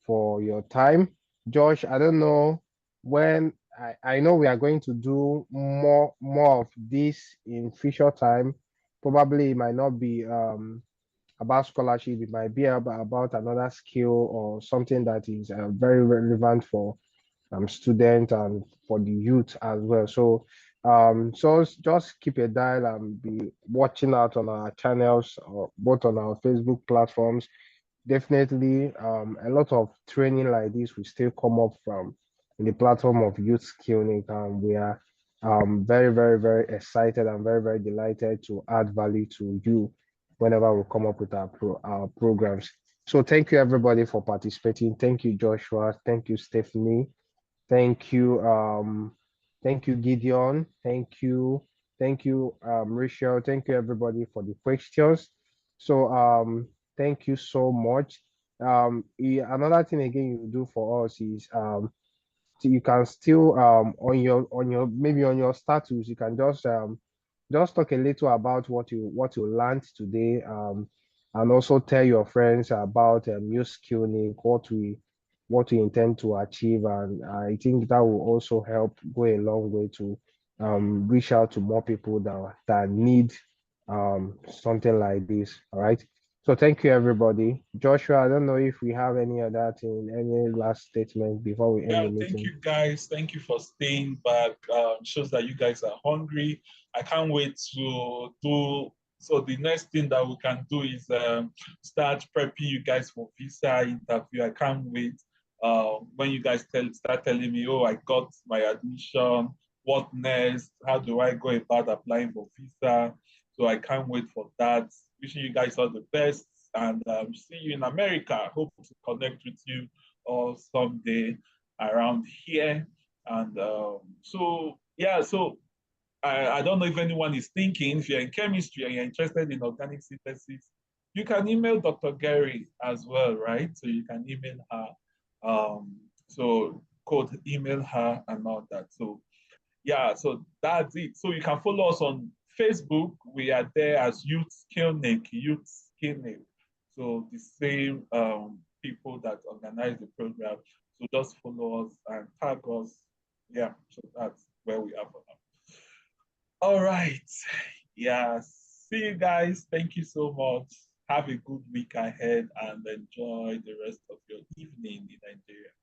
for your time. Josh, I don't know when I know we are going to do more of this in future time. Probably it might not be about scholarship, it might be about another skill or something that is very relevant for students and for the youth as well. So just keep a dial and be watching out on our channels or both on our Facebook platforms. Definitely, a lot of training like this will still come up from the platform of Youth Skillnik, and we are very excited and very delighted to add value to you whenever we come up with our programs. So thank you everybody for participating. Thank you, Joshua. Thank you, Stephanie. Thank you, Gideon. Thank you, Rachel. Thank you, everybody, for the questions. So, thank you so much. Another thing again you do for us is so you can still on your maybe on your status you can just talk a little about what you learned today and also tell your friends about new skillnik what we intend to achieve, and I think that will also help go a long way to reach out to more people that need something like this. All right, so thank you everybody. Joshua, I don't know if we have any other thing, any last statement before we end Yeah, the thank meeting. you guys. Thank you for staying back. Shows that you guys are hungry. I can't wait to do. So the next thing that we can do is start prepping you guys for visa interview. I can't wait. When you guys start telling me, oh, I got my admission. What next? How do I go about applying for visa? So I can't wait for that. Wishing you guys all the best and see you in America. Hope to connect with you all someday around here. And so, yeah, so I don't know if anyone is thinking, if you're in chemistry and you're interested in organic synthesis, you can email Dr. Gary as well, right? So you can email her. So code email her and all that. So yeah, so that's it. So you can follow us on Facebook. We are there as Youth Skillnik, Youth Skillnik. So the same people that organize the program. So just follow us and tag us. Yeah, so that's where we are for now. All right. Yeah. See you guys. Thank you so much. Have a good week ahead and enjoy the rest of your evening in Nigeria.